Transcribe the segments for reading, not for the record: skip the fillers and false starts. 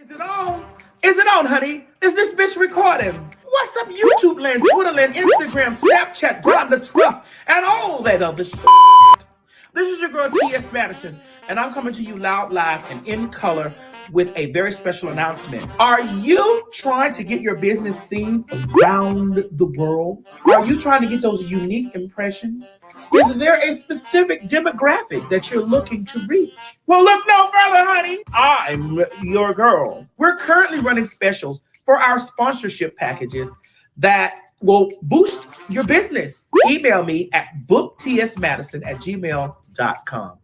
Is it on? Is it on, honey? Is this bitch recording? What's up, YouTube land, Twitter land, Instagram, Snapchat, Grindr, Stuff, and all that other shit? This is your girl, T.S. Madison, and I'm coming to you loud, live, and in color with a very special announcement. Are you trying to get your business seen around the world? Are you trying to get those unique impressions? Is there a specific demographic that you're looking to reach? Well, look no further, honey. I'm your girl. We're currently running specials for our sponsorship packages that will boost your business. Email me at booktsmadison@gmail.com.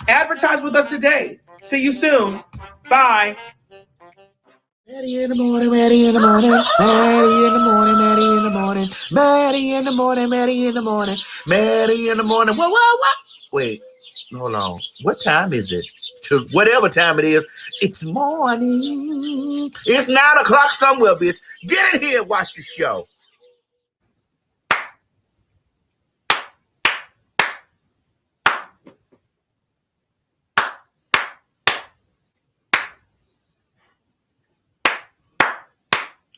Advertise with us today. See you soon. Bye. Maddie in the morning, Maddie in the morning, Maddie in the morning, Maddie in the morning, Maddie in the morning, Maddie in the morning, Maddie in the morning. What? Wait, hold on. What time is it? Whatever time it is, it's morning. It's 9 o'clock somewhere, bitch. Get in here and watch the show.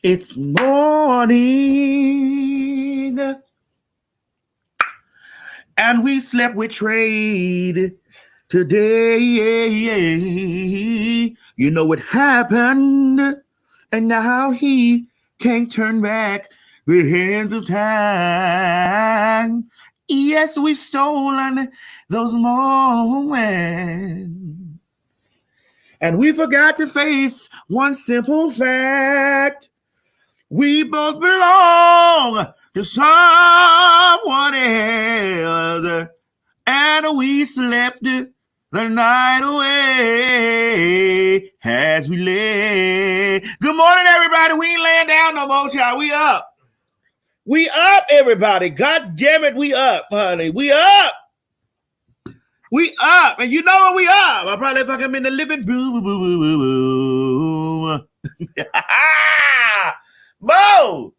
It's morning, and we slept with trade today. You know what happened, and now he can't turn back the hands of time. Yes, we've stolen those moments, and we forgot to face one simple fact. We both belong to someone else, and we slept the night away as we lay. Good morning, everybody. We ain't laying down no more, child. We up. We up, everybody. God damn it, we up, honey. We up. We up. And you know what we up. I probably if I'm in the living room. Mo!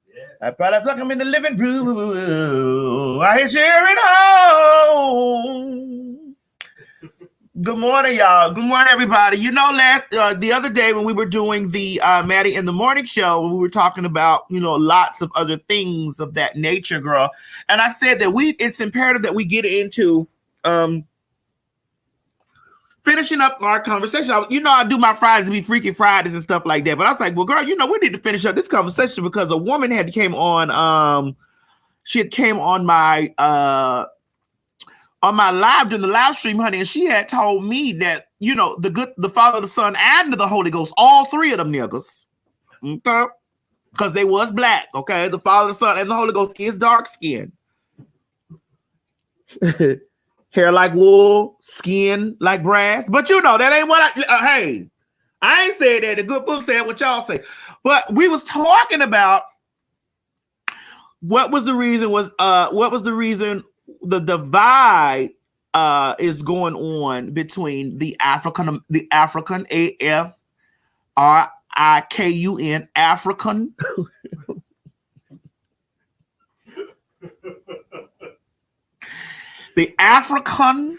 Yes. I probably like I'm in the living room. I hear cheering home. Good morning, y'all. Good morning, everybody. You know, the other day when we were doing the Maddie in the Morning show, we were talking about, lots of other things of that nature, girl. And I said that it's imperative that we get into finishing up our conversation. I do my Fridays to be Freaky Fridays and stuff like that. But I was like, well, girl, we need to finish up this conversation because a woman came on. She had came on my live during the live stream, honey, and she had told me that the Father, the Son, and the Holy Ghost, all three of them niggas, okay, because they was black. Okay, the Father, the Son, and the Holy Ghost is dark skinned. Hair like wool, skin like brass. But that ain't what hey, I ain't said that. The good book said what y'all say. But we was talking about what was the reason the divide is going on between the African AFRICUN African the African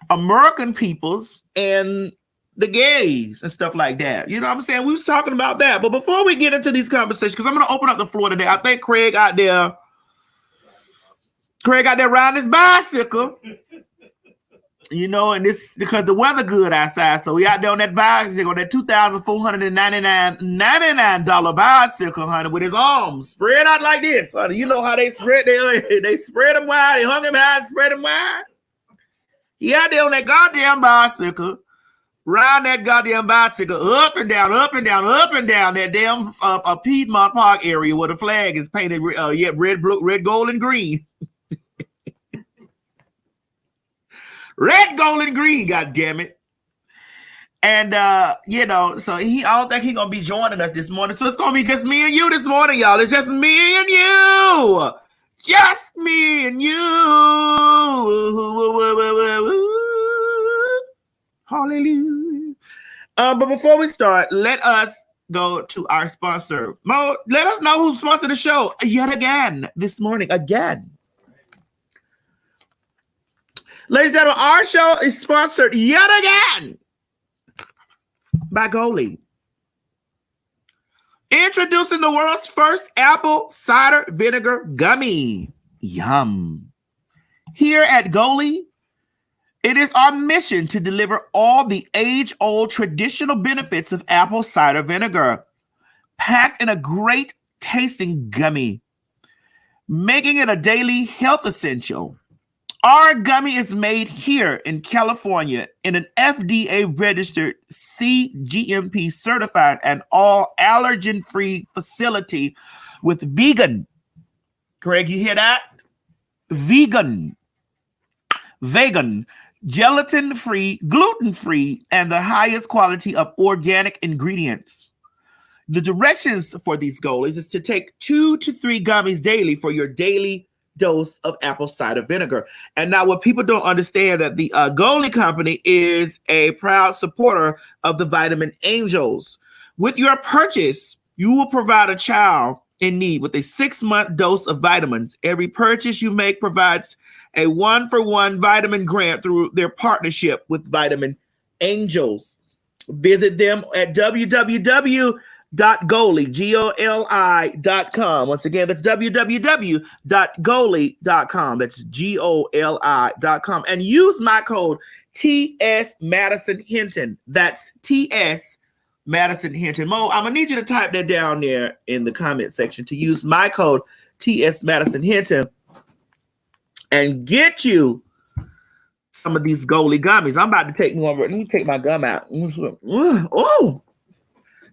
American peoples and the gays and stuff like that. You know what I'm saying? We was talking about that. But before we get into these conversations, because I'm going to open up the floor today, I think Craig out there riding his bicycle. And this because the weather good outside. So we out there on that bicycle, that $2,499 bicycle, honey, with his arms spread out like this. Honey. You know how they spread they spread them wide, they hung him high and spread them wide. He out there on that goddamn bicycle, round that goddamn bicycle, up and down that damn Piedmont Park area where the flag is painted red, gold, and green. Red, gold, and green, god damn it. And so I don't think he's gonna be joining us this morning. So it's gonna be just me and you this morning, y'all. It's just me and you. Just me and you. Hallelujah. But before we start, let us go to our sponsor. Mo, let us know who sponsored the show yet again this morning. Again. Ladies and gentlemen, our show is sponsored yet again by Goalie. Introducing the world's first apple cider vinegar gummy. Yum. Here at Gully, it is our mission to deliver all the age-old traditional benefits of apple cider vinegar, packed in a great tasting gummy, making it a daily health essential. Our gummy is made here in California in an FDA-registered, CGMP certified, and all allergen-free facility with vegan. Craig, you hear that? Vegan, gelatin-free, gluten-free, and the highest quality of organic ingredients. The directions for these goalies is to take 2 to 3 gummies daily for your daily dose of apple cider vinegar. And now what people don't understand that the Goalie Company is a proud supporter of the Vitamin Angels. With your purchase, you will provide a child in need with a 6-month dose of vitamins. Every purchase you make provides a 1-for-1 vitamin grant through their partnership with Vitamin Angels. Visit them at www.goli.com. Once again, that's www.goli.com. That's GOLI.com. And use my code TS Madison Hinton. That's TS Madison Hinton. Mo, I'm gonna need you to type that down there in the comment section to use my code TS Madison Hinton and get you some of these Goalie gummies. I'm about to take one. Let me take my gum out. Oh,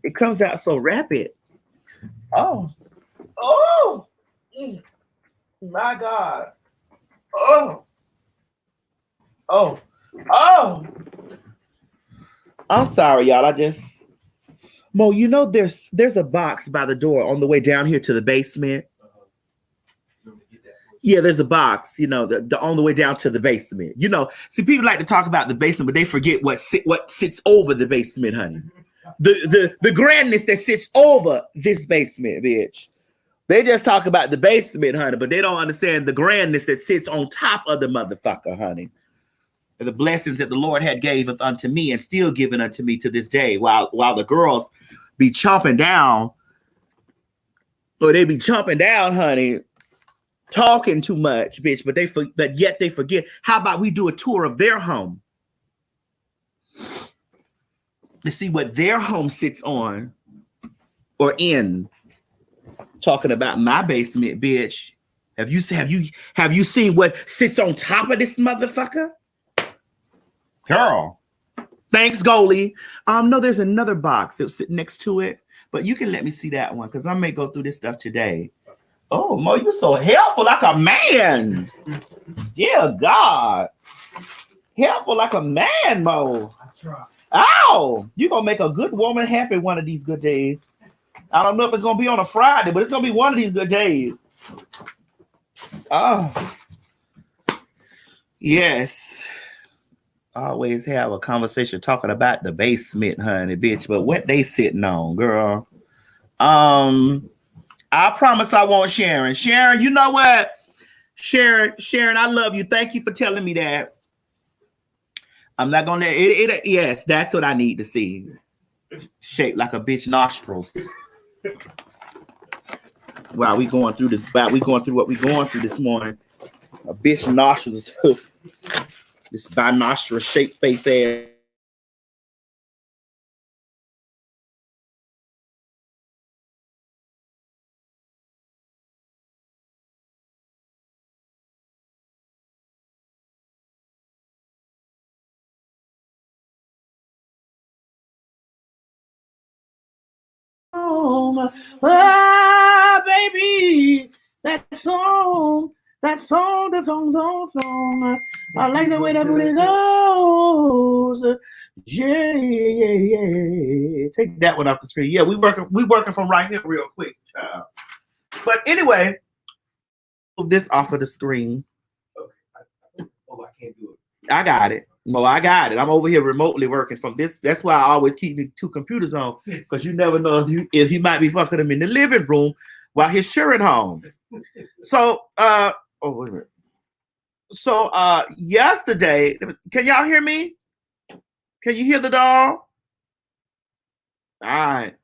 it comes out so rapid. Oh, my God. Oh. I'm sorry, y'all. Mo, you know there's a box by the door on the way down here to the basement. Yeah, there's a box, the on the way down to the basement. See, people like to talk about the basement, but they forget what sits over the basement, honey. The grandness that sits over this basement, bitch. They just talk about the basement, honey, but they don't understand the grandness that sits on top of the motherfucker, honey. The blessings that the Lord had gave unto me and still given unto me to this day, while the girls be chomping down, or they be chomping down, honey, talking too much, bitch, but yet they forget. How about we do a tour of their home to see what their home sits on or in? Talking about my basement, bitch. Have you seen what sits on top of this motherfucker? Girl. Thanks, Goalie. No, there's another box that was sitting next to it, but you can let me see that one because I may go through this stuff today. Oh, Mo, you're so helpful like a man. Dear God. Helpful like a man, Mo. I try. Ow! You're going to make a good woman happy one of these good days. I don't know if it's going to be on a Friday, but it's going to be one of these good days. Oh. Yes. Always have a conversation talking about the basement, honey, bitch. But what they sitting on, girl? I promise I won't, Sharon. Sharon, you know what? Sharon, I love you. Thank you for telling me that. I'm not gonna let it. Yes, that's what I need to see. Shaped like a bitch nostrils. While we going through this, what we going through this morning. A bitch nostrils. This binocular shaped face ass. Baby, that song. I like the way that booty goes. Yeah. Take that one off the screen. Yeah, we working from right here real quick, child. But anyway, move this off of the screen. Okay. I can't do it. I got it. Well, I got it. I'm over here remotely working from this. That's why I always keep me 2 computers on, because you never know if he might be fucking them in the living room while his children home. So, wait a minute. So, yesterday, can y'all hear me? Can you hear the dog? All right.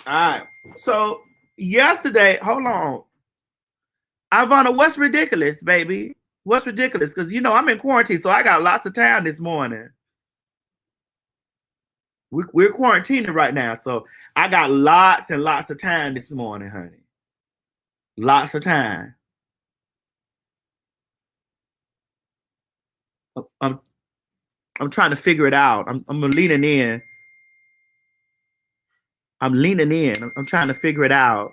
All right. So yesterday, hold on. Ivana, what's ridiculous, baby? What's ridiculous? Because you know I'm in quarantine, so I got lots of time this morning. We're quarantining right now, so I got lots and lots of time this morning, honey. Lots of time. I'm trying to figure it out. I'm leaning in. I'm leaning in. I'm trying to figure it out.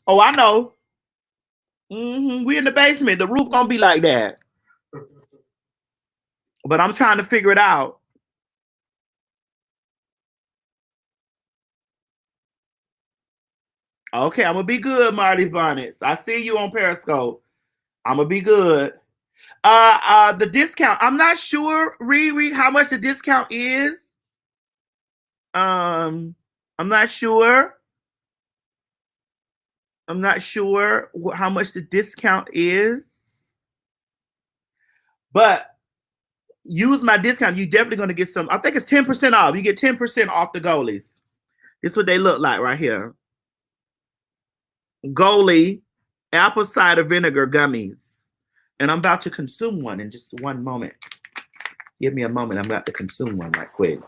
Oh, I know. We in the basement. The roof gonna be like that. But I'm trying to figure it out. Okay, I'm gonna be good, Marty Bonnets. I see you on Periscope. I'm gonna be good. The discount. I'm not sure, Riri, how much the discount is. I'm not sure. I'm not sure how much the discount is. But use my discount. You're definitely gonna get some. I think it's 10% off. You get 10% off the goalies. This is what they look like right here. Goalie apple cider vinegar gummies. And I'm about to consume one in just one moment. Give me a moment. I'm about to consume one right quick.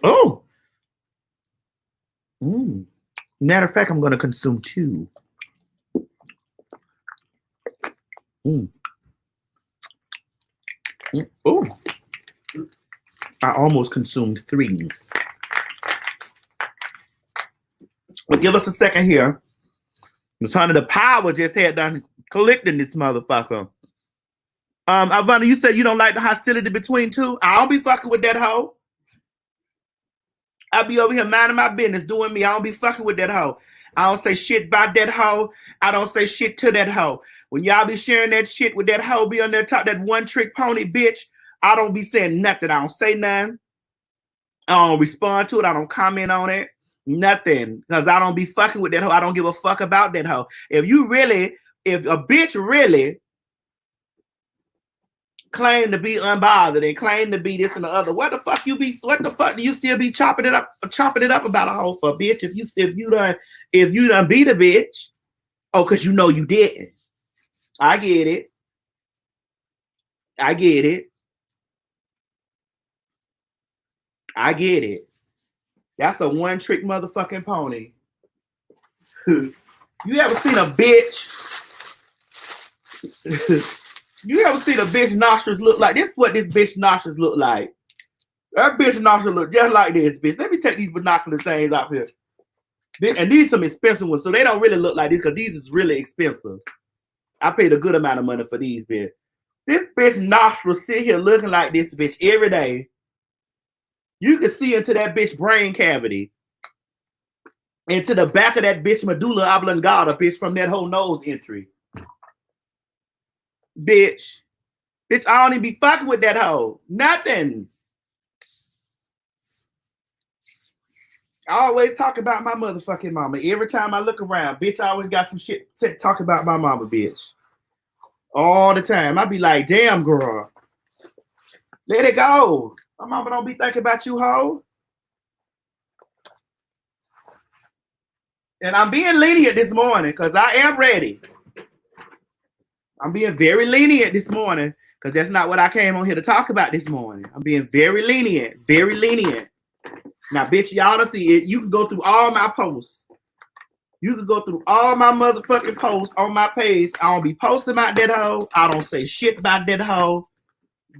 Oh. Matter of fact, I'm going to consume two. Oh. I almost consumed three. But give us a second here. The son of the power just had done collecting this motherfucker. Ivana, you said you don't like the hostility between two. I don't be fucking with that hoe. I be over here minding my business, doing me. I don't be fucking with that hoe. I don't say shit about that hoe. I don't say shit to that hoe. When y'all be sharing that shit with that hoe, be on there talk that one trick pony bitch, I don't be saying nothing. I don't say nothing. I don't respond to it. I don't comment on it. Nothing. Because I don't be fucking with that hoe. I don't give a fuck about that hoe. If a bitch really claim to be unbothered and claim to be this and the other, what the fuck do you still be chopping it up about a hoe for, bitch? If you done beat a bitch, oh, because you know you didn't. I get it. I get it. That's a one trick motherfucking pony. You ever seen a bitch? You ever seen a bitch nostrils look like this? Is what this bitch nostrils look like. That bitch nostrils look just like this, bitch. Let me take these binocular things out here. And these some expensive ones, so they don't really look like this because these is really expensive. I paid a good amount of money for these, bitch. This bitch nostrils sit here looking like this, bitch, every day. You can see into that bitch brain cavity. Into the back of that bitch medulla oblongata, bitch, from that whole nose entry. Bitch, I don't even be fucking with that hoe. Nothing. I always talk about my motherfucking mama. Every time I look around, bitch, I always got some shit to talk about my mama, bitch. All the time. I be like, damn, girl. Let it go. My mama don't be thinking about you, hoe. And I'm being lenient this morning because I am ready. I'm being very lenient this morning because that's not what I came on here to talk about this morning. I'm being very lenient, very lenient. Now, bitch, y'all don't see it. You can go through all my posts. You can go through all my motherfucking posts on my page. I don't be posting about that hoe. I don't say shit about that hoe.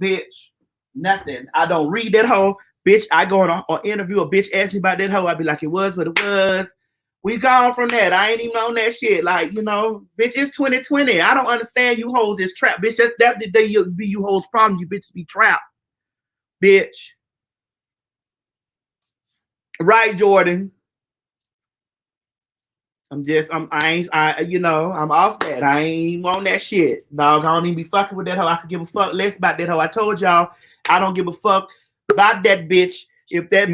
Bitch, nothing. I don't read that hoe. Bitch, I go on an interview, a bitch asks me about that hoe. I be like, it was what it was. We gone from that. I ain't even on that shit. Like, you know, bitch, it's 2020. I don't understand you hoes this trap. Bitch, that's the day you be you hoes problem. You bitches be trapped. Bitch. Right, Jordan. I'm off that. I ain't on that shit. Dog, I don't even be fucking with that hoe. I could give a fuck less about that hoe. I told y'all, I don't give a fuck about that bitch. If that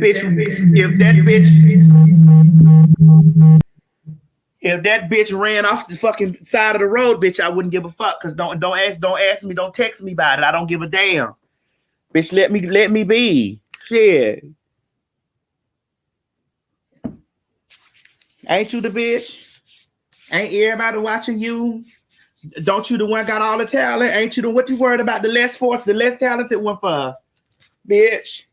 bitch ran off the fucking side of the road, bitch, I wouldn't give a fuck. Cause don't ask me, don't text me about it. I don't give a damn. Bitch, let me be. Shit. Ain't you the bitch? Ain't everybody watching you? Don't you the one got all the talent? Ain't you the what you worried about the less talented one for? Bitch.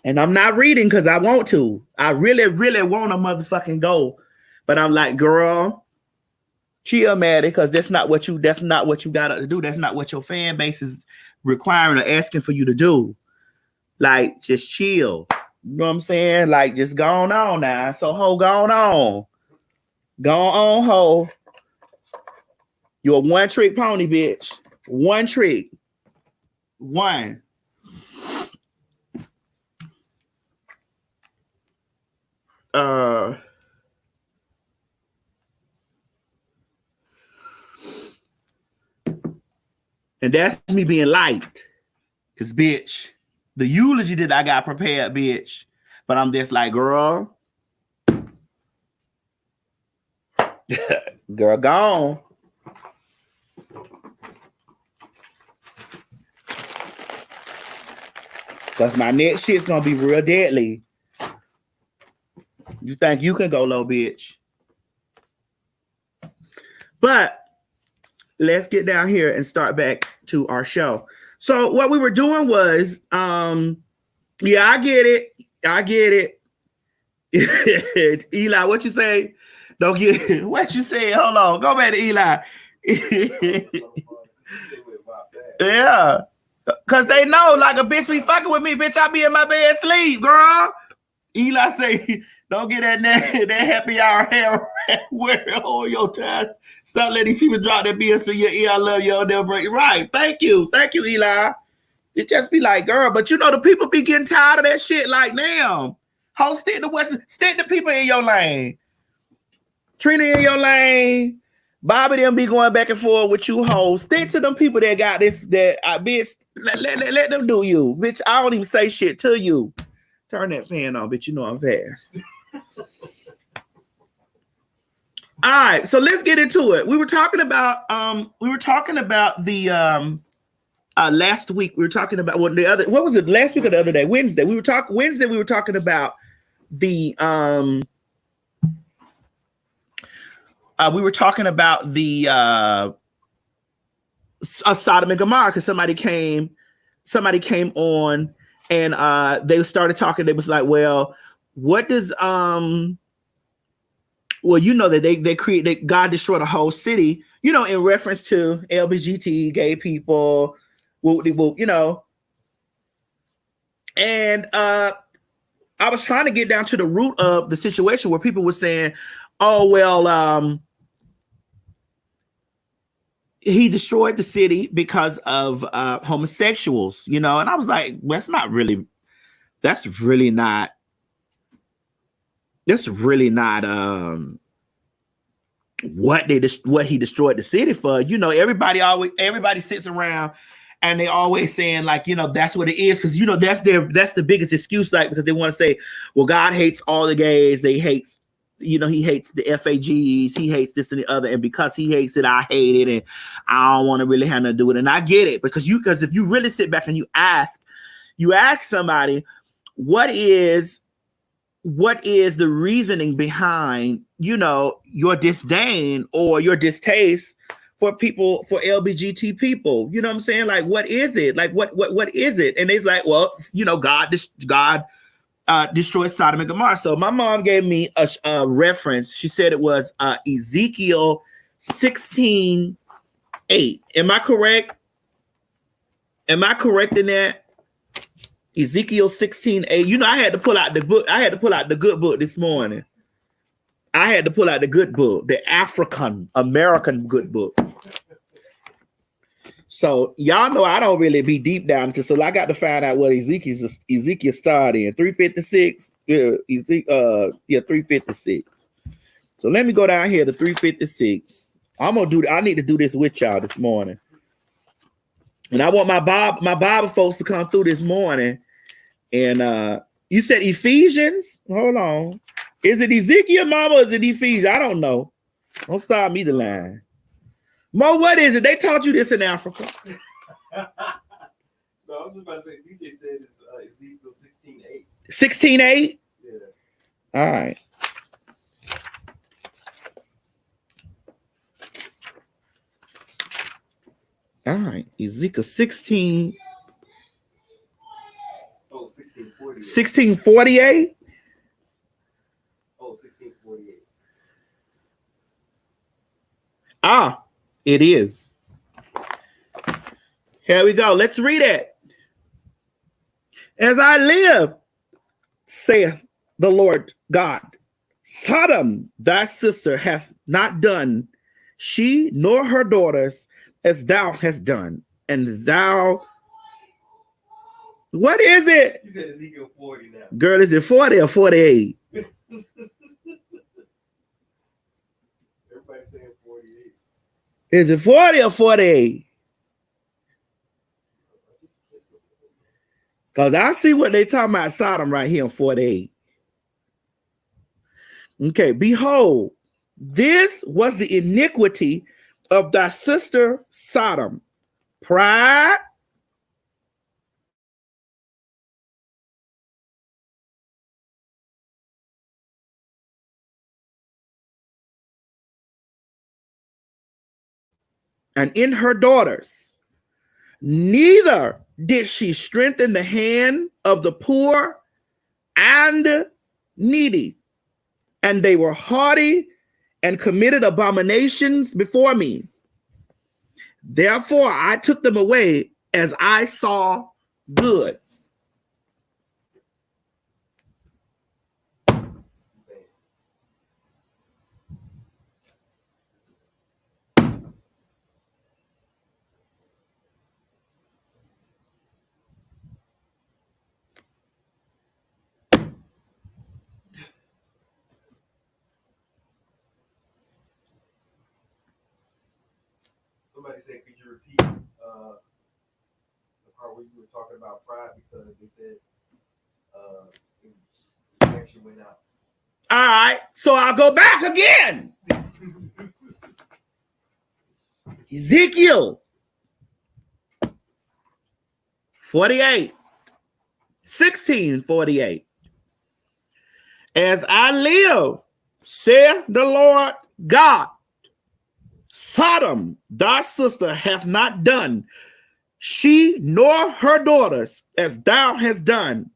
And I'm not reading because I want to. I really, really want to motherfucking go. But I'm like, girl, chill, Maddie, because that's not what you gotta do. That's not what your fan base is requiring or asking for you to do. Like, just chill. You know what I'm saying? Like, just go on now. So, ho, go on. Go on, ho. You're a one-trick pony, bitch. One trick. One. And that's me being light. Because, bitch, the eulogy that I got prepared, bitch. But I'm just like, girl. Girl, gone. Because my next shit's going to be real deadly. You think you can go low, bitch. But let's get down here and start back to our show. So what we were doing was, yeah, I get it. Eli, what you say? Don't get what you say. Hold on. Go back to Eli. Yeah. Because they know, like, a bitch be fucking with me, bitch, I be in my bed sleep, girl. Eli say, don't get that happy hour hair wear all your time. Stop letting these people drop their BS in your ear. I love you. They'll break. Right. Thank you, Eli. It just be like, girl, but you know, the people be getting tired of that shit. Like, damn. Ho, stick the people in your lane. Trina in your lane. Bobby them be going back and forth with you, hoes. Stick to them people that got this, bitch. Let them do you. Bitch, I don't even say shit to you. Turn that fan on, bitch. You know I'm fair. All right, so let's get into it. We were talking about the last week. We were talking about what was it last week or the other day? Wednesday. We were talking about the Sodom and Gomorrah, because somebody came on and they started talking. They was like, well, what does well, you know that that God destroyed a whole city, you know, in reference to LGBT, gay people, you know. And I was trying to get down to the root of the situation where people were saying, oh, well, he destroyed the city because of homosexuals, you know. And I was like, well, that's really not what he destroyed the city for. You know, everybody sits around and they always saying, like, you know, that's what it is, because, you know, that's the biggest excuse, like, because they want to say, well, God hates all the gays, he hates the FAGs, he hates this and the other, and because he hates it, I hate it, and I don't want to really have nothing to do with it. And I get it, because if you really sit back and you ask somebody, what is the reasoning behind, you know, your disdain or your distaste for LGBT people? You know what I'm saying? Like, what is it? Like, what is it? And it's like, well, you know, God destroyed Sodom and Gomorrah. So my mom gave me a reference. She said it was Ezekiel 16:8. Am I correct? Am I correct in that? Ezekiel 16:8. You know, I had to pull out the book. I had to pull out the good book this morning. I had to pull out the good book, the African American good book. So y'all know I don't really be deep down into, so I got to find out what Ezekiel started in 356. Yeah, 356. So let me go down here to 356. I need to do this with y'all this morning. And I want my Bible folks to come through this morning. And you said Ephesians? Hold on. Is it Ezekiel, mama, or is it Ephesians? I don't know. Don't start me the line. Mo, what is it? They taught you this in Africa. I was just about to say, CJ said it's Ezekiel 16:8. 16:8? Yeah. All right. All right. Ezekiel 16. Oh, 1648. 1648? Oh, 1648. Ah, it is. Here we go. Let's read it. As I live, saith the Lord God, Sodom, thy sister, hath not done, she nor her daughters, as thou hast done. And thou, what is it? You said Ezekiel 40 now. Girl, is it 40 or 48? Everybody's saying 48. Is it 40 or 48? Because I see what they talking about Sodom right here in 48. Okay, behold, this was the iniquity of thy sister Sodom. Pride, and in her daughters, neither did she strengthen the hand of the poor and needy, and they were haughty and committed abominations before me. Therefore I took them away as I saw good. Somebody said, could you repeat the part where you were talking about pride, because they said the connection went out. All right, so I'll go back again. Ezekiel 48, 16:48. As I live, saith the Lord God, Sodom, thy sister, hath not done, she nor her daughters, as thou hast done,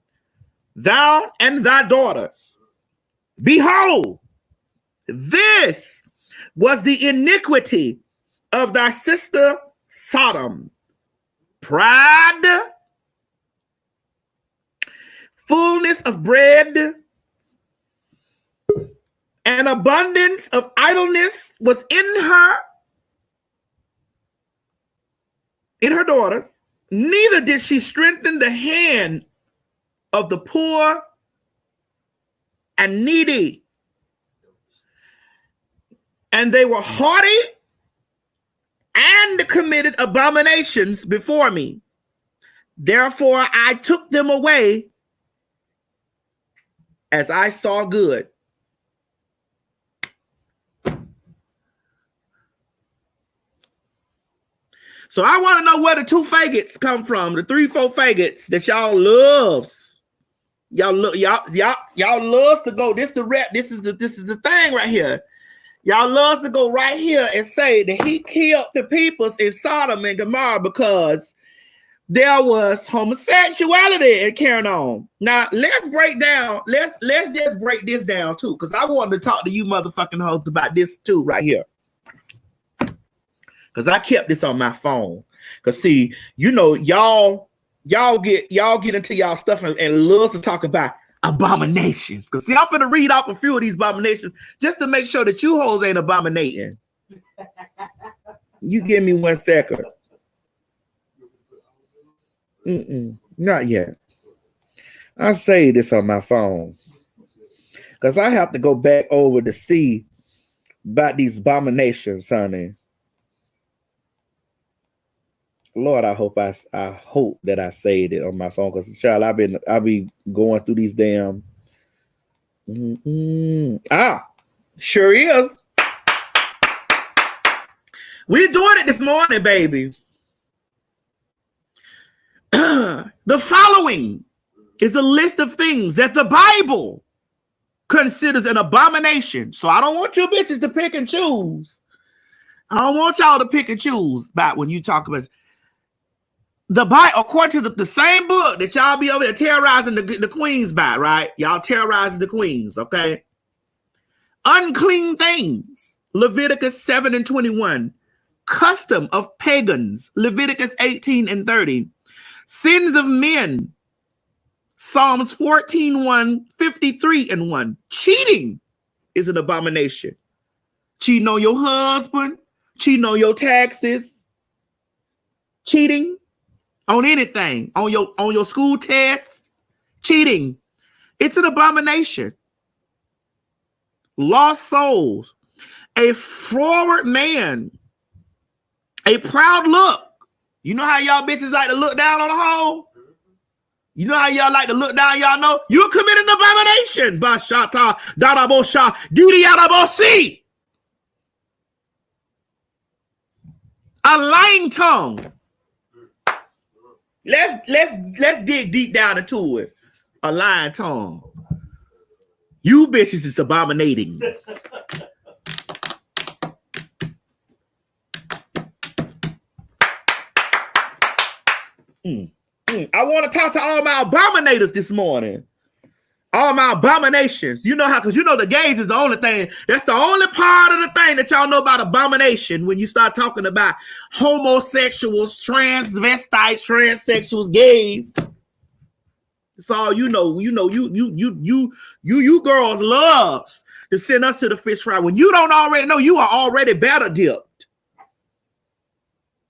thou and thy daughters. Behold, this was the iniquity of thy sister Sodom. Pride, fullness of bread, and abundance of idleness was in her daughters. Neither did she strengthen the hand of the poor and needy. And they were haughty and committed abominations before me. Therefore I took them away as I saw good. So I want to know where the two faggots come from, the 3-4 faggots that y'all loves. Y'all loves to go. This is the thing right here. Y'all loves to go right here and say that he killed the peoples in Sodom and Gomorrah because there was homosexuality and carrying on. Now let's break down. Let's just break this down too, because I wanted to talk to you motherfucking hoes about this too right here. Because I kept this on my phone. Because see, you know, y'all get into y'all stuff and love to talk about abominations. Because see, I'm gonna read off a few of these abominations just to make sure that you hoes ain't abominating. You give me 1 second. Not yet. I say this on my phone because I have to go back over to see about these abominations, honey. Lord, I hope that I saved it on my phone, because child, I'll be going through these damn. Sure is. We're doing it this morning, baby. The following is a list of things that the Bible considers an abomination. So I don't want you bitches to pick and choose. I don't want y'all to pick and choose about when you talk about the Bible, according to the same book that y'all be over there terrorizing the queens by, right? Y'all terrorizing the queens, okay? Unclean things, Leviticus 7 and 21. Custom of pagans, Leviticus 18 and 30. Sins of men, Psalms 14:1, 53 and 1. Cheating is an abomination. Cheating on your husband, cheating on your taxes, cheating on anything, on your school tests, cheating. It's an abomination. Lost souls, a forward man, a proud look. You know how y'all bitches like to look down on the hole? You know how y'all like to look down, y'all know? You committed an abomination. Bashata, Darabosha, Duty Arabosi. A lying tongue. Let's dig deep down into it. A lying tongue. You bitches is abominating. I want to talk to all my abominators this morning. All my abominations. You know how, because you know the gays is the only thing. That's the only part of the thing that y'all know about abomination when you start talking about homosexuals, transvestites, transsexuals, gays. That's all you know. You girls loves to send us to the fish fry when you don't already know you are already better dipped.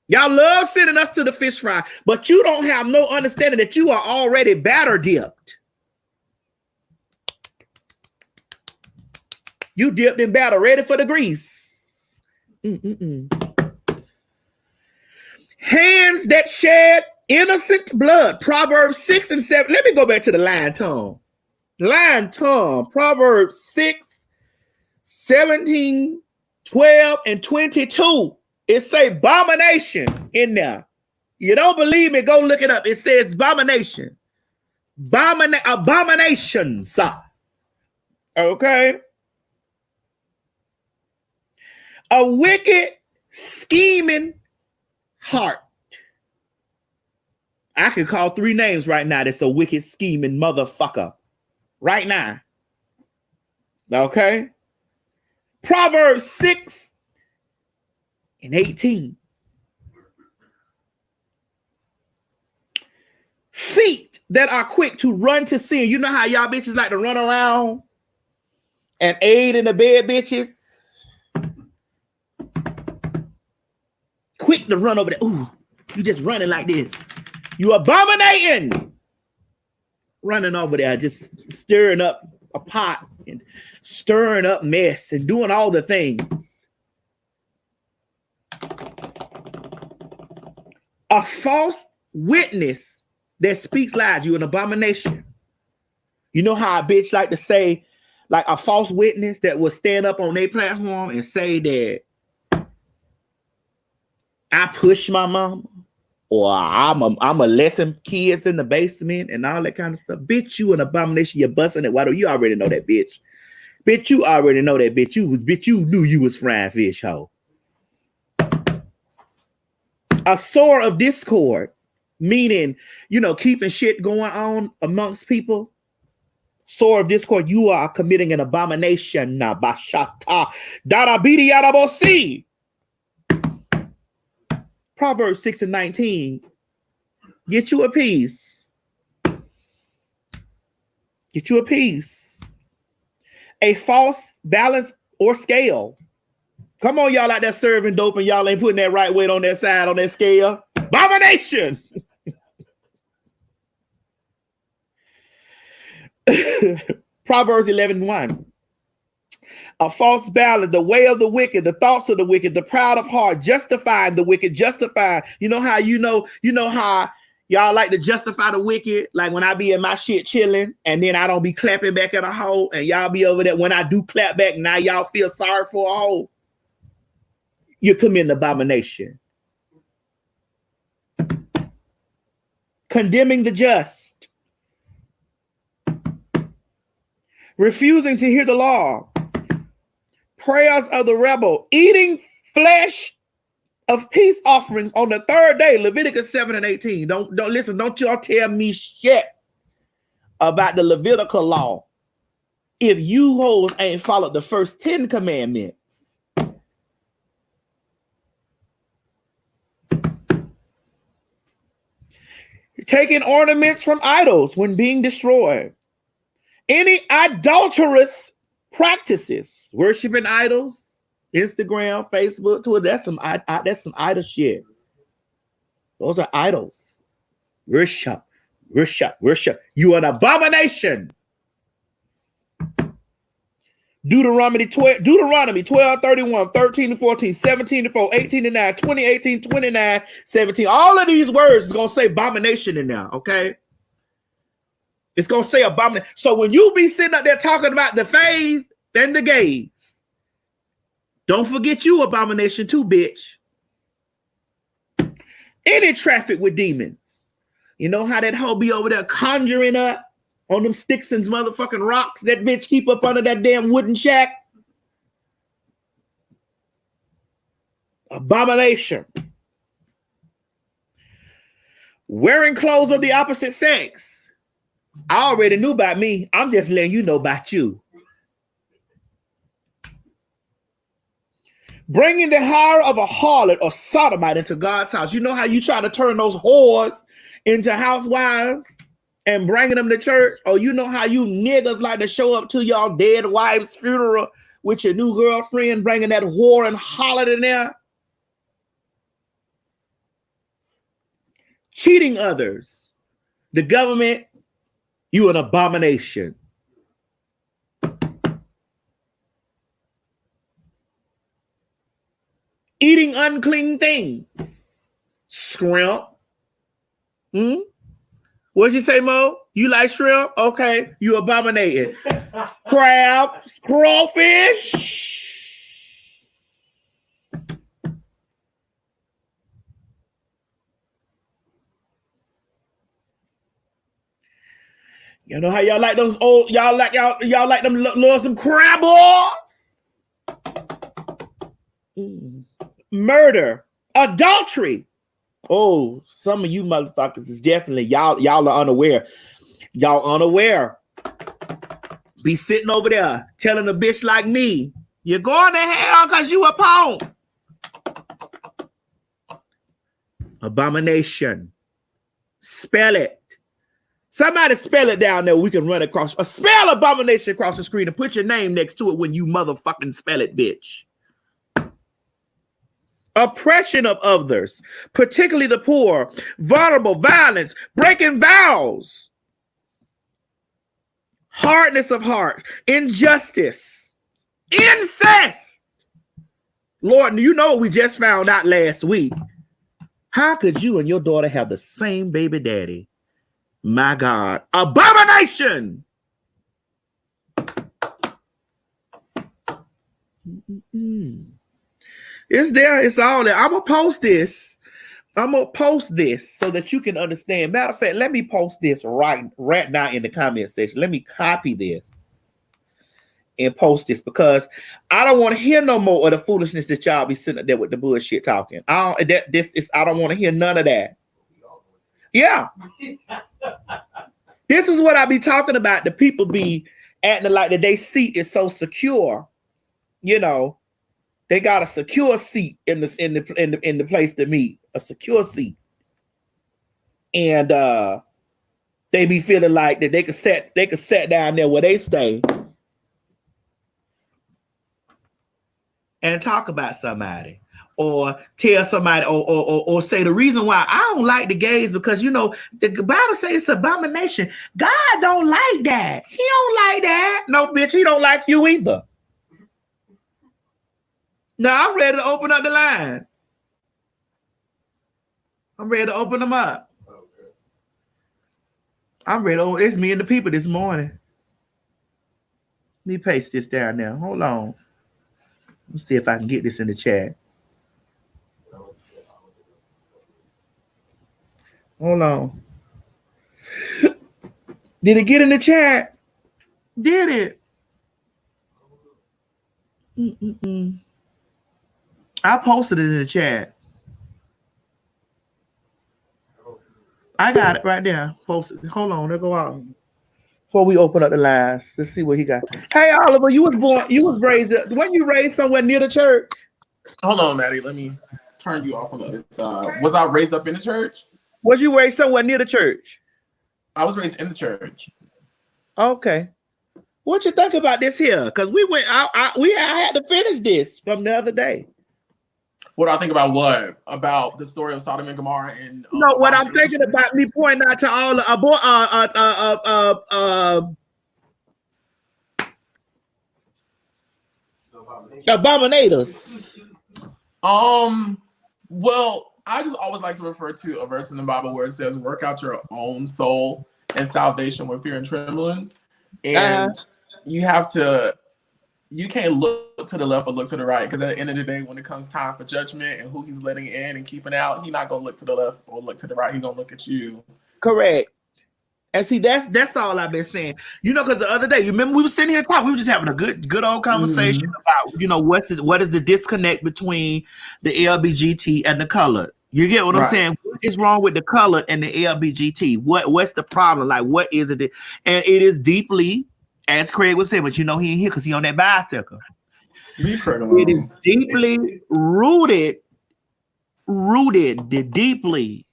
Y'all love sending us to the fish fry, but you don't have no understanding that you are already batter dipped. You dipped in batter, ready for the grease. Hands that shed innocent blood. Proverbs 6 and 7. Let me go back to the lying tongue. Lying tongue. Proverbs 6, 17, 12, and 22. It say abomination in there. You don't believe me? Go look it up. It says abomination. Abominations. Okay. A wicked, scheming heart. I could call 3 names right now that's a wicked, scheming motherfucker. Right now. Okay. Proverbs 6 and 18. Feet that are quick to run to sin. You know how y'all bitches like to run around and aid in the bed, bitches? Quick to run over there. Ooh, you just running like this. You abominating. Running over there, just stirring up a pot and stirring up mess and doing all the things. A false witness that speaks lies, you an abomination. You know how a bitch like to say, like a false witness that will stand up on their platform and say that I push my mama or I'm molesting kids in the basement and all that kind of stuff. Bitch, you an abomination. You're busting it. Why don't you already know that, bitch? Bitch, you already know that, bitch. You knew you was frying fish, hoe. A sword of discord, meaning, keeping shit going on amongst people. Sword of discord, you are committing an abomination. Proverbs 6 and 19. Get you a piece. Get you a piece. A false balance or scale. Come on, y'all out there serving dope and y'all ain't putting that right weight on that side on that scale. Abomination. Proverbs 11:1. A false balance, the way of the wicked, the thoughts of the wicked, the proud of heart, justifying the wicked, justifying. You know how how y'all like to justify the wicked? Like when I be in my shit chilling and then I don't be clapping back at a hoe and y'all be over there. When I do clap back, now y'all feel sorry for a hoe. You commit an abomination. condemning the just, refusing to hear the law, prayers of the rebel, eating flesh of peace offerings on the third day, Leviticus 7 and 18. Don't listen, don't y'all tell me shit about the Levitical law if you hoes ain't followed the first 10 commandments. Taking ornaments from idols when being destroyed. Any adulterous practices, worshiping idols, Instagram, Facebook, Twitter, that's some idol shit. Those are idols. Worship. You an abomination. Deuteronomy 12, 31, 13 to 14, 17 to 4, 18 to 9, 20, 18, 29, 17. All of these words is going to say abomination in there, okay? It's going to say abomination. So when you be sitting up there talking about the phase and the gays, don't forget you abomination too, bitch. Any traffic with demons. You know how that hoe be over there conjuring up on them sticks and motherfucking rocks that bitch keep up under that damn wooden shack? Abomination. Wearing clothes of the opposite sex. I already knew about me. I'm just letting you know about you. Bringing the hire of a harlot or sodomite into God's house. You know how you try to turn those whores into housewives and bringing them to church? Or you know how you niggas like to show up to y'all dead wife's funeral with your new girlfriend, bringing that whore and harlot in there? Cheating others. The government, you an abomination. Eating unclean things. Shrimp. What'd you say, Mo? You like shrimp? Okay, you abominating. Crab, crawfish. You know how y'all like those old, y'all like them love some crab balls? Murder, adultery. Oh, some of you motherfuckers is definitely y'all are unaware. Y'all unaware. Be sitting over there telling a bitch like me, you're going to hell because you a pawn. Abomination. Spell it. Somebody spell it down there. We can run across. Spell abomination across the screen and put your name next to it when you motherfucking spell it, bitch. Oppression of others, particularly the poor, vulnerable, violence, breaking vows, hardness of heart, injustice, incest. Lord, you know what we just found out last week? How could you and your daughter have the same baby daddy? My God. Abomination. It's there. It's all there. I'm going to post this. So that you can understand. Matter of fact, let me post this right now in the comment section. Let me copy this and post this because I don't want to hear no more of the foolishness that y'all be sitting there with the bullshit talking. I don't want to hear none of that. Yeah. This is what I be talking about. The people be acting like that their seat is so secure. You know, they got a secure seat in the place to meet, a secure seat, and they be feeling like that they could sit down there where they stay and talk about somebody. Or tell somebody, or say the reason why I don't like the gays because you know the Bible says it's abomination. God don't like that. He don't like that. No, bitch, he don't like you either. Now I'm ready to open up the lines. I'm ready to open them up. Okay. I'm ready. It's me and the people this morning. Let me paste this down there. Hold on. Let's see if I can get this in the chat. Hold on. Did it get in the chat? Did it? Mm-mm-mm. I posted it in the chat. I got it right there. Posted. Hold on, let's go out. Before we open up the lines, let's see what he got. Hey, Oliver, you was raised, weren't you raised somewhere near the church? Hold on, Maddie. Let me turn you off on the other side. Was I raised up in the church? Was you raised somewhere near the church? I was raised in the church. Okay. What you think about this here? Because we went out, I had to finish this from the other day. What do I think about what? About the story of Sodom and Gomorrah and No, what I'm thinking about me pointing out to all the abominators. Well, I just always like to refer to a verse in the Bible where it says, "Work out your own soul and salvation with fear and trembling," and you can't look to the left or look to the right, because at the end of the day, when it comes time for judgment and who he's letting in and keeping out, he's not gonna look to the left or look to the right. He's gonna look at you. Correct. And see, that's all I've been saying. You know, because the other day, you remember we were sitting here talking, we were just having a good old conversation about, you know, what is the disconnect between the LBGT and the colored. You get what I'm saying? What is wrong with the colored and the LBGT? What's the problem? Like, what is it? And it is deeply, as Craig was saying, but you know he ain't here because he on that bicycle. It is deeply rooted deeply.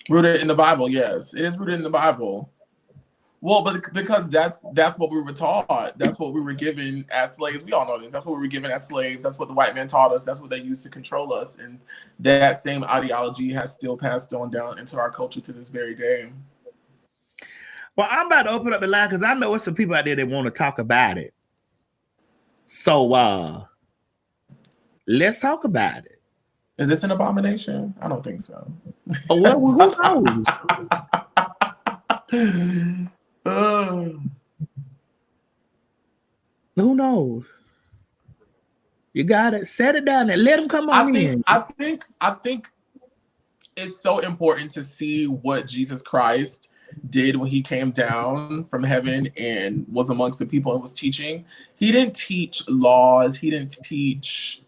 Rooted in the Bible, yes. It is rooted in the Bible. Well, but because that's what we were taught. That's what we were given as slaves. We all know this. That's what we were given as slaves. That's what the white man taught us. That's what they used to control us. And that same ideology has still passed on down into our culture to this very day. Well, I'm about to open up the line because I know there's some people out there that want to talk about it. So let's talk about it. Is this an abomination? I don't think so. Oh, well, who knows? Who knows? You got it. Set it down and let them come on in. I think it's so important to see what Jesus Christ did when he came down from heaven and was amongst the people and was teaching. He didn't teach laws. He didn't teach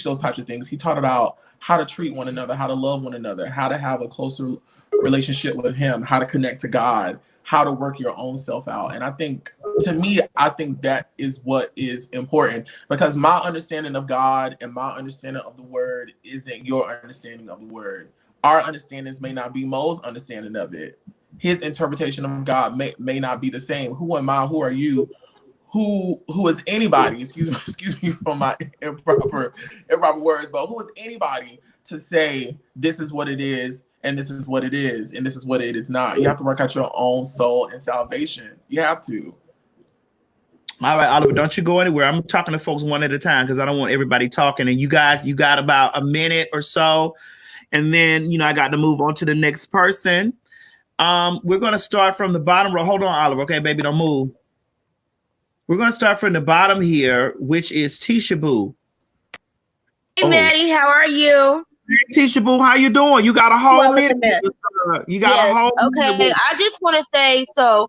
those types of things. He taught about how to treat one another, how to love one another, how to have a closer relationship with him, how to connect to God, how to work your own self out. And I think, to me, that is what is important, because my understanding of God and my understanding of the word isn't your understanding of the word. Our understandings may not be Mo's understanding of it. His interpretation of God may not be the same. Who am I? Who are you? Who is anybody? Excuse me for my improper words, but who is anybody to say this is what it is and this is what it is and this is what it is not? You have to work out your own soul and salvation. You have to. All right, Oliver, don't you go anywhere. I'm talking to folks one at a time because I don't want everybody talking. And you guys, you got about a minute or so, and then I got to move on to the next person. We're gonna start from the bottom row. Hold on, Oliver. Okay, baby, don't move. We're going to start from the bottom here, which is Tisha Boo. Hey, Maddie, how are you? Hey, Tisha Boo, how you doing? You got a whole minute. You got a whole minute. I just want to say, so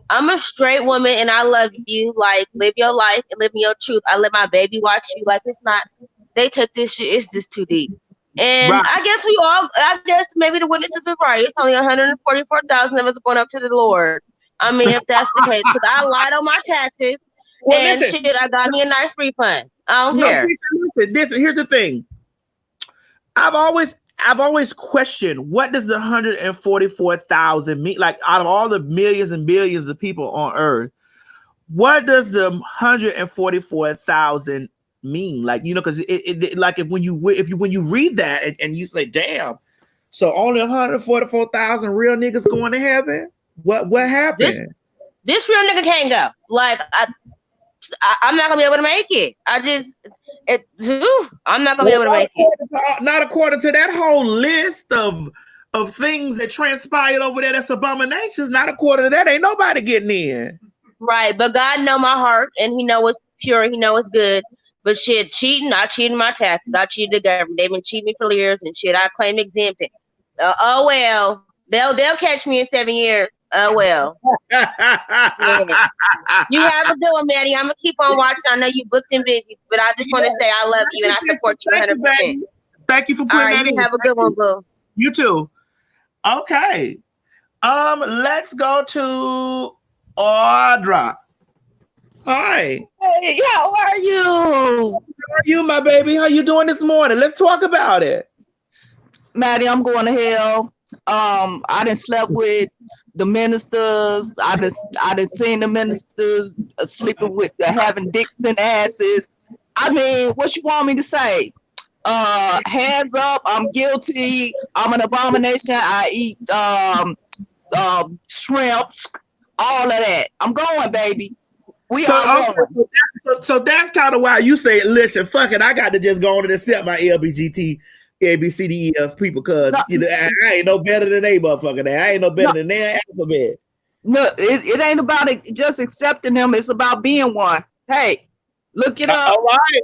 I'm a straight woman and I love you. Like, live your life and live in your truth. I let my baby watch you. Like, it's not, they took this shit, it's just too deep. And right. I guess maybe the witnesses were right. It's only 144,000 of us going up to the Lord. I mean, if that's the case, because I lied on my taxes and listen, shit, I got me a nice refund. I don't care. Here's the thing. I've always questioned, what does the 144,000 mean? Like, out of all the millions and billions of people on Earth, what does the 144,000 mean? Like, because it like when you read that and you say, damn, so only 144,000 real niggas going to heaven. What happened? This real nigga can't go. Like, I'm not gonna be able to make it. I'm not gonna be able to make it. Not according to that whole list of things that transpired over there. That's abominations. Not according to that. Ain't nobody getting in. Right, but God know my heart, and He know it's pure. He know it's good. But shit, cheating, I cheated my taxes. I cheated the government. They've been cheating me for years and shit. I claim exempted. Oh well. They'll catch me in 7 years. Oh well. Yeah. You have a good one, Maddie. I'm gonna keep on watching. I know you booked and busy, but I just want to say I love you and I support you 100%. Thank you for All putting right, that in. you have a good one, boo. You too. Okay. Let's go to Audra. Hi. Hey, how are you? How are you, my baby? How you doing this morning? Let's talk about it. Maddie, I'm going to hell. I done slept with the ministers. I done seen the ministers sleeping with having dicks and asses. I mean, what you want me to say? Hands up, I'm guilty. I'm an abomination. I eat shrimps, all of that. I'm going, baby. We are going. So that's kind of why you say, listen, fuck it, I got to just go on and accept my LBGT, ABCDEF people, because I ain't no better than they motherfucker. I ain't no better than their alphabet. No, it ain't about it just accepting them. It's about being one. Hey, look it up. All right.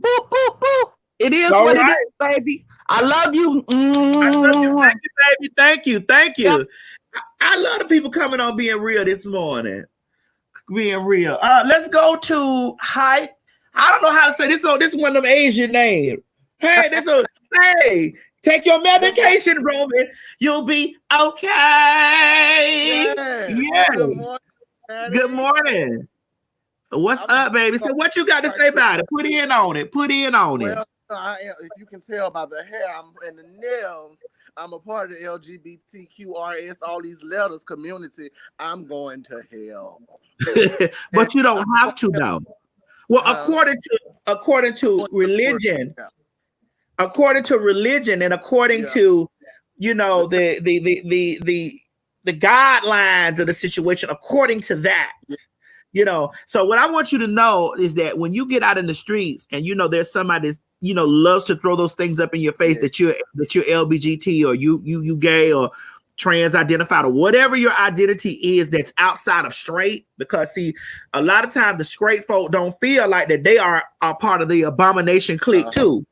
Boop, boop, boop. It is All what right. it is, baby. I love you. I love you. Thank you, baby. Thank you. Thank you. Yep. I love the people coming on being real this morning. Being real. Let's go to I don't know how to say this. So this is one of them Asian names. Hey, hey, take your medication, Roman. You'll be okay. Yeah. Good morning, Maddie. Good morning. What's up, baby? So what you got to say about it? Put in on it. Well, I am, if you can tell by the hair and the nails, I'm a part of the LGBTQRS, all these letters community. I'm going to hell. But you don't have to though. Well, according to religion, according to religion, and according to the guidelines of the situation, according to that. So what I want you to know is that when you get out in the streets and there's somebody that's loves to throw those things up in your face that you're LBGT or you gay or trans identified or whatever your identity is that's outside of straight, because see, a lot of times the straight folk don't feel like that they are a part of the abomination clique too.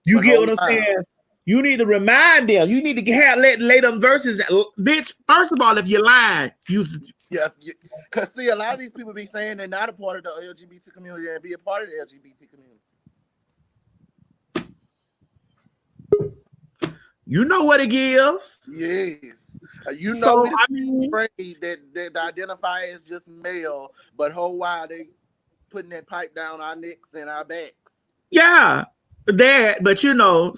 You get what I'm saying? You need to remind them. You need to lay them verses. Bitch, first of all, if you're lying, use it. Yeah, because see, a lot of these people be saying they're not a part of the LGBT community and be a part of the LGBT community. You know what it gives. Yes. So, we afraid that identify as just male, but whole while they putting that pipe down our necks and our backs. Yeah, but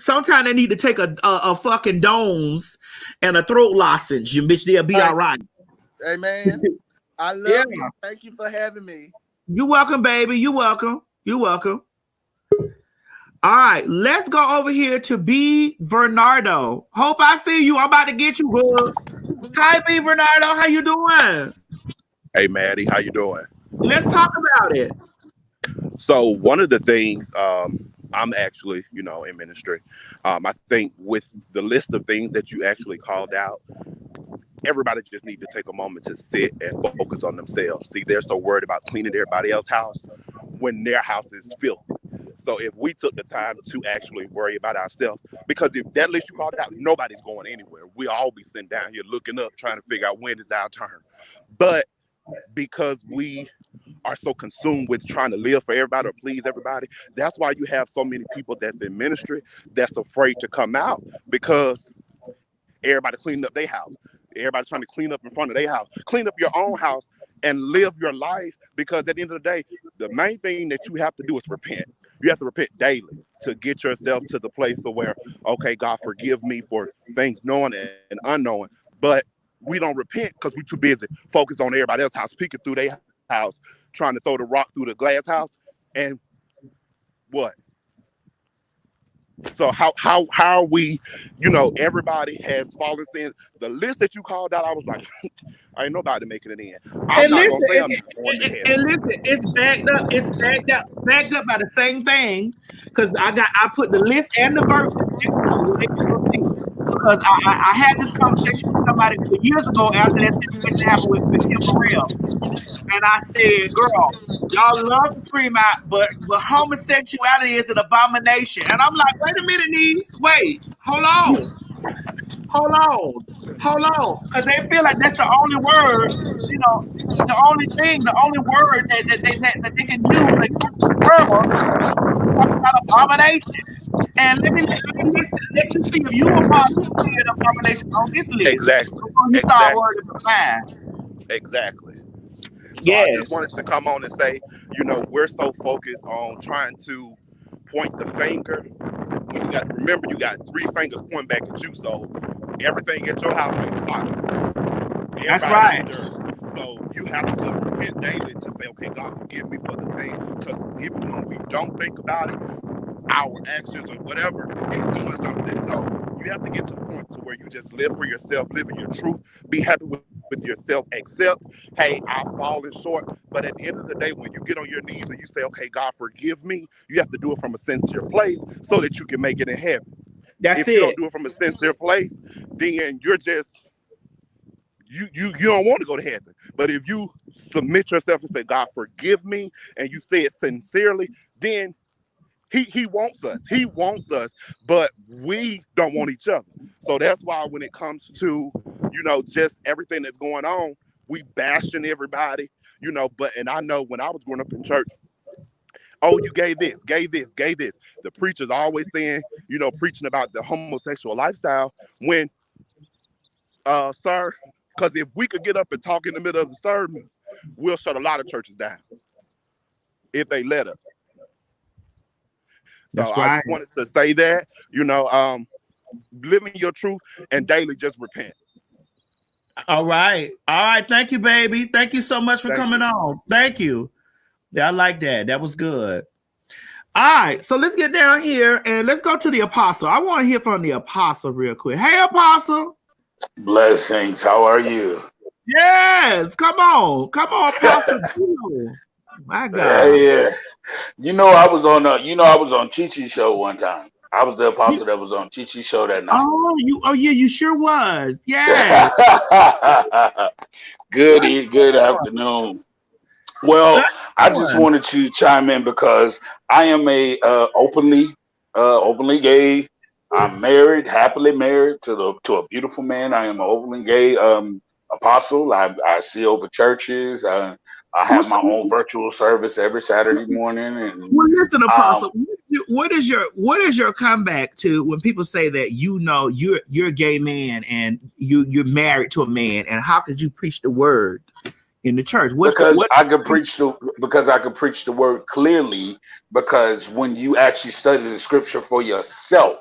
sometimes they need to take a fucking Dones and a throat lozenge, and bitch, they'll be all right. Amen. I love you. Thank you for having me. You're welcome, baby. You're welcome. You're welcome. All right, let's go over here to B. Benardo. Hope I see you. I'm about to get you, good. Hi, B. Benardo. How you doing? Hey, Maddie. How you doing? Let's talk about it. So one of the things, I'm actually, in ministry. I think with the list of things that you actually called out, everybody just need to take a moment to sit and focus on themselves. See, they're so worried about cleaning everybody else's house when their house is filthy. So if we took the time to actually worry about ourselves, because if that list you called out, nobody's going anywhere. We all be sitting down here looking up, trying to figure out when is our turn. But because we are so consumed with trying to live for everybody or please everybody, that's why you have so many people that's in ministry that's afraid to come out, because everybody cleaning up their house. Everybody trying to clean up in front of their house. Clean up your own house and live your life, because at the end of the day, the main thing that you have to do is repent. You have to repent daily to get yourself to the place of where, okay, God, forgive me for things known and unknown. But we don't repent because we're too busy focused on everybody else's house, peeking through their house, trying to throw the rock through the glass house. And what? So how are we, everybody has fallen sin. The list that you called out, I was like, I ain't nobody making it in. I'm not gonna say I'm not going to hell. And listen, it's backed up by the same thing, because I put the list and the verse. because I had this conversation with somebody years ago after that situation happened with Kim Burrell. And I said, girl, y'all love to scream out, but homosexuality is an abomination. And I'm like, wait a minute, niece. Wait, hold on. Because they feel like that's the only word, you know, the only word that they can use against the world talk about abomination. And let me let you see if you are part of the abomination on this list. Exactly. Before you start worrying about mine. Exactly. So Yeah. I just wanted to come on and say, you know, we're so focused on trying to point the finger. When you got 3 fingers pointing back at you, so everything at your house is spotless. That's right. So you have to repent daily to say, okay, God, forgive me for the thing. Because even when we don't think about it, our actions or whatever is doing something. So you have to get to the point to where you just live for yourself, live in your truth, be happy with yourself, accept, hey, I've fallen short. But at the end of the day, when you get on your knees and you say, okay, God, forgive me, you have to do it from a sincere place so that you can make it in heaven. If you don't do it from a sincere place, then you're just you don't want to go to heaven. But if you submit yourself and say, God, forgive me, and you say it sincerely, then He wants us. He wants us, but we don't want each other. So that's why when it comes to, you know, just everything that's going on, we bashing everybody, you know, and I know when I was growing up in church, oh, you gay this. The preacher's always saying, you know, preaching about the homosexual lifestyle when, sir, because if we could get up and talk in the middle of the sermon, we'll shut a lot of churches down if they let us. So I just wanted to say that, you know, living your truth and daily just repent. All right. Thank you, baby. Thank you so much for coming on. Thank you. Yeah, I like that. That was good. All right. So let's get down here and let's go to the apostle. I want to hear from the apostle real quick. Hey, apostle. Blessings. How are you? Yes. Come on, apostle. My God. Yeah. You know, I was on Chi-Chi's show one time. I was the apostle that was on Chi-Chi's show that night. You sure was. Yeah. Good afternoon. Well, I just wanted to chime in because I am a openly gay. I'm married, happily married to a beautiful man. I am an openly gay apostle. I see over churches. I have my own virtual service every Saturday morning. And well, listen, apostle, what is your comeback to when people say that you're a gay man and you're married to a man, and how could you preach the word in the church? I could preach the word clearly, because when you actually study the scripture for yourself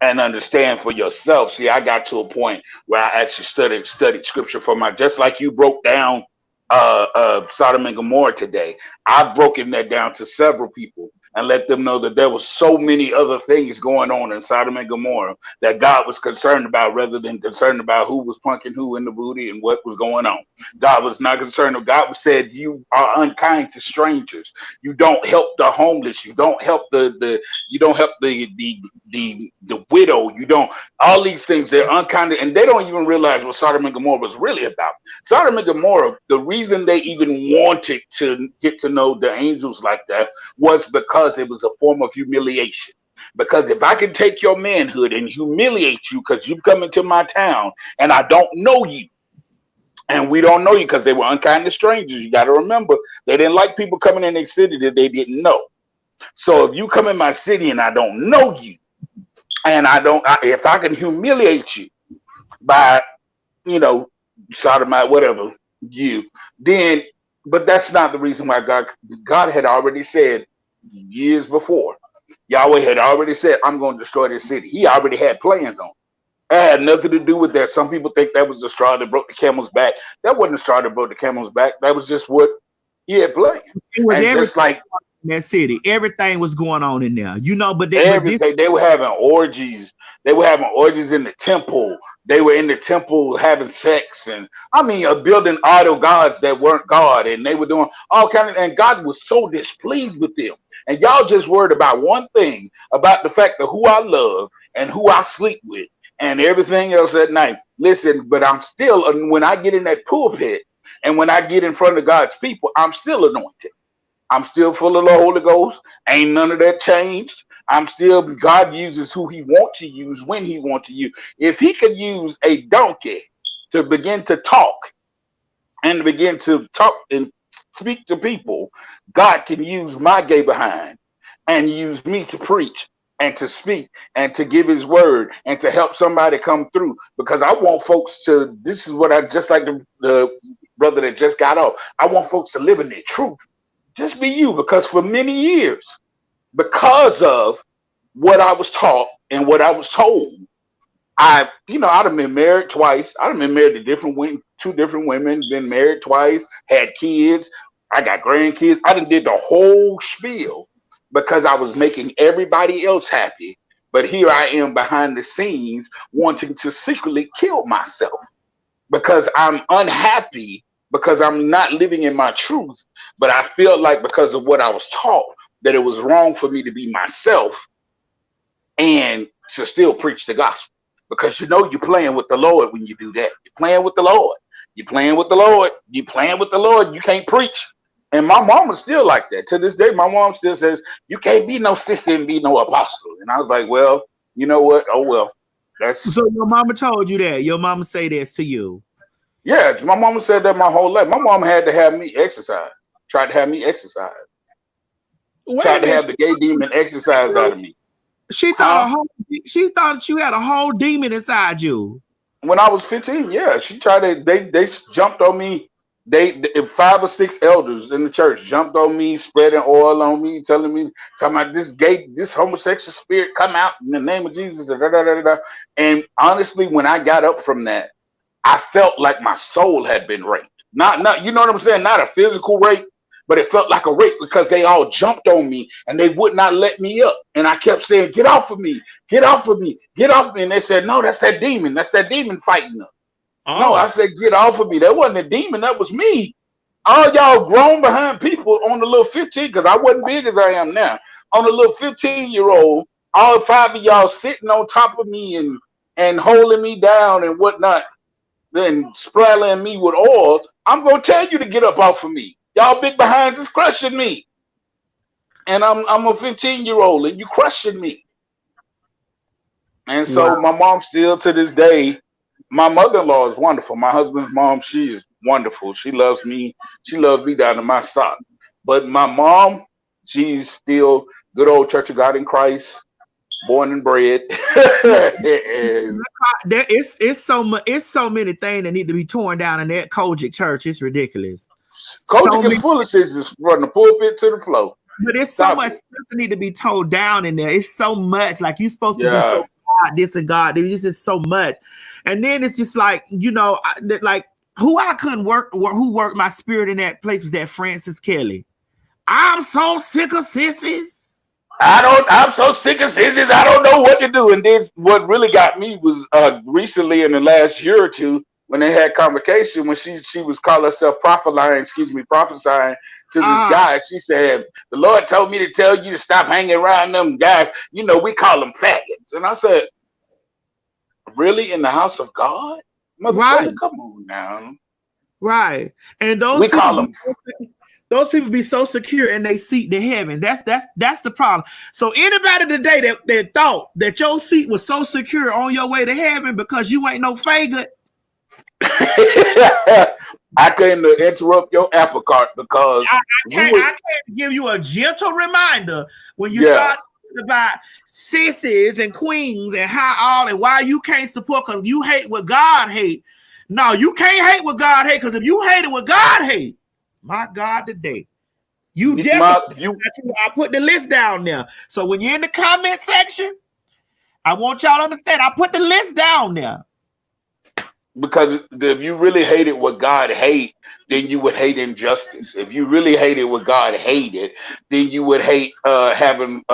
and understand for yourself, see, I got to a point where I actually studied scripture for just like you broke down Sodom and Gomorrah today. I've broken that down to several people and let them know that there was so many other things going on in Sodom and Gomorrah that God was concerned about, rather than concerned about who was punking who in the booty and what was going on. God was not concerned. God said, you are unkind to strangers. You don't help the homeless. You don't help the widow. You don't, all these things, they're unkind, and they don't even realize what Sodom and Gomorrah was really about. Sodom and Gomorrah, the reason they even wanted to get to know the angels like that was because it was a form of humiliation. Because if I can take your manhood and humiliate you because you've come into my town and I don't know you, and we don't know you because they were unkind to strangers. You got to remember, they didn't like people coming in their city that they didn't know. So if you come in my city and I don't know you, and if I can humiliate you by, sodomite, whatever, then, but that's not the reason why God had already said years before. Yahweh had already said, I'm going to destroy this city. He already had plans on it. It had nothing to do with that. Some people think that was the straw that broke the camel's back. That wasn't the straw that broke the camel's back. That was just what he had planned. And just like in that city, everything was going on in there, but they were having orgies. They were having orgies in the temple. They were in the temple having sex, and building idol gods that weren't God, and they were doing all kind of. And God was so displeased with them. And y'all just worried about one thing, about the fact of who I love and who I sleep with. and everything else at night. Listen, but I'm still, when I get in that pulpit and when I get in front of God's people, I'm still anointed. I'm still full of the Holy Ghost. Ain't none of that changed. I'm still, God uses who he wants to use when he wants to use. If he could use a donkey to begin to talk and begin to talk and speak to people, God can use my gay behind and use me to preach and to speak and to give his word and to help somebody come through. Because I want folks to, this is what I, just like the brother that just got off, I want folks to live in their truth. Just be you, because for many years, because of what I was taught and what I was told, I'd have been married twice. I'd have been married to different women, 2 different women, been married twice, had kids. I got grandkids. I done did the whole spiel because I was making everybody else happy. But here I am behind the scenes wanting to secretly kill myself because I'm unhappy, because I'm not living in my truth. But I feel like because of what I was taught, that it was wrong for me to be myself and to still preach the gospel. Because you're playing with the Lord when you do that. You're playing with the Lord. You're playing with the Lord. You're playing with the Lord. You can't preach. And my mom is still like that. To this day, my mom still says, you can't be no sissy and be no apostle. And I was like, well, you know what? Oh, well. That's So your mama told you that. Your mama say this to you. Yeah, my mama said that my whole life. My mom had to have me exercise. Tried to have me exercise. Tried to have the gay demon exercised out of me. She thought she thought you had a whole demon inside you. When I was 15, yeah, she tried to. They jumped on me. They 5 or 6 elders in the church jumped on me, spreading oil on me, talking about this homosexual spirit come out in the name of Jesus. Da, da, da, da, da. And honestly, when I got up from that, I felt like my soul had been raped. Not you know what I'm saying? Not a physical rape, but it felt like a rape because they all jumped on me and they would not let me up. And I kept saying, get off of me, get off of me, get off of me. And they said, no, that's that demon. That's that demon fighting us. Oh. No, I said, get off of me. That wasn't a demon. That was me. All y'all grown behind people on the little 15, because I wasn't big as I am now. On the little 15-year-old, all 5 of y'all sitting on top of me and holding me down and whatnot, then sprinkling me with oil. I'm going to tell you to get up off of me. Y'all big behinds is crushing me. And I'm a 15-year-old and you crushing me. And so my mom still to this day, my mother-in-law is wonderful. My husband's mom, she is wonderful. She loves me. She loves me down to my sock. But my mom, she's still good old Church of God in Christ, born and bred. It's so many things that need to be torn down in that Kojic church. It's ridiculous. Kojic is full of scissors from the pulpit to the floor. But it's so much stuff that need to be told down in there. It's so much. Like you're supposed to be so God, this and God. This is so much. And then it's just like, like who I couldn't work, who worked my spirit in that place was that Francis Kelly. I'm so sick of sissies. I'm so sick of sissies. I don't know what to do. And then what really got me was recently in the last year or two when they had convocation, when she was calling herself prophesying to this guy. She said, the Lord told me to tell you to stop hanging around them guys. We call them faggots. And I said, really, in the house of God? Motherfucker, come on now. Right. And those people be so secure in their seat to heaven. That's the problem. So anybody today that thought that your seat was so secure on your way to heaven because you ain't no faggot. I couldn't interrupt your apple cart because I can't give you a gentle reminder when you start about sissies and queens and why you can't support because you hate what God hate. No, you can't hate what God hate because if you hated what God hate, my God, today you definitely. I put the list down there. So when you're in the comment section, I want y'all to understand. I put the list down there. Because if you really hated what God hate, then you would hate injustice. If you really hated what God hated, then you would hate having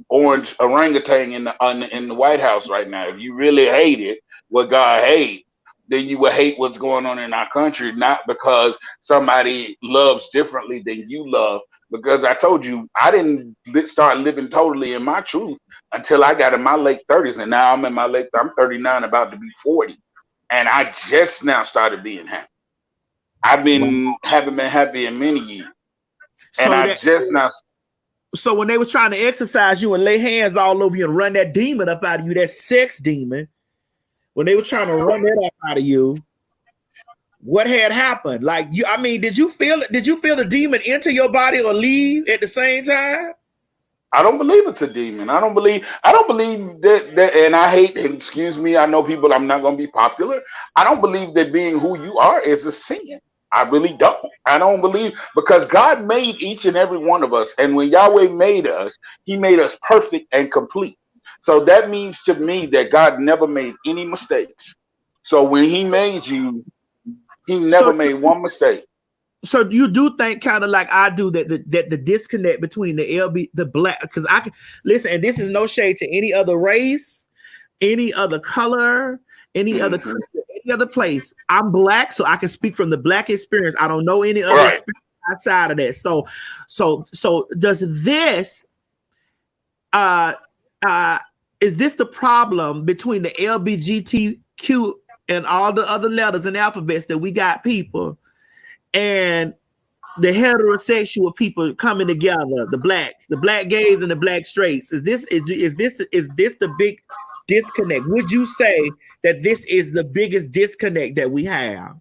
orange orangutan in the White House right now. If you really hated what God hates, then you would hate what's going on in our country, not because somebody loves differently than you love, because I told you I didn't start living totally in my truth until I got in my late 30s, and now I'm in my late. I'm 39, about to be 40, and I just now started being happy. Haven't been happy in many years, and I just now. So when they was trying to exercise you and lay hands all over you and run that demon up out of you, that sex demon, when they were trying to run that up out of you, what had happened? Like you, I mean, did you feel the demon enter your body or leave at the same time? I don't believe it's a demon. I don't believe that, and I hate, and excuse me, I know people, I'm not going to be popular. I don't believe that being who you are is a sin. I really don't. I don't believe, because God made each and every one of us. And when Yahweh made us, he made us perfect and complete. So that means to me that God never made any mistakes. So when he made you, he never made one mistake. So you do think, kind of like I do, that the disconnect between the black, because I can listen, and this is no shade to any other race, any other color, any other place. I'm black, so I can speak from the black experience. I don't know any other experience outside of that. So does this is this the problem between the LGBTQ and all the other letters and alphabets that we got people and the heterosexual people coming together, the blacks, the black gays and the black straights? Is this the big disconnect? Would you say that this is the biggest disconnect that we have?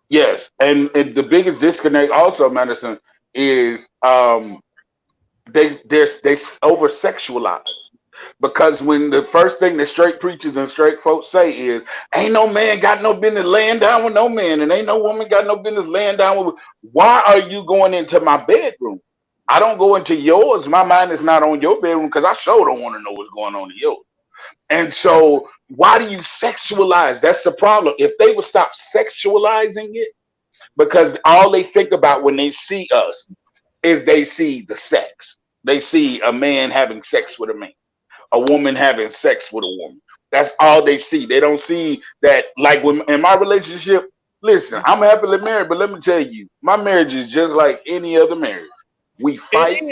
Yes, and the biggest disconnect also, Madison, is they over sexualize. Because when the first thing that straight preachers and straight folks say is, ain't no man got no business laying down with no man, and ain't no woman got no business laying down with. Why are you going into my bedroom? I don't go into yours. My mind is not on your bedroom, because I sure don't want to know what's going on in yours. And so why do you sexualize? That's the problem. If they would stop sexualizing it, because all they think about when they see us is they see the sex. They see a man having sex with a man, a woman having sex with a woman. That's all they see. They don't see that, like when in my relationship, listen, I'm happily married, but let me tell you, my marriage is just like any other marriage. We fight,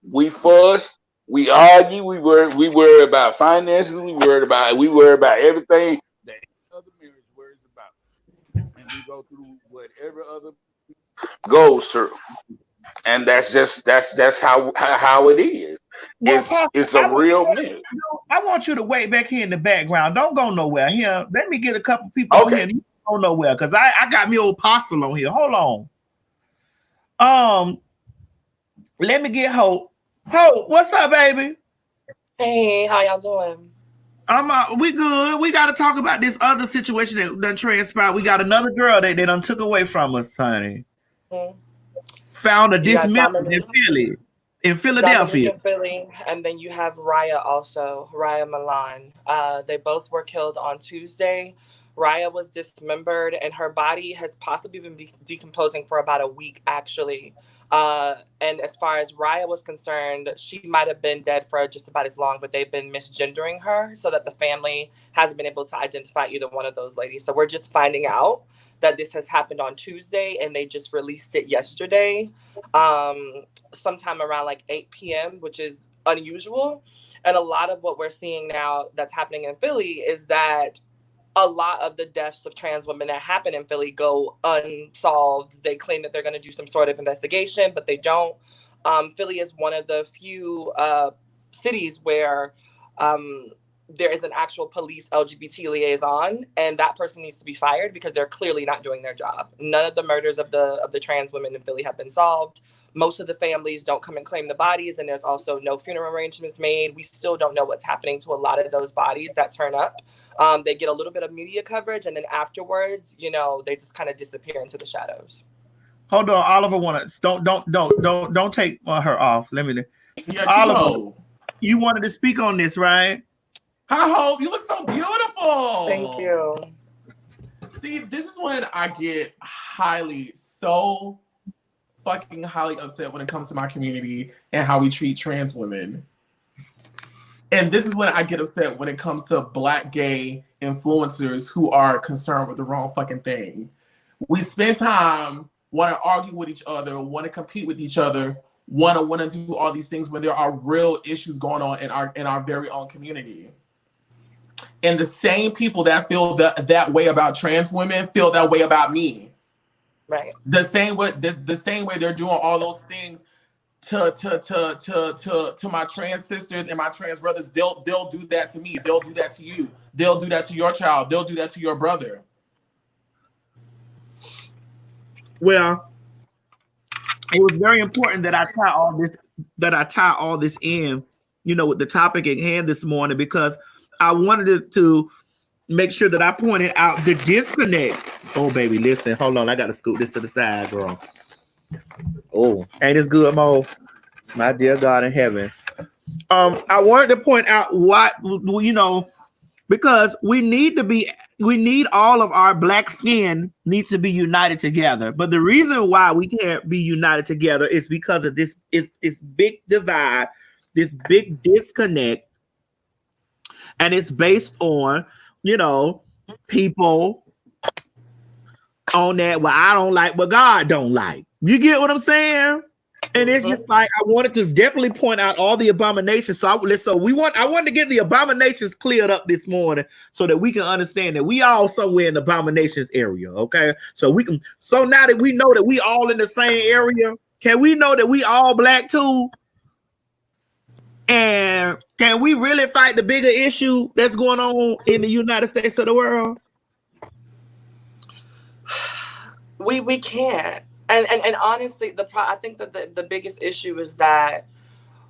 we fuss, we argue, we worry about finances, we worry about everything that any other marriage worries about. And we go through whatever other goes through. And that's how it is. It's a real myth. I want you to wait back here in the background. Don't go nowhere here. Let me get a couple people on here. You don't go nowhere, because I got me old apostle on here. Hold on. Let me get Hope. Hope, what's up, baby? Hey, how y'all doing? We good. We got to talk about this other situation that done transpired. We got another girl that they done took away from us, honey. Found a dismembered in Philly, in Philadelphia. In Philly, and then you have Raya also, Raya Milan. They both were killed on Tuesday. Raya was dismembered, and her body has possibly been decomposing for about a week, actually. And as far as Raya was concerned, she might have been dead for just about as long, but they've been misgendering her so that the family hasn't been able to identify either one of those ladies. So we're just finding out that this has happened on Tuesday, and they just released it yesterday, sometime around like 8 p.m., which is unusual. And a lot of what we're seeing now that's happening in Philly is that a lot of the deaths of trans women that happen in Philly go unsolved. They claim that they're going to do some sort of investigation, but they don't. Philly is one of the few cities where there is an actual police LGBT liaison, and that person needs to be fired because they're clearly not doing their job. None of the murders of the trans women in Philly have been solved. Most of the families don't come and claim the bodies, and there's also no funeral arrangements made. We still don't know what's happening to a lot of those bodies that turn up. They get a little bit of media coverage, and then afterwards, they just kind of disappear into the shadows. Hold on, Oliver don't take her off. Let me. Yeah, Oliver, you wanted to speak on this, right? Hi, Hope. You look so beautiful. Thank you. See, this is when I get so fucking highly upset when it comes to my community and how we treat trans women. And this is when I get upset when it comes to Black gay influencers who are concerned with the wrong fucking thing. We spend time want to argue with each other, want to compete with each other, want to do all these things when there are real issues going on in our very own community. And the same people that feel that way about trans women feel that way about me. Right. The same way they're doing all those things to my trans sisters and my trans brothers, they'll do that to me. They'll do that to you. They'll do that to your child. They'll do that to your brother. Well, it was very important that I tie all this in, with the topic at hand this morning, because I wanted to make sure that I pointed out the disconnect. Oh, baby, listen, hold on. I got to scoot this to the side, girl. Oh, ain't this good, Mo? My dear God in heaven. I wanted to point out why, because we need all of our black skin needs to be united together. But the reason why we can't be united together is because of this big divide, this big disconnect. And it's based on, people on that, well, I don't like what God don't like. You get what I'm saying? And it's just like, I wanted to definitely point out all the abominations. I wanted to get the abominations cleared up this morning so that we can understand that we all somewhere in the abominations area. Okay. So now that we know that we all in the same area, can we know that we all black too? And can we really fight the bigger issue that's going on in the United States of the world? We can't. And honestly, I think that the biggest issue is that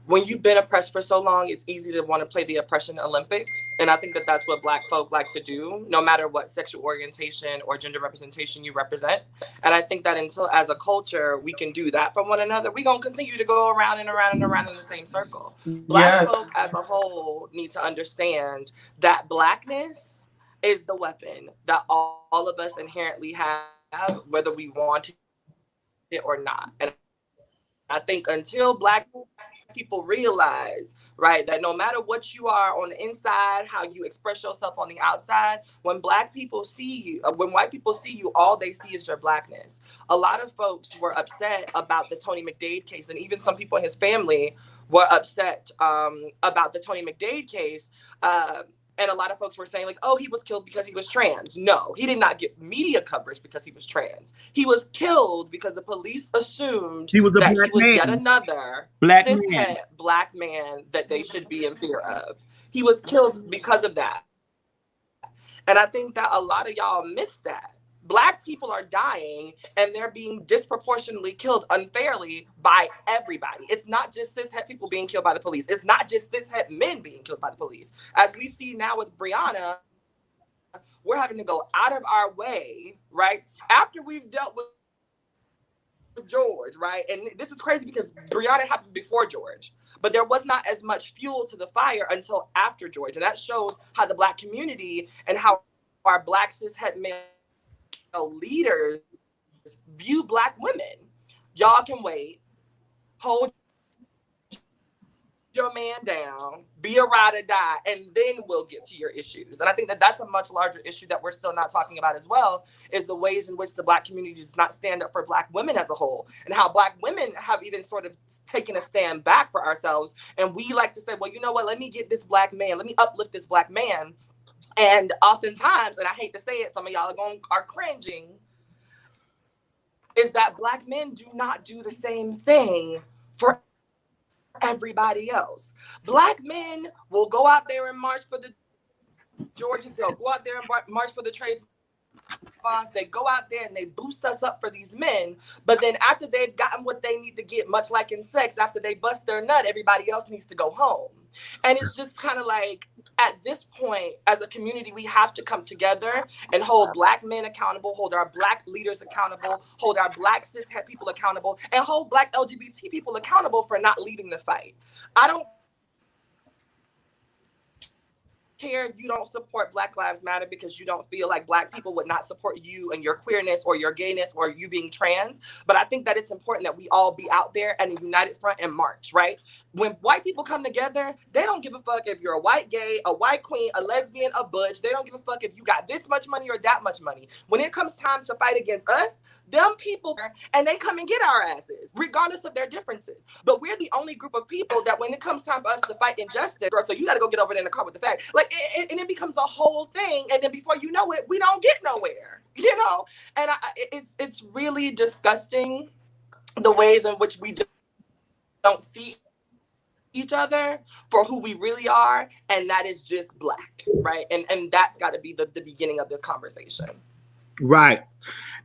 when you've been oppressed for so long, it's easy to want to play the oppression Olympics. And I think that that's what Black folk like to do, no matter what sexual orientation or gender representation you represent. And I think that until as a culture, we can do that for one another, we're going to continue to go around and around and around in the same circle. Black folk as a whole need to understand that Blackness is the weapon that all of us inherently have, whether we want it or not. And I think until Black people realize, right, that no matter what you are on the inside, how you express yourself on the outside, when Black people see you, when white people see you, all they see is your Blackness. A lot of folks were upset about the Tony McDade case, and even some people in his family were upset about the Tony McDade case. And a lot of folks were saying, like, oh, he was killed because he was trans. No, he did not get media coverage because he was trans. He was killed because the police assumed he was yet another black man that they should be in fear of. He was killed because of that. And I think that a lot of y'all miss that. Black people are dying and they're being disproportionately killed unfairly by everybody. It's not just cishet people being killed by the police. It's not just cishet men being killed by the police. As we see now with Breonna, we're having to go out of our way, right? After we've dealt with George, right? And this is crazy because Breonna happened before George, but there was not as much fuel to the fire until after George. And that shows how the Black community and how our Black cishet men leaders view Black women. Y'all can wait, hold your man down, be a ride or die, and then we'll get to your issues. And I think that that's a much larger issue that we're still not talking about as well, is the ways in which the Black community does not stand up for Black women as a whole, and how Black women have even sort of taken a stand back for ourselves. And we like to say, well, you know what, let me get this Black man, let me uplift this Black man. And oftentimes, and I hate to say it, some of y'all are cringing, is that Black men do not do the same thing for everybody else. Black men will go out there and march for the Georges. They'll go out there and march for the trade bonds. They go out there and they boost us up for these men. But then after they've gotten what they need to get, much like in sex, after they bust their nut, everybody else needs to go home. And it's just kind of like, at this point, as a community, we have to come together and hold Black men accountable, hold our Black leaders accountable, hold our Black cishet people accountable, and hold Black LGBT people accountable for not leading the fight. I don't care if you don't support Black Lives Matter because you don't feel like Black people would not support you and your queerness or your gayness or you being trans. But I think that it's important that we all be out there and a united front and march, right? When white people come together, they don't give a fuck if you're a white gay, a white queen, a lesbian, a butch. They don't give a fuck if you got this much money or that much money. When it comes time to fight against us, them people, and they come and get our asses, regardless of their differences. But we're the only group of people that when it comes time for us to fight injustice, so you got to go get over there in the car with the fact, like, and it becomes a whole thing. And then before you know it, we don't get nowhere, you know? And it's really disgusting the ways in which we don't see each other for who we really are. And that is just Black, right? And that's got to be the beginning of this conversation. Right.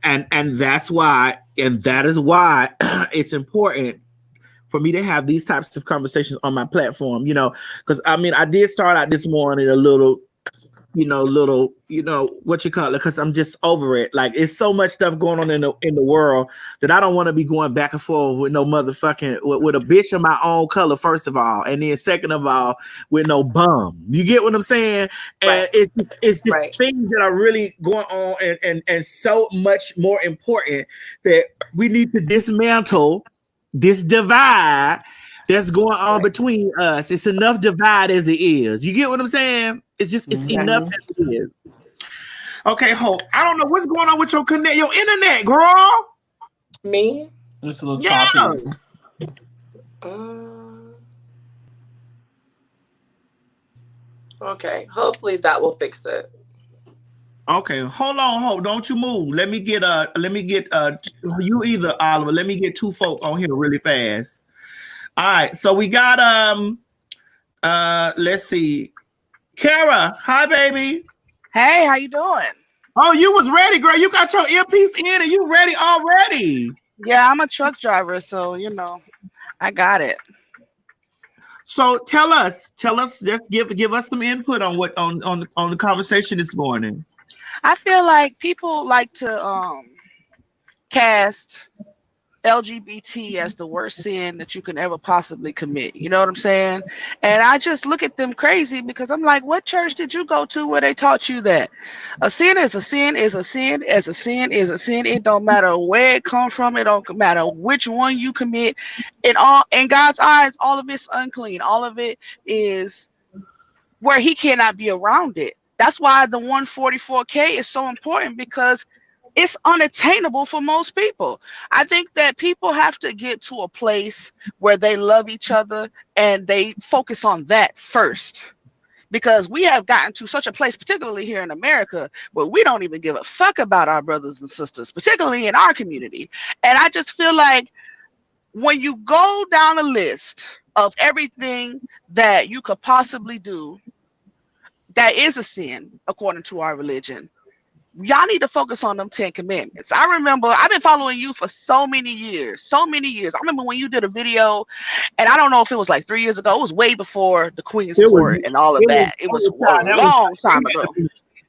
And that's why, and that is why it's important for me to have these types of conversations on my platform, you know, because I mean, I did start out this morning a little, what you call it, because I'm just over it. Like, it's so much stuff going on in the world that I don't want to be going back and forth with no motherfucking with a bitch of my own color, first of all, and then second of all, with no bum. You get what I'm saying? And it's just things that are really going on and so much more important that we need to dismantle this divide that's going on between us. It's enough divide as it is. You get what I'm saying? It's enough as it is. Okay, Hope. I don't know what's going on with your internet, girl. Me? Just a little choppy. Okay, hopefully that will fix it. Okay, hold on, Hope. Don't you move. Let me get you either, Oliver. Let me get two folk on here really fast. All right, so we got let's see. Kara, hi baby. Hey, how you doing? Oh, you was ready, girl. You got your earpiece in and you ready already. Yeah, I'm a truck driver, so I got it. So tell us, just give us some input on what on the conversation this morning. I feel like people like to cast LGBT as the worst sin that you can ever possibly commit. You know what I'm saying? And I just look at them crazy because I'm like, what church did you go to where they taught you that a sin is a sin is a sin as a sin is a sin? It don't matter where it comes from. It don't matter which one you commit. In God's eyes, all of it's unclean. All of it is where he cannot be around it. That's why the 144K is so important, because it's unattainable for most people. I think that people have to get to a place where they love each other and they focus on that first. Because we have gotten to such a place, particularly here in America, where we don't even give a fuck about our brothers and sisters, particularly in our community. And I just feel like when you go down a list of everything that you could possibly do that is a sin according to our religion, y'all need to focus on them 10 commandments. I remember I've been following you for so many years. I remember when you did a video, and I don't know if it was like 3 years ago. It was way before the Queen's Court and all of that. It was a long time ago.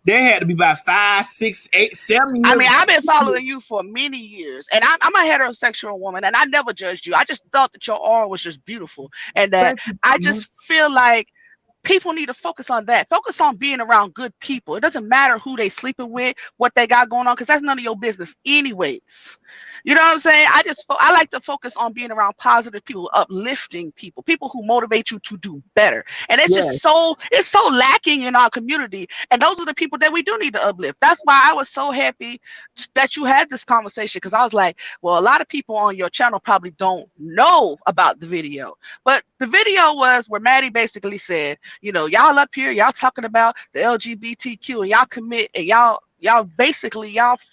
There had to be about 5, 6, 8, 7 years. I mean, I've been following you for many years, and I'm a heterosexual woman, and I never judged you. I just thought that your aura was just beautiful, and that I just feel like people need to focus on that. Focus on being around good people. It doesn't matter who they sleeping with, what they got going on, because that's none of your business anyways. You know what I'm saying? I like to focus on being around positive people, uplifting people, people who motivate you to do better. And it's just it's so lacking in our community. And those are the people that we do need to uplift. That's why I was so happy that you had this conversation, because I was like, well, a lot of people on your channel probably don't know about the video. But the video was where Maddie basically said, y'all up here, y'all talking about the LGBTQ, and y'all commit, and y'all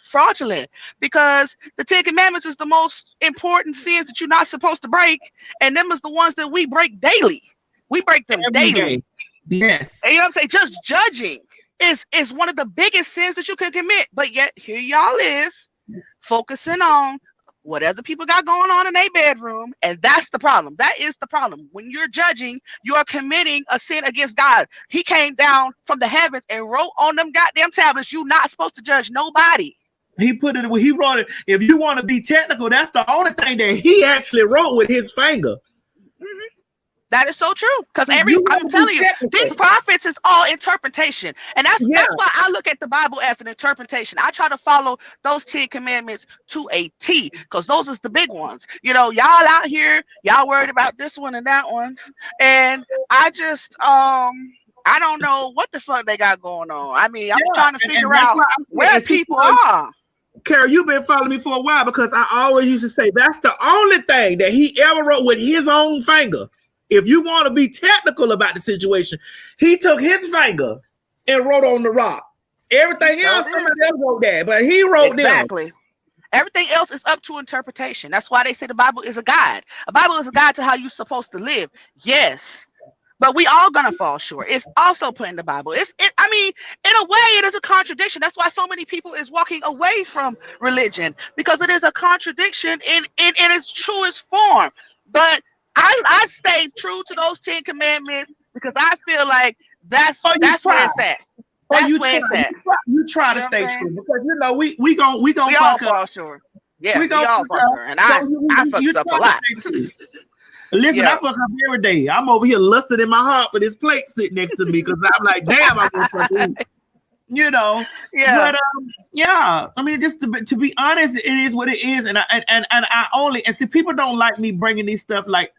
fraudulent, because the 10 commandments is the most important sins that you're not supposed to break, and them is the ones that we break daily. We break them every daily. Day. Yes. And you know what I'm saying? Just judging is one of the biggest sins that you can commit. But yet here y'all is focusing on what other people got going on in their bedroom, and that's the problem. That is the problem. When you're judging, you are committing a sin against God. He came down from the heavens and wrote on them goddamn tablets, you're not supposed to judge nobody. He wrote it. If you want to be technical, that's the only thing that he actually wrote with his finger. That is so true. Because You I'm want to telling be you, these technical. prophets is all interpretation. And that's Yeah, why I look at the Bible as an interpretation. I try to follow those 10 commandments to a T, because those is the big ones. You know, y'all out here, y'all worried about this one and that one. And I just I don't know what the fuck they got going on. I mean, I'm Yeah, trying to and figure that's out why where people are. Carol, you've been following me for a while because I always used to say that's the only thing that he ever wrote with his own finger. If you want to be technical about the situation, he took his finger and wrote on the rock. Everything else, somebody else wrote that, but he wrote Exactly. Everything else is up to interpretation. That's why they say the Bible is a guide. A Bible is a guide to how you're supposed to live. Yes. But we all gonna fall short. It's also put in the Bible. I mean, in a way, it is a contradiction. That's why so many people is walking away from religion, because it is a contradiction in its truest form. But I stay true to those 10 commandments because I feel like that's where it's at. That's where it's at. You try to You know what stay I'm saying? true because you know we gon' We all fuck up. fall short. Yeah, We we gon' all fuck fall up. short, and I fucks up a try to lot. stay true. Listen, Yeah. I fuck up every day. I'm over here lusting in my heart for this plate sitting next to me because I'm like, damn, I want something to eat. You know, Yeah. but yeah. I mean, just to be honest, it is what it is, and I only see people don't like me bringing these stuff like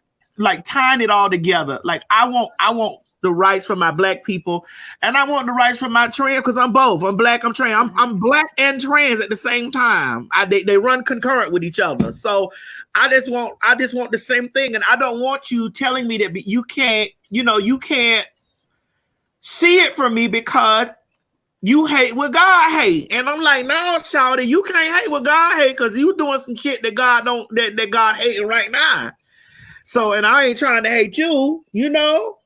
tying it all together. Like I want the rights for my black people, and I want the rights for my trans because I'm both. I'm black. I'm trans. I'm black and trans at the same time. They run concurrent with each other. So I just want the same thing, and I don't want you telling me that you can't see it from me because you hate what God hate. And I'm like, no, shawty, you can't hate what God hate because you doing some shit that God don't that God hating right now. So, and I ain't trying to hate you, you know.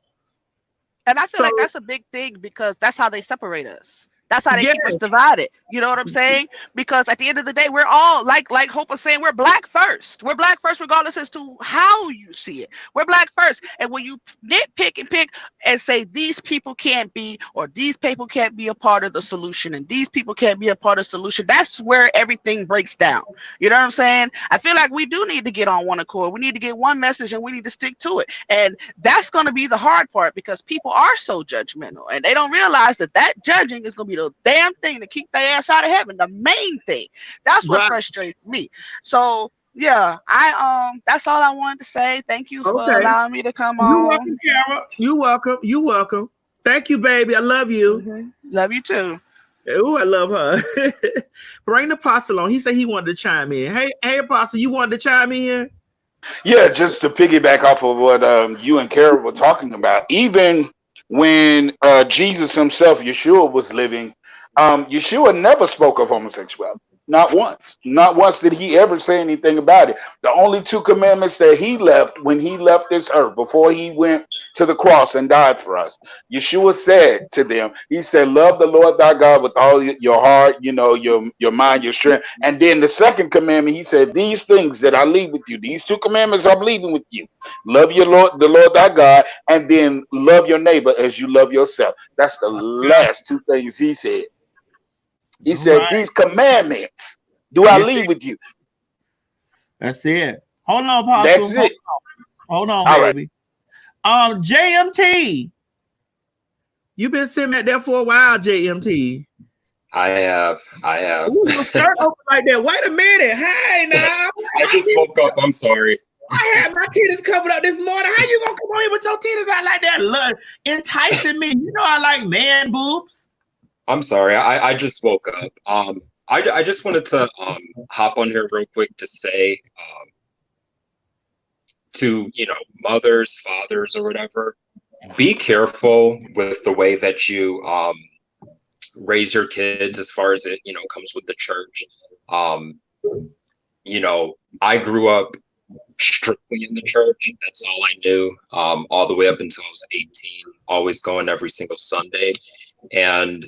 And I feel like that's a big thing because that's how they separate us. That's how they keep us divided. You know what I'm saying? Because at the end of the day, we're all like Hope was saying, we're black first. We're black first, regardless as to how you see it. We're black first. And when you nitpick and pick and say these people can't be, or these people can't be a part of the solution, and these people can't be a part of the solution, that's where everything breaks down. You know what I'm saying? I feel like we do need to get on one accord. We need to get one message and we need to stick to it. And that's going to be the hard part because people are so judgmental and they don't realize that judging is going to be the damn thing to keep their ass out of heaven. The main thing. That's what frustrates me. So yeah, that's all I wanted to say. Thank you for allowing me to come on. You're welcome, Kara. You're welcome. You're welcome. Thank you, baby. I love you. Love you too. Oh, I love her. Bring the apostle on. He said he wanted to chime in. Hey, apostle, you wanted to chime in? Yeah, just to piggyback off of what you and Kara were talking about. Even when Jesus himself, Yeshua, was living, Yeshua never spoke of homosexuality. Not once. Not once did he ever say anything about it. The only 2 commandments that he left when he left this earth, before he went to the cross and died for us, Yeshua said to them, he said, love the Lord thy God with all your heart, your mind, your strength. And then the second commandment, he said, these things that I leave with you, these 2 commandments I'm leaving with you. Love the Lord thy God, and then love your neighbor as you love yourself. That's the last 2 things he said. He said, these commandments do I leave with you. That's it. Hold on, apostle. That's it. Hold on, All baby. JMT. You've been sitting at there for a while, JMT. I have. Ooh, your shirt open like that. Wait a minute. Hey, now. I just woke up. I'm sorry. I had my titties covered up this morning. How you gonna come on here with your titties out like that? Look, enticing me. You know I like man boobs. I'm sorry. I just woke up. I just wanted to hop on here real quick to say to mothers, fathers, or whatever, be careful with the way that you raise your kids as far as it comes with the church. I grew up strictly in the church. That's all I knew, all the way up until I was 18, always going every single Sunday. And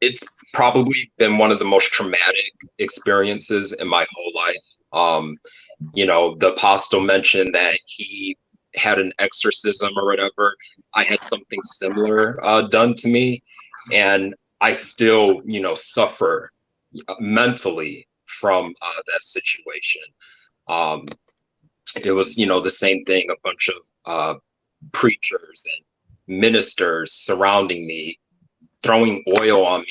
it's probably been one of the most traumatic experiences in my whole life. The apostle mentioned that he had an exorcism or whatever. I had something similar done to me, and I still, suffer mentally from that situation. it was, the same thing, a bunch of preachers and ministers surrounding me, throwing oil on me,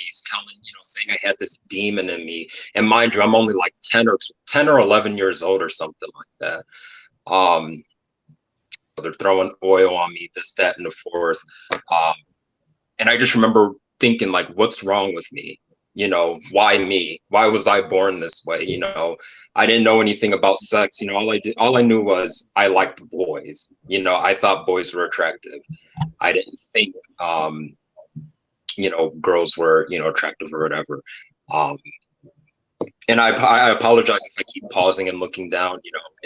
saying I had this demon in me. And mind you, I'm only like 10 or 11 years old or something like that. They're throwing oil on me, this, that, and the fourth. And I just remember thinking, like, what's wrong with me? Why me? Why was I born this way? I didn't know anything about sex. All I knew was I liked boys. I thought boys were attractive. I didn't think, girls were, attractive or whatever. And I apologize if I keep pausing and looking down.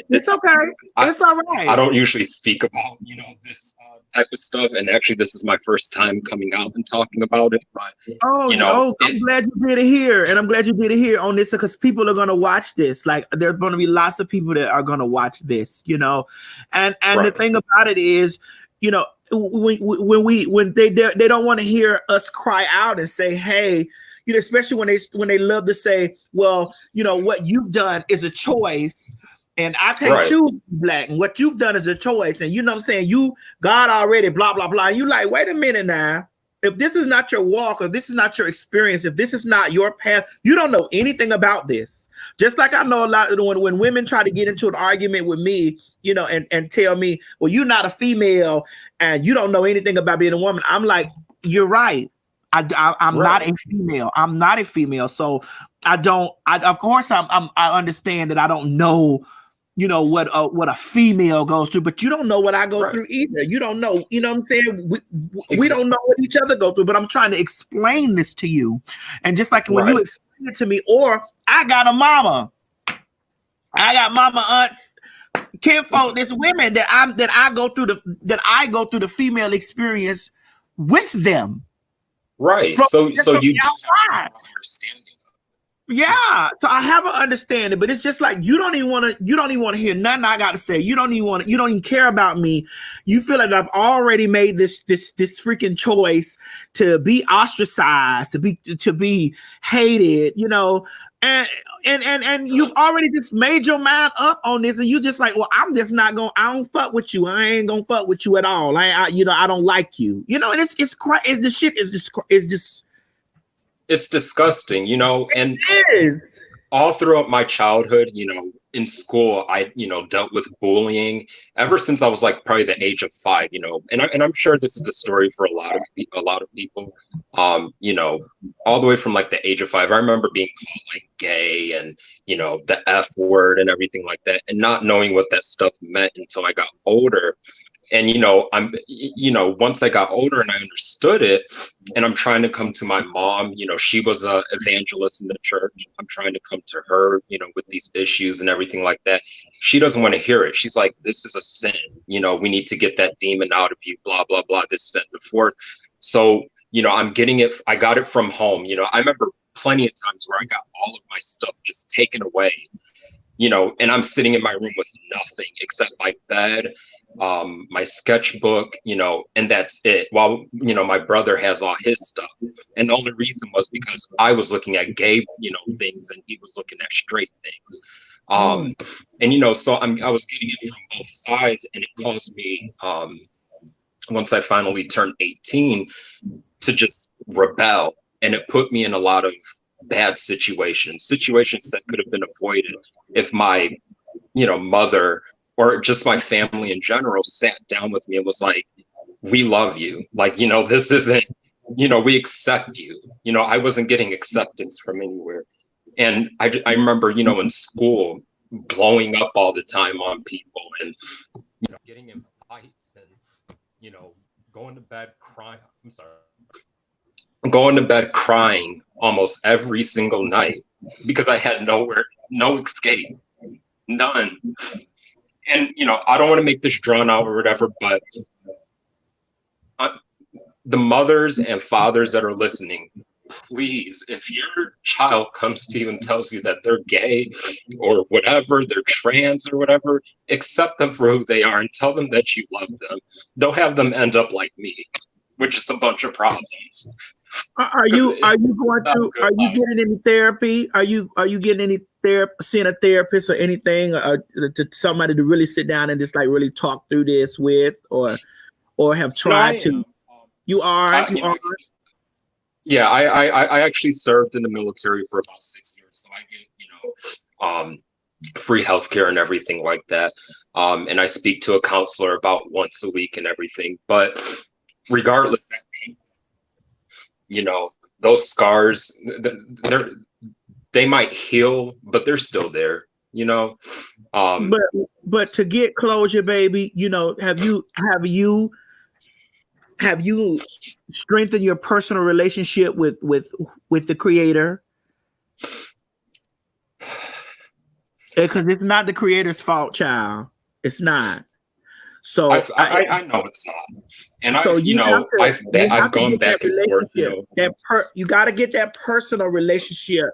It's okay. It's all right. I don't usually speak about, this type of stuff. And actually, this is my first time coming out and talking about it. But, I'm glad you did it here. And I'm glad you did it here on this because people are going to watch this. Like, there's going to be lots of people that are going to watch this, And right. The thing about it is, when they don't want to hear us cry out and say, hey, especially when they love to say, well, what you've done is a choice and I can't choose black and what you've done is a choice. And what I'm saying? God already blah, blah, blah. You like, wait a minute now. If this is not your walk or this is not your experience, if this is not your path, you don't know anything about this. Just like I know a lot of when women try to get into an argument with me, and tell me, well, you're not a female and you don't know anything about being a woman. I'm like, you're right. I'm not a female. I'm not a female. So of course I understand that I don't know, what a female goes through, but you don't know what I go through either. You don't know, what I'm saying? We don't know what each other go through, but I'm trying to explain this to you. And just like when you explain it to me, or I got a mama, I got mama, aunts, kinfolk, there's women that I go through the female experience with them. Right. So you do have an understanding. Yeah. So I have an understanding, but it's just like you don't even want to hear nothing I got to say. You don't even care about me. You feel like I've already made this freaking choice to be ostracized, to be hated, and you've already just made your mind up on this, and you just like, well, I'm just not going. I don't fuck with you. I ain't gonna fuck with you at all. I don't like you. And it's crazy. The shit is just. It's disgusting, and it is. All throughout my childhood, in school, I, dealt with bullying ever since I was like probably the age of 5, and I'm sure this is the story for a lot of people, all the way from like the age of 5. I remember being called like gay and, the F word and everything like that, and not knowing what that stuff meant until I got older. And, once I got older and I understood it, and I'm trying to come to my mom, she was an evangelist in the church. I'm trying to come to her, with these issues and everything like that. She doesn't want to hear it. She's like, this is a sin. We need to get that demon out of you, blah, blah, blah, this, that, and the fourth. So, I'm getting it. I got it from home. I remember plenty of times where I got all of my stuff just taken away, and I'm sitting in my room with nothing except my bed, my sketchbook, and that's it. While, my brother has all his stuff. And the only reason was because I was looking at gay, things and he was looking at straight things. And, so I was getting it from both sides, and it caused me, once I finally turned 18, to just rebel. And it put me in a lot of bad situations that could have been avoided if my, mother or just my family in general sat down with me and was like, we love you. Like, this isn't, we accept you. I wasn't getting acceptance from anywhere. And I remember, in school, blowing up all the time on people and, getting in fights and, going to bed crying. I'm sorry. Going to bed crying almost every single night because I had no escape, none. And, I don't want to make this drawn out or whatever, but the mothers and fathers that are listening, please, if your child comes to you and tells you that they're gay or whatever, they're trans or whatever, accept them for who they are and tell them that you love them. Don't have them end up like me, which is a bunch of problems. Are you getting any therapy? Are you getting any seen a therapist or anything, to somebody to really sit down and just like really talk through this with, or have tried to? You are. Yeah, I actually served in the military for about 6 years, so I get free healthcare and everything like that. And I speak to a counselor about once a week and everything. But regardless, those scars, they might heal, but they're still there. But to get closure, baby, have you strengthened your personal relationship with the Creator? Because it's not the Creator's fault, child. It's not. So I know it's not, and I've gone back and forth. You got to get that personal relationship,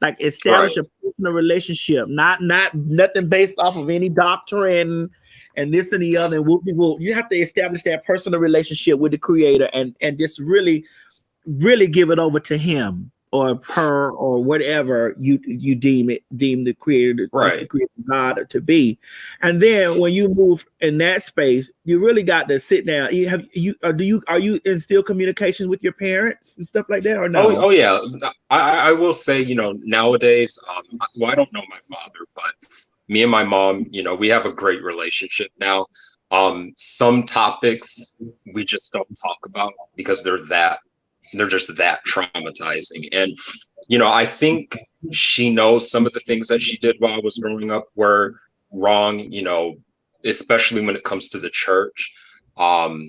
like establish a personal relationship, not nothing based off of any doctrine and this and the other. And you have to establish that personal relationship with the Creator, and just really, really give it over to Him or her or whatever you deem the Creator, the Creator God to be. And then when you move in that space, you really got to sit down. Are you in still communications with your parents and stuff like that, or no? Oh yeah, I will say, nowadays, I don't know my father, but me and my mom, we have a great relationship now. Some topics we just don't talk about because they're just that traumatizing. And, I think she knows some of the things that she did while I was growing up were wrong, especially when it comes to the church. But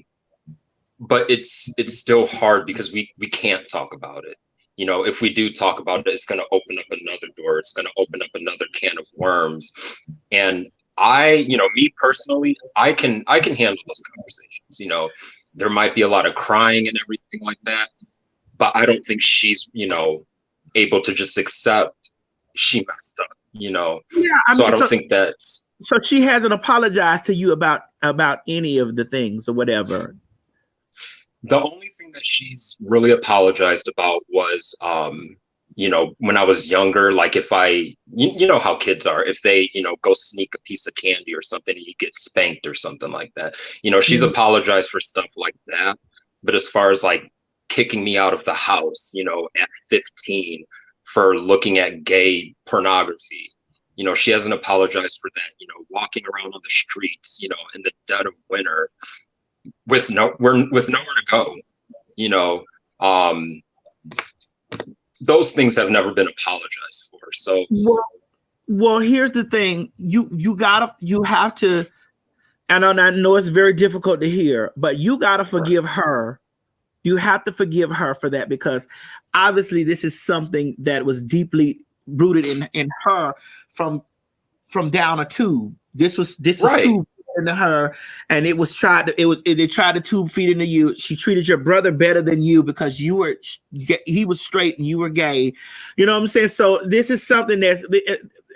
it's still hard because we can't talk about it. If we do talk about it, it's going to open up another door. It's going to open up another can of worms. And me personally, I can handle those conversations. There might be a lot of crying and everything like that, but I don't think she's, able to just accept she messed up, So I don't think that's. So she hasn't apologized to you about any of the things or whatever. The only thing that she's really apologized about was, when I was younger, like if you know how kids are, if they, go sneak a piece of candy or something and you get spanked or something like that, she's apologized for stuff like that. But as far as like kicking me out of the house, at 15 for looking at gay pornography, she hasn't apologized for that, walking around on the streets, in the dead of winter with nowhere to go, those things have never been apologized for. So, well, here's the thing: you have to. And I know it's very difficult to hear, but you gotta forgive her. You have to forgive her for that, because obviously this is something that was deeply rooted in her from down a tube. This was tube into her, and they tried to tube feed into you. She treated your brother better than you because he was straight and you were gay. You know what I'm saying? So this is something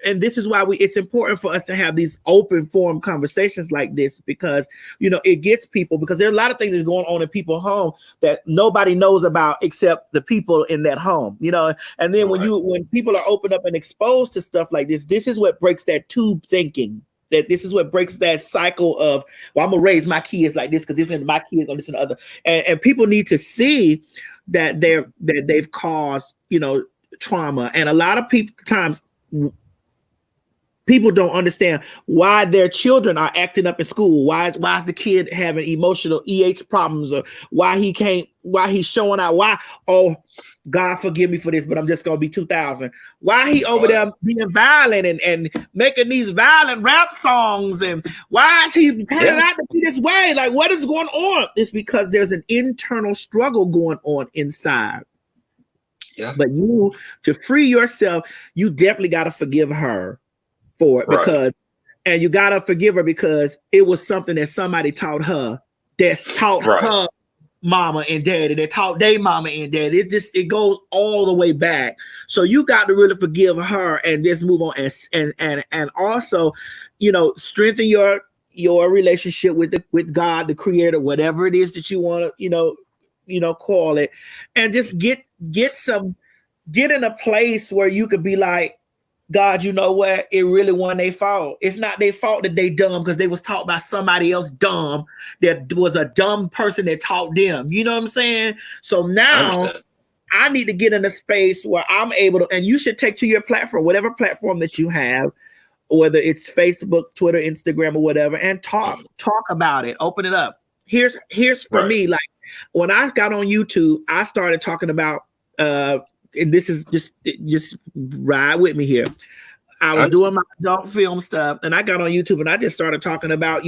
and this is why it's important for us to have these open forum conversations like this, because it gets people, because there are a lot of things that's going on in people's home that nobody knows about except the people in that home, and then when people are open up and exposed to stuff like this is what breaks that tube thinking. That this is what breaks that cycle of, well, I'm gonna raise my kids like this because this is my kids or this and other, and people need to see that they've caused trauma, and a lot of times people don't understand why their children are acting up in school. Why is the kid having emotional problems, or why he's showing out? Why, oh, God forgive me for this, but I'm just going to be 2000. Why he over there being violent and making these violent rap songs? And why is he turning out to be this way? Like, what is going on? It's because there's an internal struggle going on inside. Yeah. But to free yourself, you definitely got to forgive her for it, and you gotta forgive her because it was something that somebody taught her, that's taught her mama and daddy, that taught their mama and daddy. It goes all the way back. So you got to really forgive her and just move on, and also, strengthen your relationship with God, the Creator, whatever it is that you want to call it, and just get in a place where you could be like, God, you know what? It really wasn't their fault. It's not their fault that they dumb because they was taught by somebody else dumb. That was a dumb person that taught them. You know what I'm saying? So now I need to get in a space where I'm able to, and you should take to your platform, whatever platform that you have, whether it's Facebook, Twitter, Instagram, or whatever, and talk about it. Open it up. Here's for me, like when I got on YouTube, I started talking about and this is just ride with me here. I was doing my adult film stuff, and I got on YouTube and I just started talking about,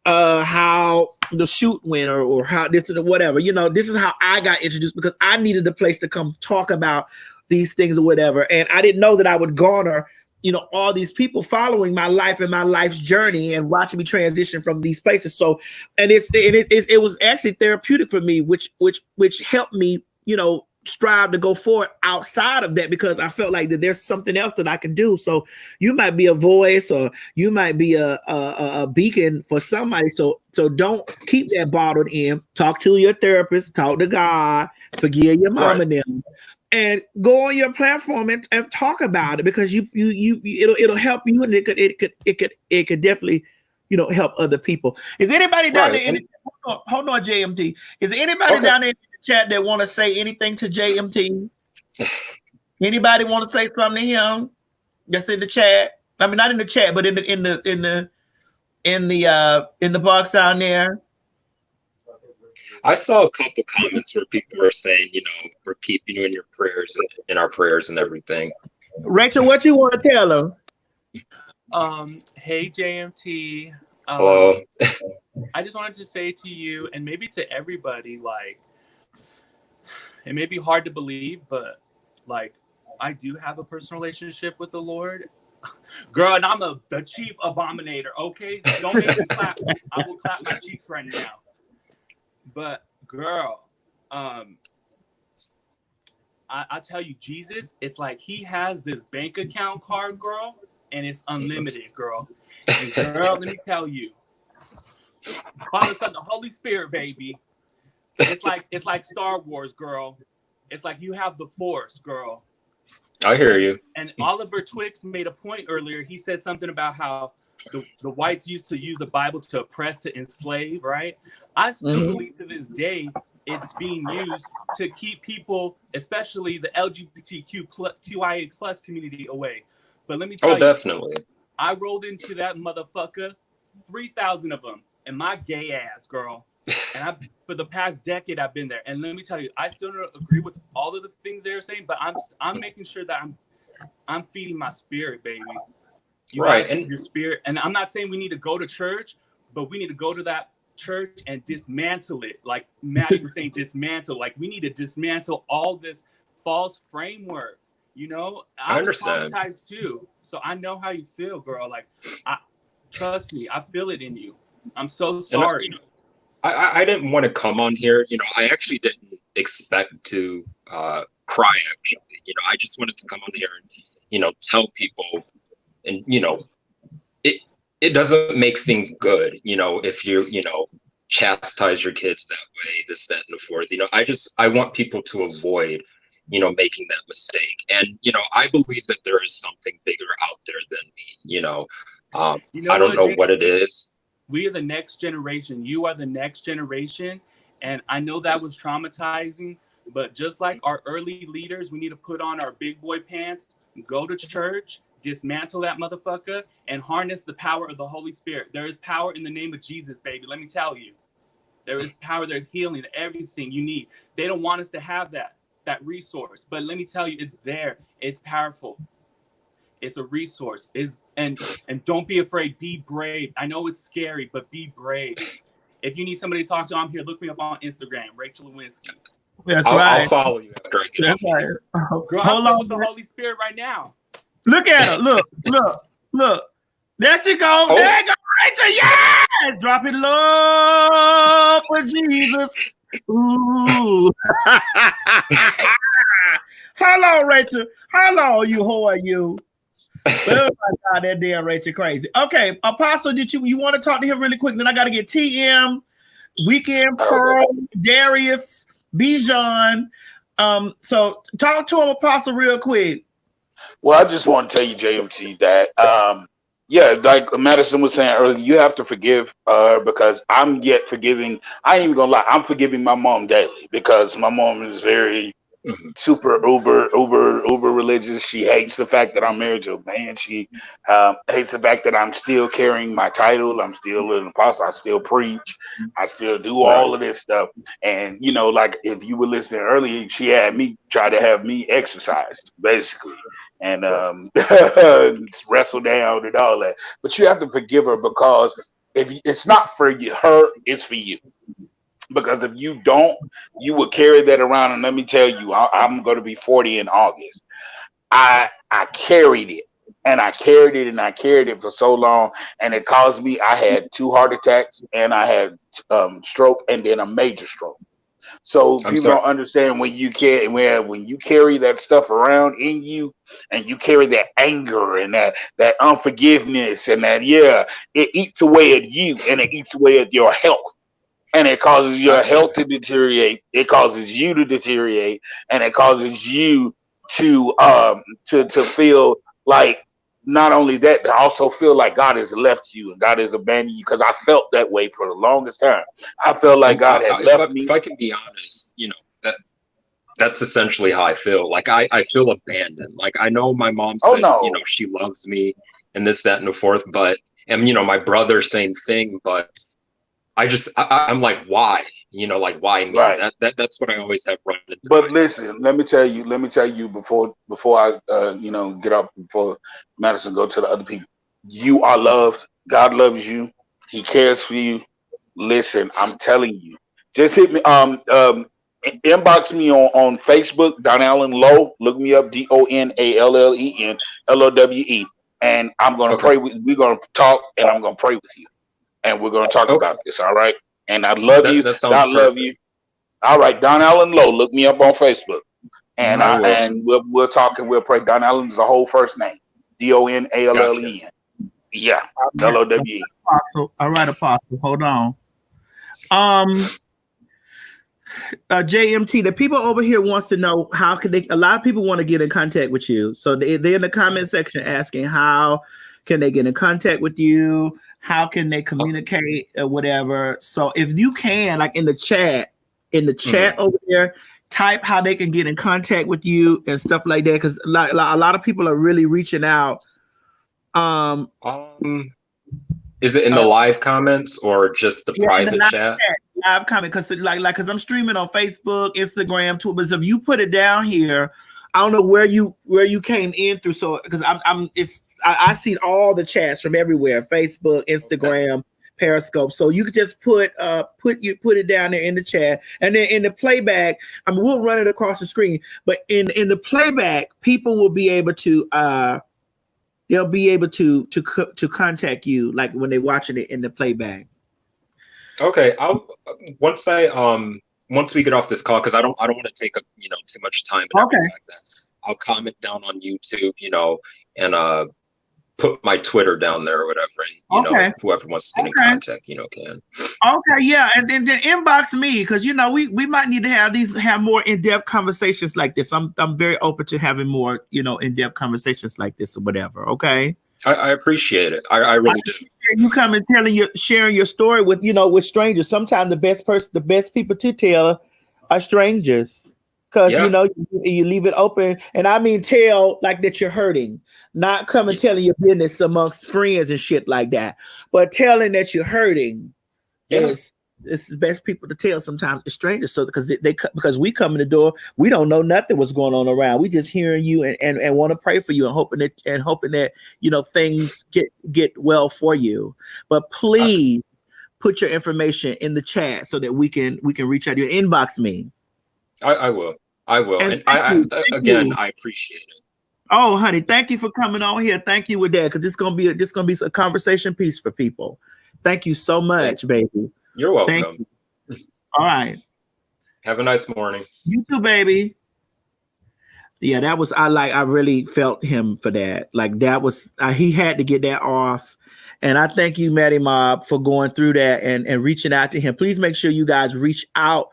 how the shoot went or how this or whatever. This is how I got introduced because I needed a place to come talk about these things or whatever. And I didn't know that I would garner, all these people following my life and my life's journey and watching me transition from these places. So, and it was actually therapeutic for me, which helped me, strive to go forward outside of that because I felt like that there's something else that I can do. So you might be a voice or you might be a beacon for somebody. So don't keep that bottled in. Talk to your therapist, talk to God, forgive your mom and them, and go on your platform and talk about it because it'll help you and it could definitely help other people. Is anybody down there? Hold on, JMT. Is there anybody down there in the chat that want to say anything to JMT? Anybody want to say something to him? Just in the chat. I mean, not in the chat, but in the box down there. I saw a couple comments where people were saying, we're keeping you in your prayers and in our prayers and everything. Rachel, what you want to tell them? Hey JMT. Hello. I just wanted to say to you and maybe to everybody, like, it may be hard to believe, but like I do have a personal relationship with the Lord. Girl, and I'm the chief abominator, okay? Don't make me clap. I will clap my cheeks right now. But girl, I tell you, Jesus, it's like he has this bank account card, girl, and it's unlimited, girl. And girl, let me tell you, Father, Son, the Holy Spirit, baby. It's like Star Wars, girl. It's like you have the Force, girl. I hear you. And Oliver Twix made a point earlier. He said something about how the whites used to use the Bible to oppress, to enslave, right? I still believe to this day it's being used to keep people, especially the LGBTQIA plus community, away. But let me tell you, definitely. I rolled into that motherfucker, 3,000 of them, and my gay ass, girl. And for the past decade, I've been there. And let me tell you, I still don't agree with all of the things they're saying, but I'm making sure that I'm feeding my spirit, baby. Right, and your spirit. And I'm not saying we need to go to church, but we need to go to that church and dismantle it. Like Maddie was saying, dismantle. Like we need to dismantle all this false framework. I understand. Was traumatized too, so I know how you feel, girl. Like, trust me, I feel it in you. I'm so sorry. I didn't want to come on here. I actually didn't expect to cry. Actually, I just wanted to come on here and tell people, and it doesn't make things good. If you chastise your kids that way, this, that, and the fourth. I want people to avoid making that mistake. And I believe that there is something bigger out there than me. I don't know what it is. We are the next generation. You are the next generation. And I know that was traumatizing, but just like our early leaders, we need to put on our big boy pants, go to church, dismantle that motherfucker, and harness the power of the Holy Spirit. There is power in the name of Jesus, baby. Let me tell you. There is power, there's healing, everything you need. They don't want us to have that resource. But let me tell you, it's there. It's powerful. It's a resource. And don't be afraid. Be brave. I know it's scary, but be brave. If you need somebody to talk to, I'm here. Look me up on Instagram, Rachel Lewinsky. That's right. I'll follow you after I get off here. Girl, I'm with the Holy Spirit right now. Look at her. Look. There she goes. Oh. There you go, Rachel. Yes! Dropping love for Jesus. Ooh. Hello, Rachel. Hello, you. How are you? Oh my God, that damn Rachel crazy. Okay, Apostle, you want to talk to him really quick? Then I got to get TM, Weekend Pearl, Darius, Bijan. So talk to him, Apostle, real quick. Well, I just want to tell you, JMT, that yeah, like Madison was saying earlier, you have to forgive because I'm yet forgiving. I ain't even gonna lie, I'm forgiving my mom daily because my mom is very super uber religious. She hates the fact that I'm married to a man. She hates the fact that I'm still carrying my title. I'm still an apostle. I still preach. I still do Right. all of this stuff. And you know, like if you were listening earlier, she had me try to have me exercised basically, and wrestle down and all that. But you have to forgive her because if it's not for you, her, it's for you. Because if you don't, you will carry that around. And let me tell you, I'm going to be 40 in August. I carried it, and I carried it, and I carried it for so long, and it caused me. I had 2 heart attacks, and I had stroke, and then a major stroke. So I'm people sorry. don't understand when you carry that stuff around in you, and you carry that anger and that unforgiveness and that it eats away at you, and it eats away at your health, and it causes your health to deteriorate. It causes you to deteriorate, and it causes you to feel like not only that, but also feel like God has left you and God has abandoned you. Because I felt that way for the longest time. I felt like And God had left me. if I can be honest, that's essentially how I feel. Like I feel abandoned. Like I know my mom Oh said, no, she loves me and this, that, and the fourth, but and my brother, same thing, but I'm like, why? Like why me? right. That's what I always have run into But my head. listen, let me tell you before I get up before Madison go to the other people. You are loved. God loves you. He cares for you. Listen, I'm telling you. Just hit me inbox me on Facebook, Don Allen Lowe. Look me up, DonAllen LOWE. And I'm gonna Okay. pray with we're gonna talk and I'm gonna pray with you. And we're gonna talk Okay. about this, all right? And I love you. That sounds God love perfect. you. All right, Don Allen Lowe. Look me up on Facebook, and I will. we'll talk and we'll pray. Don Allen's the whole first name, Gotcha. DonAllen. Yeah, LOWE. Apostle. All right, Apostle. Hold on. JMT, the people over here wants to know how could they. A lot of people want to get in contact with you, so they're in the comment section asking how can they get in contact with you, how can they communicate or whatever. So if you can, like in the chat over there, type how they can get in contact with you and stuff like that, because a lot of people are really reaching out. Is it in the live comments or just the private chat? Live comment, because I'm streaming on Facebook, Instagram, too. But if you put it down here, I don't know where you came in through. So because I see all the chats from everywhere: Facebook, Instagram, Periscope. So you could just put it down there in the chat, and then in the playback, we'll run it across the screen. But in the playback, people will be able to they'll be able to contact you, like when they're watching it in the playback. Okay, once we get off this call, because I don't want to take up too much time and everything like that. I'll comment down on YouTube, and put my Twitter down there or whatever, and whoever wants to get in contact, can. Okay, yeah, and then inbox me, because we might need to have more in-depth conversations like this. I'm very open to having more in-depth conversations like this or whatever. Okay, I appreciate it. I really do. You come and sharing your story with strangers. Sometimes the best people to tell are strangers, because you leave it open. And I mean, tell like that you're hurting, not come and telling your business amongst friends and shit like that, but telling that you're hurting is the best people to tell. Sometimes it's strangers, so because we come in the door, we don't know nothing what's going on around. We just hearing you and want to pray for you and hoping that things get well for you. But please put your information in the chat so that we can reach out to you. Inbox me. I will. And I appreciate it. Oh, honey, thank you for coming on here. Thank you with that, because this is gonna be a conversation piece for people. Thank you so much, baby. You're welcome. You. All right. Have a nice morning. You too, baby. Yeah, that was I really felt him for that. Like that was he had to get that off. And I thank you, Maddie Mob, for going through that and reaching out to him. Please make sure you guys reach out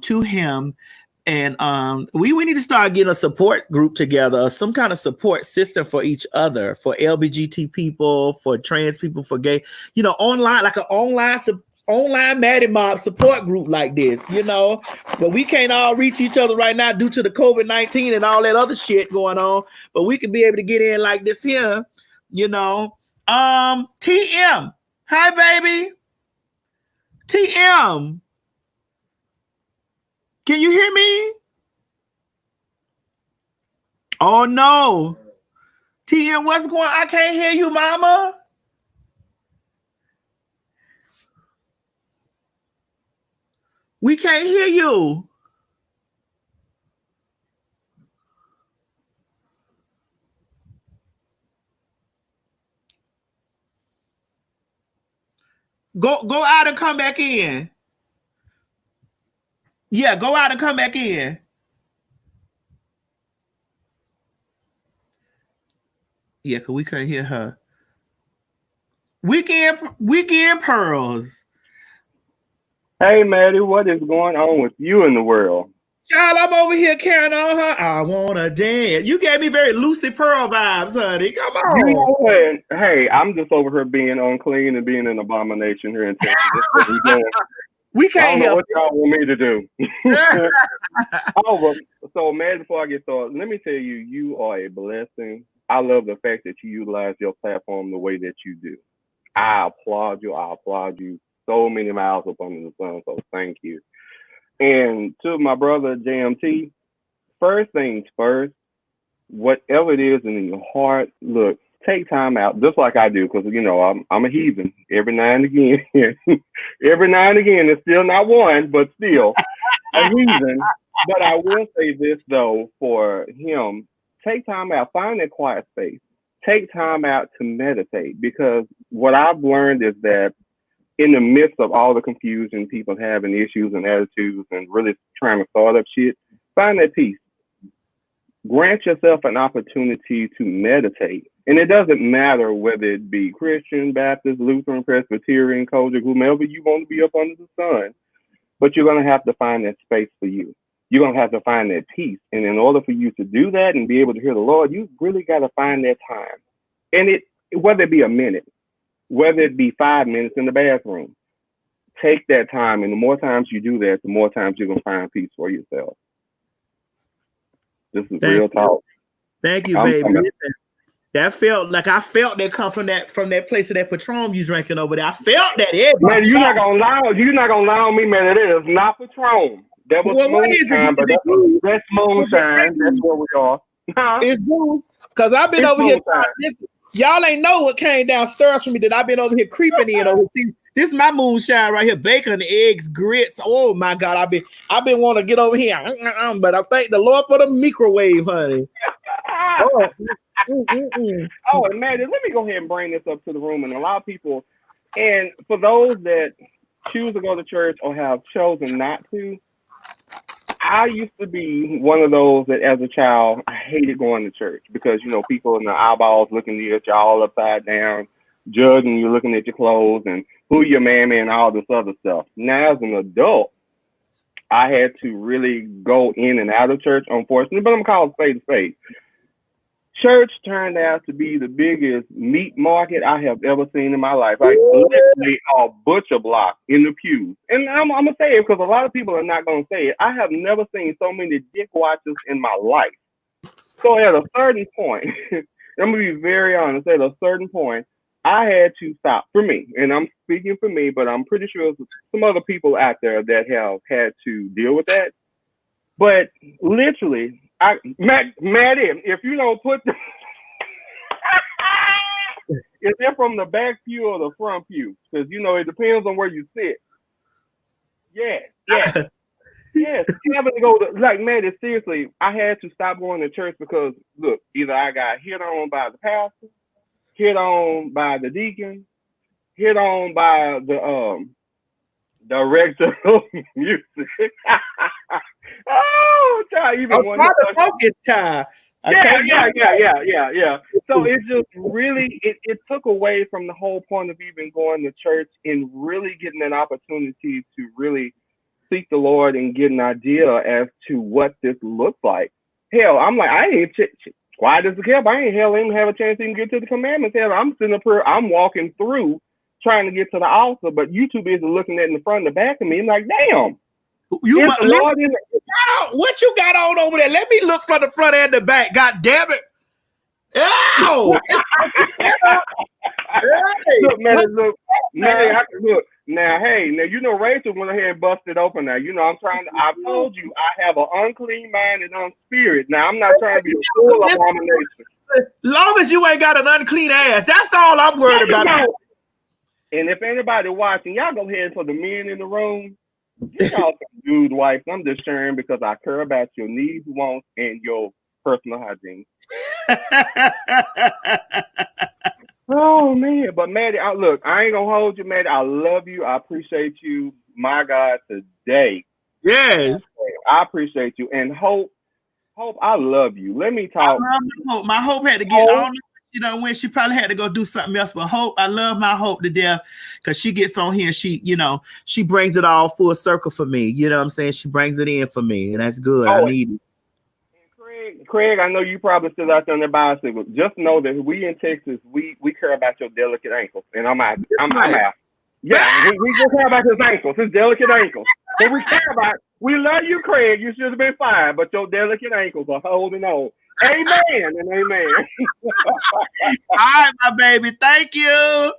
to him And we need to start getting a support group together, some kind of support system for each other, for LGBT people, for trans people, for gay, online, like an online Maddie Mob support group like this, but we can't all reach each other right now due to the COVID-19 and all that other shit going on, but we can be able to get in like this here, TM, hi baby, TM, can you hear me? Oh no, TM, what's going on? I can't hear you, mama. We can't hear you. Go out and come back in. Yeah, go out and come back in. Yeah, because we couldn't hear her. Weekend Pearls. Hey, Maddie, what is going on with you in the world? Child, I'm over here carrying on her. I want to dance. You gave me very Lucy Pearl vibes, honey. Come on. You know what? Hey, I'm just over here being unclean and being an abomination here in Texas. That's what we doing. We can't help what y'all want me to do. So, Maddie, before I get started, let me tell you, you are a blessing. I love the fact that you utilize your platform the way that you do. I applaud you. So many miles up under the sun, so thank you. And to my brother JMT, first things first, whatever it is in your heart, look, take time out, just like I do, because I'm a heathen every now and again. It's still not one, but still a heathen. But I will say this though, for him, take time out, find that quiet space, take time out to meditate, because what I've learned is that in the midst of all the confusion, people having issues and attitudes and really trying to start up shit, find that peace. Grant yourself an opportunity to meditate. And it doesn't matter whether it be Christian, Baptist, Lutheran, Presbyterian, Kojic, whomever you want to be up under the sun, but you're going to have to find that space for you. You're going to have to find that peace. And in order for you to do that and be able to hear the Lord, you really got to find that time. And whether it be a minute, whether it be 5 minutes in the bathroom, take that time. And the more times you do that, the more times you're going to find peace for yourself. This is real talk. Thank you, baby. That felt like I felt that come from that place of that Patron you drinking over there. I felt that. Man, you're not gonna lie on me, man. It is not Patron. That was moonshine, but that's moonshine. That's where we are. It's booze. Because I've been over here. Y'all ain't know what came downstairs from me that I've been over here creeping in over here. This is my moonshine right here, bacon, eggs, grits. Oh my God, I've been wanting to get over here, but I thank the Lord for the microwave, honey. Oh, and Maddie, let me go ahead and bring this up to the room and allow people. And for those that choose to go to church or have chosen not to, I used to be one of those that as a child, I hated going to church because, people in the eyeballs looking at you all upside down, judging you, looking at your clothes and who your mammy and all this other stuff. Now, as an adult, I had to really go in and out of church, unfortunately, but I'm called spade a spade. Church turned out to be the biggest meat market I have ever seen in my life. Like literally a butcher block in the pews. And I'm going to say it because a lot of people are not going to say it. I have never seen so many dick watchers in my life. So at a certain point, I'm going to be very honest, at a certain point, I had to stop for me. And I'm speaking for me, but I'm pretty sure there's some other people out there that have had to deal with that. But literally, Maddie, if you don't put the is it from the back pew or the front pew? Because it depends on where you sit. Yes. Having to go to Maddie, seriously, I had to stop going to church because look, either I got hit on by the pastor, hit on by the deacon, hit on by the director of music. Oh, child, even one. Focus time. Yeah. So it just really it took away from the whole point of even going to church and really getting an opportunity to really seek the Lord and get an idea as to what this looks like. Hell, I'm like, I ain't quiet as a kept. I ain't even have a chance to even get to the commandments. Hell, I'm sitting up here, I'm walking through trying to get to the altar, but you too busy looking at in the front and the back of me. I'm like, damn. What you got on over there? Let me look from the front and the back. God damn it. Ow! Look, man, look. Now, you know Rachel went ahead and busted open now. You know, I told you I have an unclean mind and unspirit. Now, I'm not trying to be a full abomination. Long as you ain't got an unclean ass, that's all I'm worried about. And if anybody watching, y'all go ahead for the men in the room. Get y'all some dude wipes. I'm just sharing because I care about your needs, wants, and your personal hygiene. Oh man, but Maddie, look, I ain't gonna hold you, Maddie. I love you. I appreciate you, my God, today. Yes, I appreciate you, and Hope, I love you. Let me talk. I love my Hope. My Hope had to get. I don't know, you know, when she probably had to go do something else. But Hope, I love my Hope to death because she gets on here and she brings it all full circle for me. You know what I'm saying? She brings it in for me, and that's good. I need it. Craig, I know you probably still out there on the bicycle. Just know that we in Texas, we care about your delicate ankles, and I'm out. Yeah, we just care about his ankles, his delicate ankles. But we care about. We love you, Craig. You should have been fine, but your delicate ankles are holding on. Amen and amen. All right, my baby. Thank you.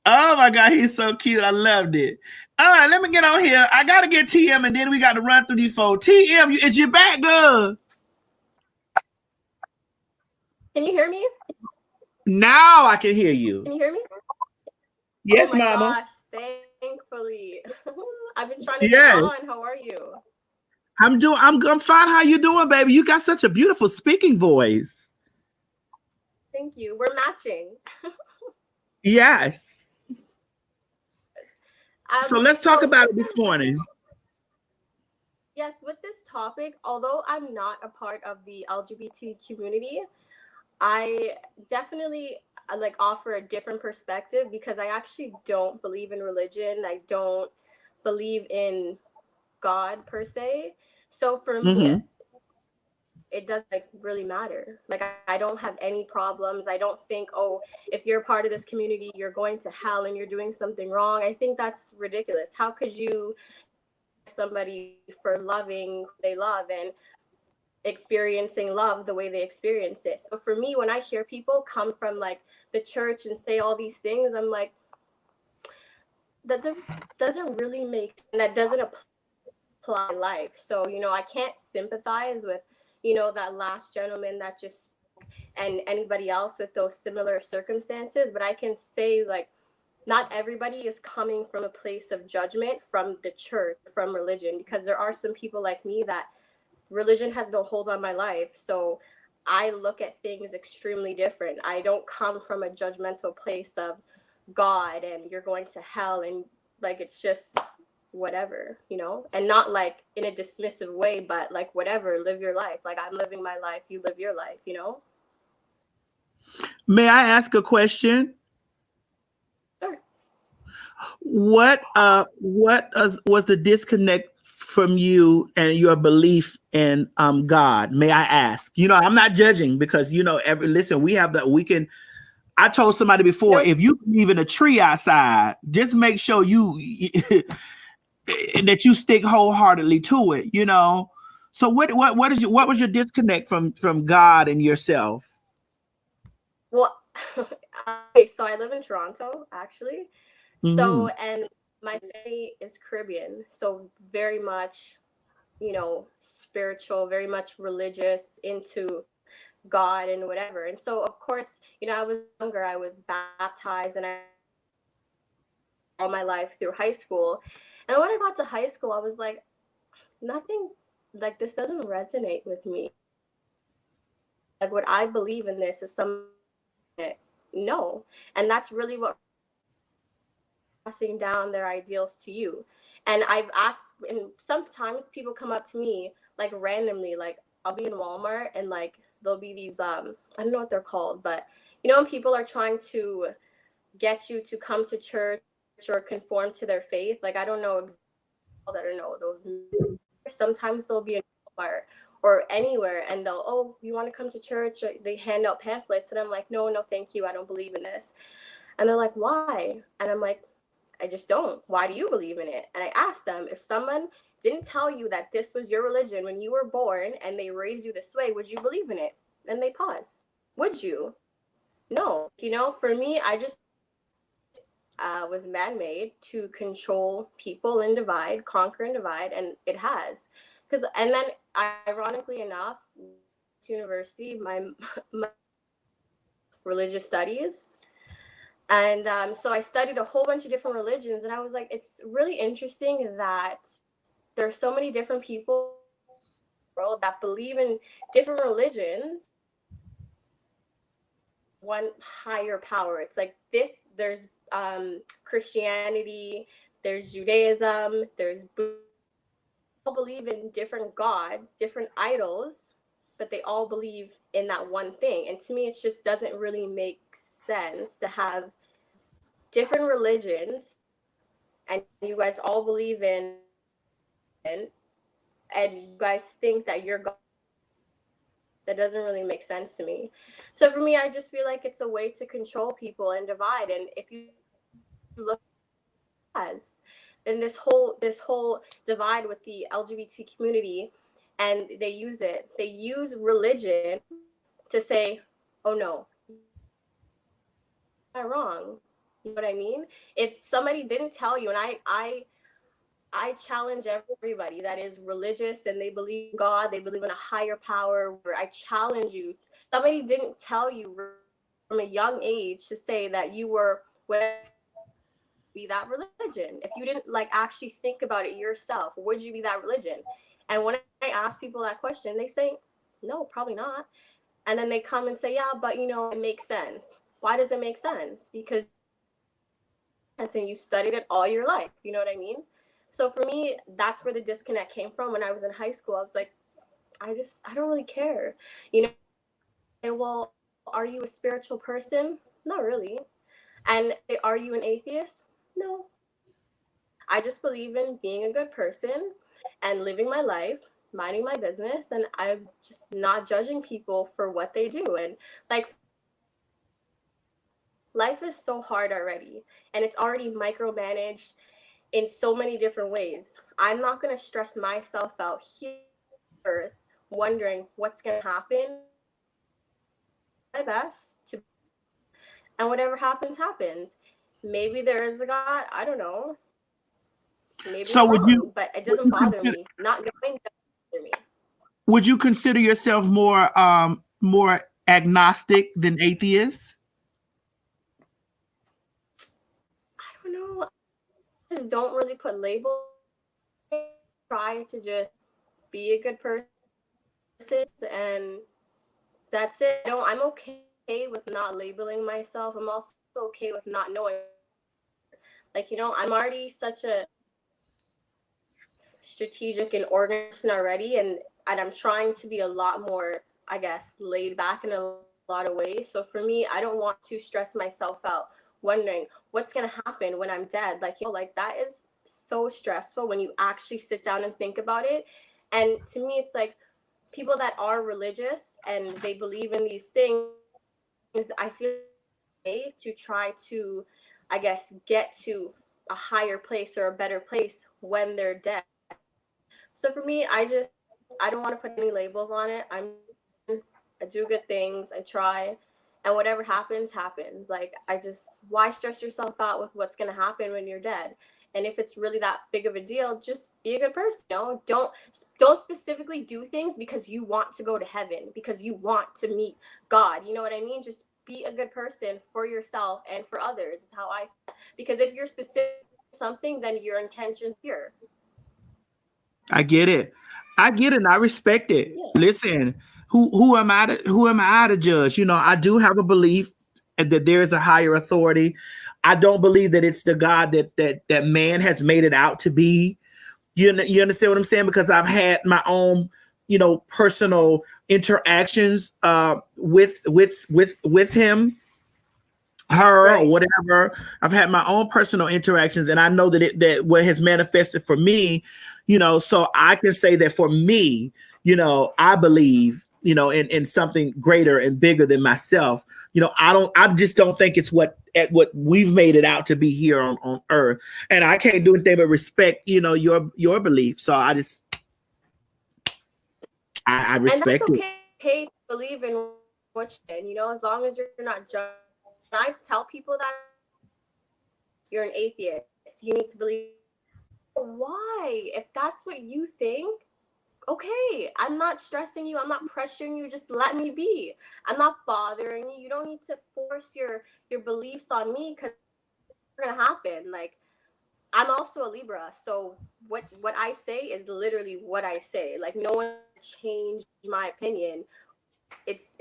Oh my God, he's so cute. I loved it. All right, let me get on here. I gotta get TM, and then we got to run through these folks. TM, is you back good? Can you hear me? Now I can hear you. Can you hear me? Yes, oh my Mama. Gosh, thankfully. I've been trying to get on. How are you? I'm fine. How you doing, baby? You got such a beautiful speaking voice. Thank you. We're matching. Yes. So let's talk about it this morning. Yes, with this topic, although I'm not a part of the LGBT community, I definitely offer a different perspective because I actually don't believe in religion. I don't believe in God per se. So for me, it doesn't really matter. I don't have any problems. I don't think, oh, if you're part of this community, you're going to hell and you're doing something wrong. I think that's ridiculous. How could you somebody for loving who they love and experiencing love the way they experience it? So for me, when I hear people come from the church and say all these things, I'm like, that doesn't really make sense. And that doesn't apply to life. So, I can't sympathize with, that last gentleman that just spoke and anybody else with those similar circumstances. But I can say not everybody is coming from a place of judgment from the church, from religion, because there are some people like me that religion has no hold on my life. So I look at things extremely different. I don't come from a judgmental place of God and you're going to hell and it's just whatever, and not in a dismissive way, but whatever, live your life. I'm living my life, you live your life, May I ask a question? Sure. What was the disconnect from you and your belief in God? May I ask? I'm not judging because listen, I told somebody before, if you believe in a tree outside, just make sure that you stick wholeheartedly to it, So what was your disconnect from God and yourself? Well, okay, so I live in Toronto, actually. So, and my family is Caribbean, so very much, spiritual, very much religious, into God and whatever. And so, of course, I was younger, I was baptized and all my life through high school. And when I got to high school, I was like, nothing, this doesn't resonate with me. Would I believe in this if someone, no. And that's really what passing down their ideals to you. And I've asked, and sometimes people come up to me randomly, I'll be in Walmart and there'll be these I don't know what they're called, but when people are trying to get you to come to church or conform to their faith, I don't know that are no, those sometimes they'll be in Walmart or anywhere and they'll, oh, you want to come to church? Or they hand out pamphlets and I'm like, no, thank you. I don't believe in this. And they're like, why? And I'm like, I just don't. Why do you believe in it? And I asked them, if someone didn't tell you that this was your religion when you were born and they raised you this way, would you believe in it? And they pause. Would you? No. For me, I just was man-made to control people and divide, conquer and divide, and it has. And then, ironically enough, university, my religious studies. And so I studied a whole bunch of different religions, and I was like, it's really interesting that there's so many different people in the world that believe in different religions, one higher power. It's like this, there's Christianity, there's Judaism, there's Buddhism. All believe in different gods, different idols, but they all believe in that one thing. And to me, it just doesn't really make sense to have different religions and you guys all believe in and you guys think that you're God. That doesn't really make sense to me. So for me, I just feel like it's a way to control people and divide. And if you look as then this whole divide with the LGBT community, and they use religion to say, oh no, you're not wrong. You know what I mean? If somebody didn't tell you, and I challenge everybody that is religious and they believe in God, they believe in a higher power, where I challenge you. Somebody didn't tell you from a young age to say that you were be that religion. If you didn't actually think about it yourself, would you be that religion? And when I ask people that question, they say, no, probably not. And then they come and say, yeah, but it makes sense. Why does it make sense? Because and you studied it all your life. You know what I mean? So for me, that's where the disconnect came from. When I was in high school, I was like, I don't really care. Well, are you a spiritual person? Not really. And are you an atheist? No. I just believe in being a good person and living my life, minding my business, and I'm just not judging people for what they do. And life is so hard already, and it's already micromanaged in so many different ways. I'm not going to stress myself out here wondering what's going to happen. My best to, and whatever happens, happens. Maybe there is a God. I don't know. Maybe So I'm would wrong, you? but it doesn't bother me. Not knowing doesn't bother me. Would you consider yourself more agnostic than atheist? I don't know. I just don't really put labels. I try to just be a good person, and that's it. I'm okay with not labeling myself. I'm also okay with not knowing. I'm already such a strategic and organized already, and I'm trying to be a lot more, I guess, laid back in a lot of ways. So for me, I don't want to stress myself out wondering what's going to happen when I'm dead. That is so stressful when you actually sit down and think about it. And to me, it's like people that are religious and they believe in these things, I feel to try to, I guess, get to a higher place or a better place when they're dead. So for me, I don't want to put any labels on it. I do good things. I try, and whatever happens, happens. Why stress yourself out with what's going to happen when you're dead? And if it's really that big of a deal, just be a good person. Don't specifically do things because you want to go to heaven, because you want to meet God. You know what I mean? Just be a good person for yourself and for others. Is how because if you're specific something, then your intention's pure. I get it. And I respect it. Yeah. Listen, who am I to judge? I do have a belief that there is a higher authority. I don't believe that it's the God that man has made it out to be. You understand what I'm saying? Because I've had my own, personal interactions with him. her or Right. whatever. I've had my own personal interactions, and I know that what has manifested for me, so I can say that for me, I believe, in something greater and bigger than myself. I just don't think it's what we've made it out to be here on earth. And I can't do anything but respect, your belief. So I just I And that's respect it. okay to believe in what as long as you're not judged. I tell people that you're an atheist, you need to believe. Why? If that's what you think, okay, I'm not stressing you, I'm not pressuring you, just let me be. I'm not bothering you. You don't need to force your beliefs on me, because it's gonna happen. Like, I'm also a Libra, so what I say is literally what I say. Like, no one changed my opinion. It's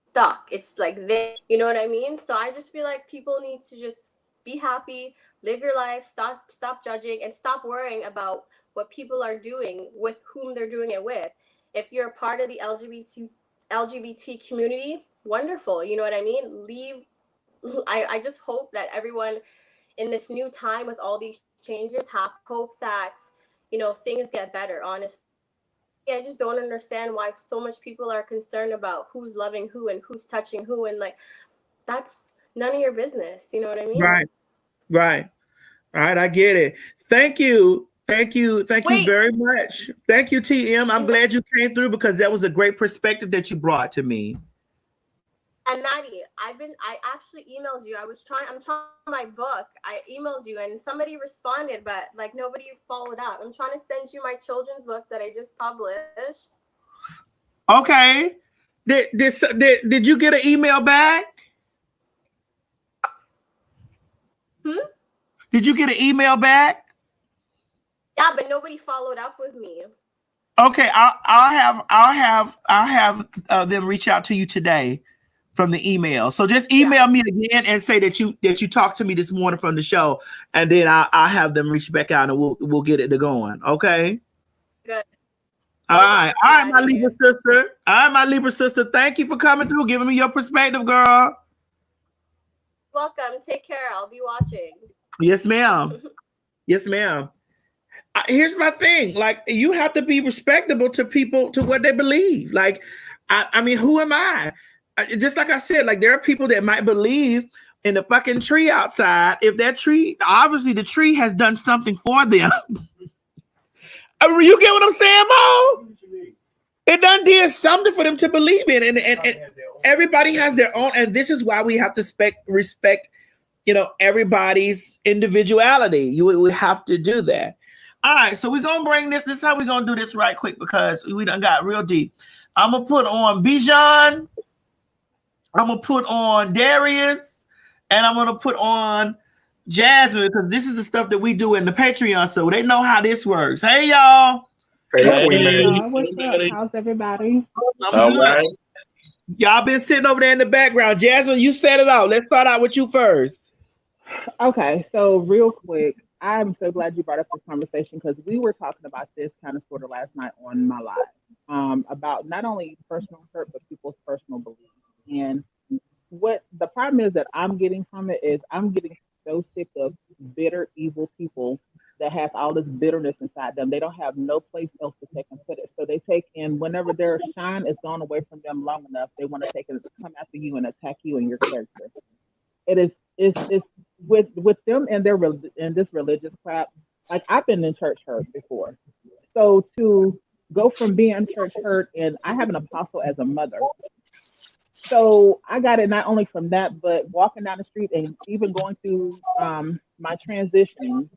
stuck. It's like this. You know what I mean? So I just feel like people need to just be happy, live your life, stop judging, and stop worrying about what people are doing with whom they're doing it with. If you're a part of the LGBT community, wonderful. You know what I mean? Leave. I just hope that everyone in this new time with all these changes have hope that things get better. Honestly, I just don't understand why so much people are concerned about who's loving who and who's touching who, and like, that's none of your business. You know what I mean? Right. All right, I get it. Thank you Wait. very much. Thank you, TM. I'm glad you came through, because that was a great perspective that you brought to me. And Maddie, I actually emailed you. I'm trying my book. I emailed you and somebody responded, but like nobody followed up. I'm trying to send you my children's book that I just published. Okay. Did you get an email back? Did you get an email back? Yeah, but nobody followed up with me. Okay, I'll have them reach out to you today from the email. So just email me again and say that you talked to me this morning from the show, and then I'll have them reach back out and we'll get it going. Okay. Good. All right, my Libra sister. All right, my Libra sister. Thank you for coming through, giving me your perspective, girl. Welcome. Take care. I'll be watching. Yes, ma'am. Yes, ma'am. Here's my thing. Like, you have to be respectable to people, to what they believe. Like, I mean, who am I? Just like I said, like, there are people that might believe in the fucking tree outside. If that tree, obviously the tree has done something for them. You get what I'm saying, Mo? It done did something for them to believe in. And everybody has their own. And this is why we have to respect, everybody's individuality. We have to do that. All right, so we're going to bring this. This is how we're going to do this right quick, because we done got real deep. I'm going to put on Bijan. I'm going to put on Darius. And I'm going to put on Jasmine, because this is the stuff that we do in the Patreon, so they know how this works. Hey, y'all. Hey, what's up? How's everybody? I'm good. Y'all been sitting over there in the background. Jasmine, you set it out. Let's start out with you first. Okay, so real quick, I'm so glad you brought up this conversation, because we were talking about this kind of sort of last night on my live, about not only personal hurt, but people's personal beliefs. And what the problem is that I'm getting from it is I'm getting so sick of bitter, evil people that have all this bitterness inside them. They don't have no place else to take and put it. So they take in, whenever their shine is gone away from them long enough, they want to take it, come after you and attack you and your character. It's with them and this religious crap. Like, I've been in church hurt before. So to go from being church hurt, and I have an apostle as a mother. So I got it not only from that, but walking down the street and even going through my transition.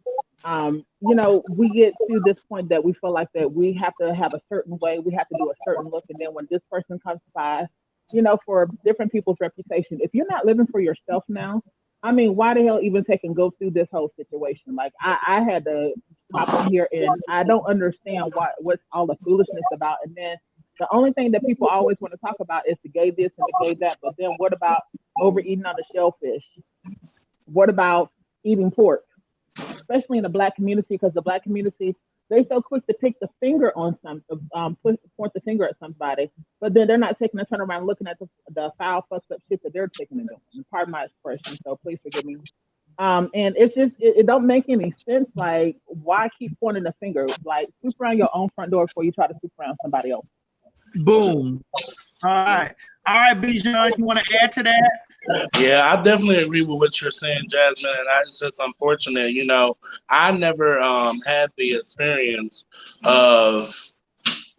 We get to this point that we feel like that we have to have a certain way, we have to do a certain look, and then when this person comes by, for different people's reputation, if you're not living for yourself now, I mean, why the hell even take and go through this whole situation? Like, I had to pop in here, and I don't understand what's all the foolishness about. And then the only thing that people always want to talk about is the gay this and the gay that. But then what about overeating on the shellfish? What about eating pork? Especially in the Black community, because the Black community, They so quick to pick the finger on point the finger at somebody, but then they're not taking a turn around looking at the foul, fucked up shit that they're taking and doing. Pardon my expression, so please forgive me. And it's just it don't make any sense. Like, why keep pointing the finger? Like, sweep around your own front door before you try to sweep around somebody else. Boom. All right, Bijan, you want to add to that? Yeah, I definitely agree with what you're saying, Jasmine. And it's just unfortunate, I never had the experience of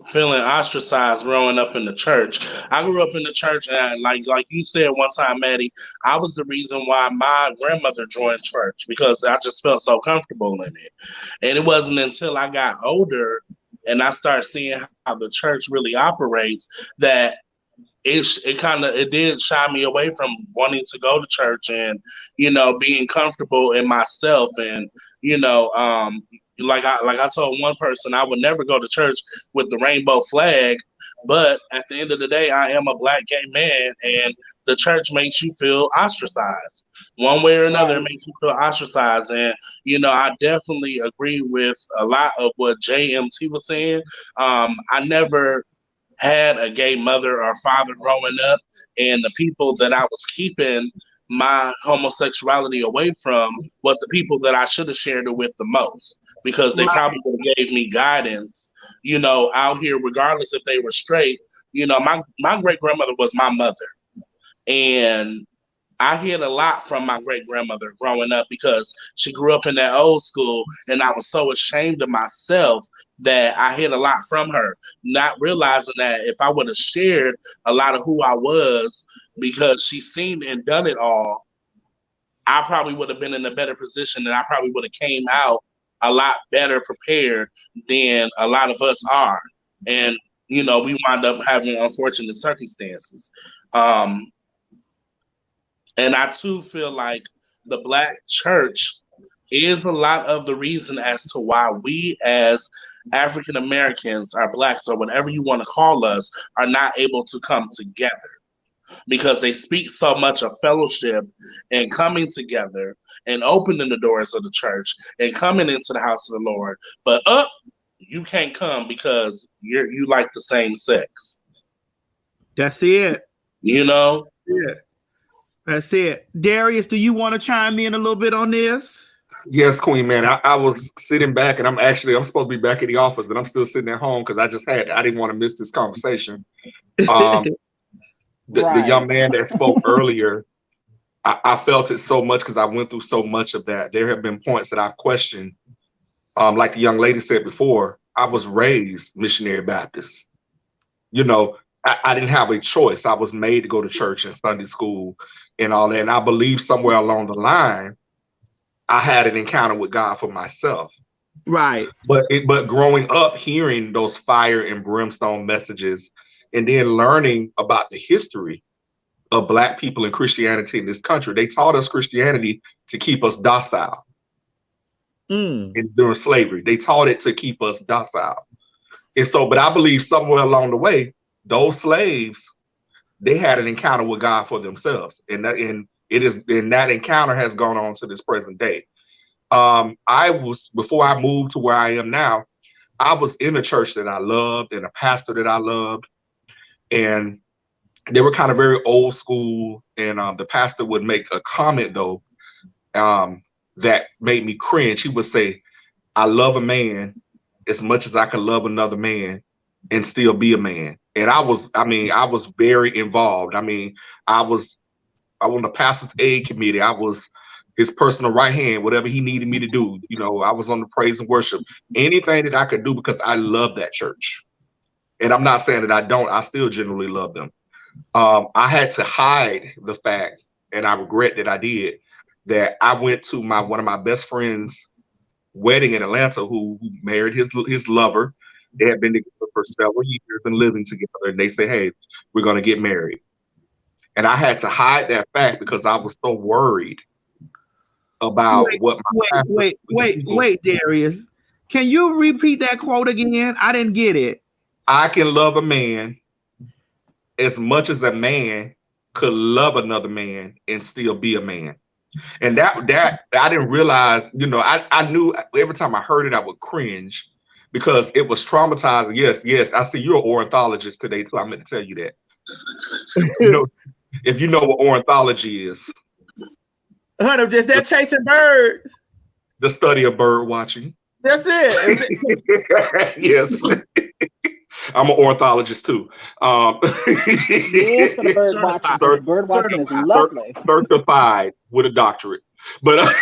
feeling ostracized growing up in the church. I grew up in the church, and like you said one time, Maddie, I was the reason why my grandmother joined church, because I just felt so comfortable in it. And it wasn't until I got older and I started seeing how the church really operates that it did shy me away from wanting to go to church and being comfortable in myself. And like I told one person, I would never go to church with the rainbow flag, but at the end of the day, I am a Black gay man, and the church makes you feel ostracized one way or another. It makes you feel ostracized. And I definitely agree with a lot of what JMT was saying. I never had a gay mother or father growing up, and the people that I was keeping my homosexuality away from was the people that I should have shared it with the most, because they probably would have gave me guidance, out here, regardless if they were straight. My great grandmother was my mother, and I hid a lot from my great grandmother growing up because she grew up in that old school, and I was so ashamed of myself that I hid a lot from her, not realizing that if I would have shared a lot of who I was, because she's seen and done it all, I probably would have been in a better position, and I probably would have came out a lot better prepared than a lot of us are. And, we wind up having unfortunate circumstances. And I too feel like the Black church is a lot of the reason as to why we as African Americans, or Blacks, or whatever you want to call us, are not able to come together, because they speak so much of fellowship and coming together and opening the doors of the church and coming into the house of the Lord. But you can't come because you like the same sex. That's it. Yeah. That's it. Darius, do you want to chime in a little bit on this? Yes, Queen, man. I was sitting back, and I'm supposed to be back at the office, and I'm still sitting at home because I didn't want to miss this conversation. The young man that spoke earlier, I felt it so much because I went through so much of that. There have been points that I've questioned. Like the young lady said before, I was raised missionary Baptist. I didn't have a choice. I was made to go to church and Sunday school and all that. And I believe somewhere along the line, I had an encounter with God for myself. Right. But growing up, hearing those fire and brimstone messages, and then learning about the history of Black people and Christianity in this country, they taught us Christianity to keep us docile. And during slavery, they taught it to keep us docile. And so, but I believe somewhere along the way, those slaves, they had an encounter with God for themselves, and that encounter has gone on to this present day. Before I moved to where I am now, I was in a church that I loved and a pastor that I loved, and they were kind of very old school. And the pastor would make a comment though that made me cringe. He would say, "I love a man as much as I can love another man and still be a man." And I was very involved. I was on the pastor's aid committee. I was his personal right hand, whatever he needed me to do. I was on the praise and worship, anything that I could do, because I love that church. And I'm not saying that I don't, I still generally love them. I had to hide the fact, and I regret that I did, that I went to one of my best friends' wedding in Atlanta, who married his lover. They had been together for several years and living together, and they say, "Hey, we're going to get married." And I had to hide that fact because I was so worried about Wait, Darius. Can you repeat that quote again? I didn't get it. I can love a man as much as a man could love another man and still be a man. And that I didn't realize, I knew every time I heard it, I would cringe, because it was traumatizing. Yes. I see you're an ornithologist today too. I meant to tell you that. If you know what ornithology is. Hunter, just that chasing birds. The study of bird watching. That's it. Yes. I'm an ornithologist too. Yes, for the bird watching. The bird watching is lovely. Certified with a doctorate. But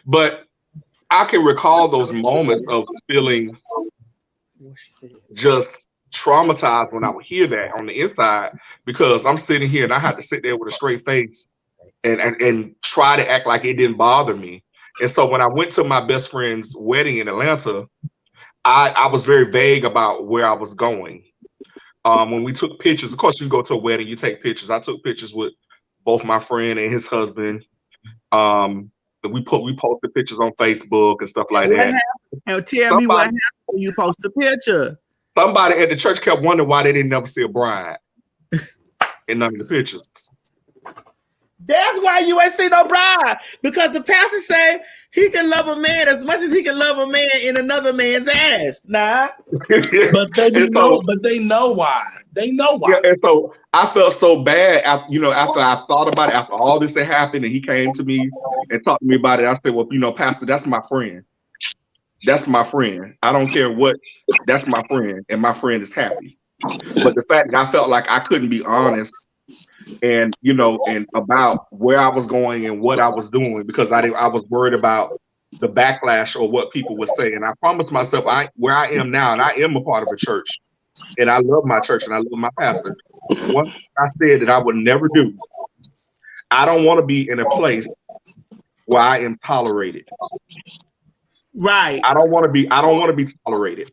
but I can recall those moments of feeling just traumatized when I would hear that on the inside, because I'm sitting here and I had to sit there with a straight face and try to act like it didn't bother me. And so when I went to my best friend's wedding in Atlanta, I was very vague about where I was going. When we took pictures, of course, you go to a wedding, you take pictures. I took pictures with both my friend and his husband. We posted pictures on Facebook and stuff like that. Now tell me what happened when you post the picture. Somebody at the church kept wondering why they didn't never see a bride in none of the pictures. That's why you ain't see no bride, because the pastor say he can love a man as much as he can love a man in another man's ass. Nah, but they know why. They know why. Yeah, and so I felt so bad. After I thought about it, after all this had happened, and he came to me and talked to me about it, I said, "Well, Pastor, that's my friend. That's my friend. I don't care what. That's my friend, and my friend is happy." But the fact that I felt like I couldn't be honest and about where I was going and what I was doing, because I was worried about the backlash or what people would say. And I promised myself, where I am now, and I am a part of a church, and I love my church and I love my pastor. One thing I said that I would never do, I don't want to be in a place where I am tolerated. Right. I don't want to be tolerated.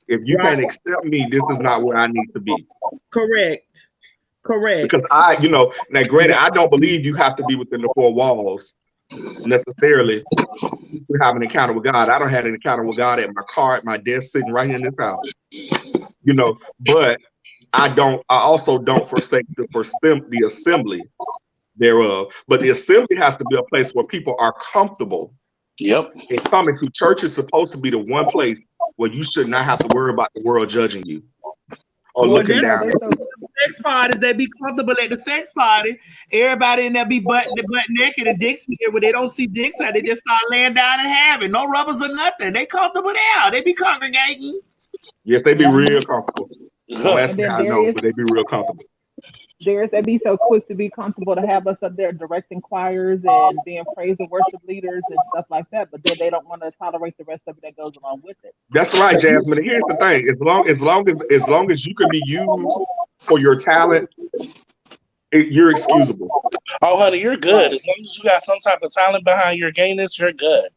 If you can't accept me, this is not where I need to be. Correct. Because now granted, I don't believe you have to be within the four walls necessarily to have an encounter with God. I don't have an encounter with God at my car, at my desk, sitting right here in this house. But I also don't forsake the assembly thereof. But the assembly has to be a place where people are comfortable. Yep. And coming to church is supposed to be the one place where you should not have to worry about the world judging you or looking down at you. Sex parties, they be comfortable at the sex party. Everybody in there be butt naked and dicks here where they don't see dicks out. They just start laying down and having no rubbers or nothing. They comfortable there. They be congregating. Yes, they be real comfortable. Don't ask me how I know, but they be real comfortable. They be so quick to be comfortable to have us up there directing choirs and being praise and worship leaders and stuff like that, but then they don't want to tolerate the rest of it that goes along with it. That's right, Jasmine. Here's the thing: as long as you can be used for your talent, you're excusable. Oh, honey, you're good. As long as you got some type of talent behind your gayness, you're good.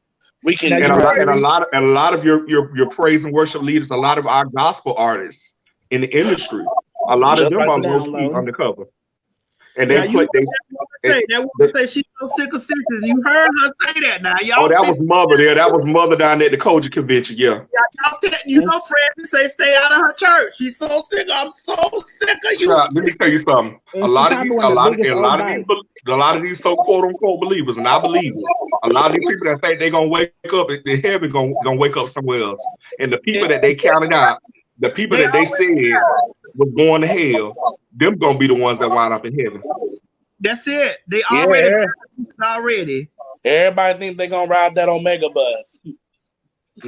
We can. And a lot of your praise and worship leaders, a lot of our gospel artists in the industry, a lot of them are low-key undercover. And they play. That woman say she's so sick of sisters. You heard her say that now, y'all. Oh, that was mother there. That was mother down at the Koja convention. Yeah. Francis say stay out of her church. She's so sick. I'm so sick of you. Let me tell you something. A lot of these so quote unquote believers, and I believe it. A lot of these people that think they're gonna wake up in heaven gonna wake up somewhere else. And the people that they counted out, the people that they said was going to hell, them gonna be the ones that wind up in heaven. That's it. They already. Everybody think they gonna ride that Omega bus.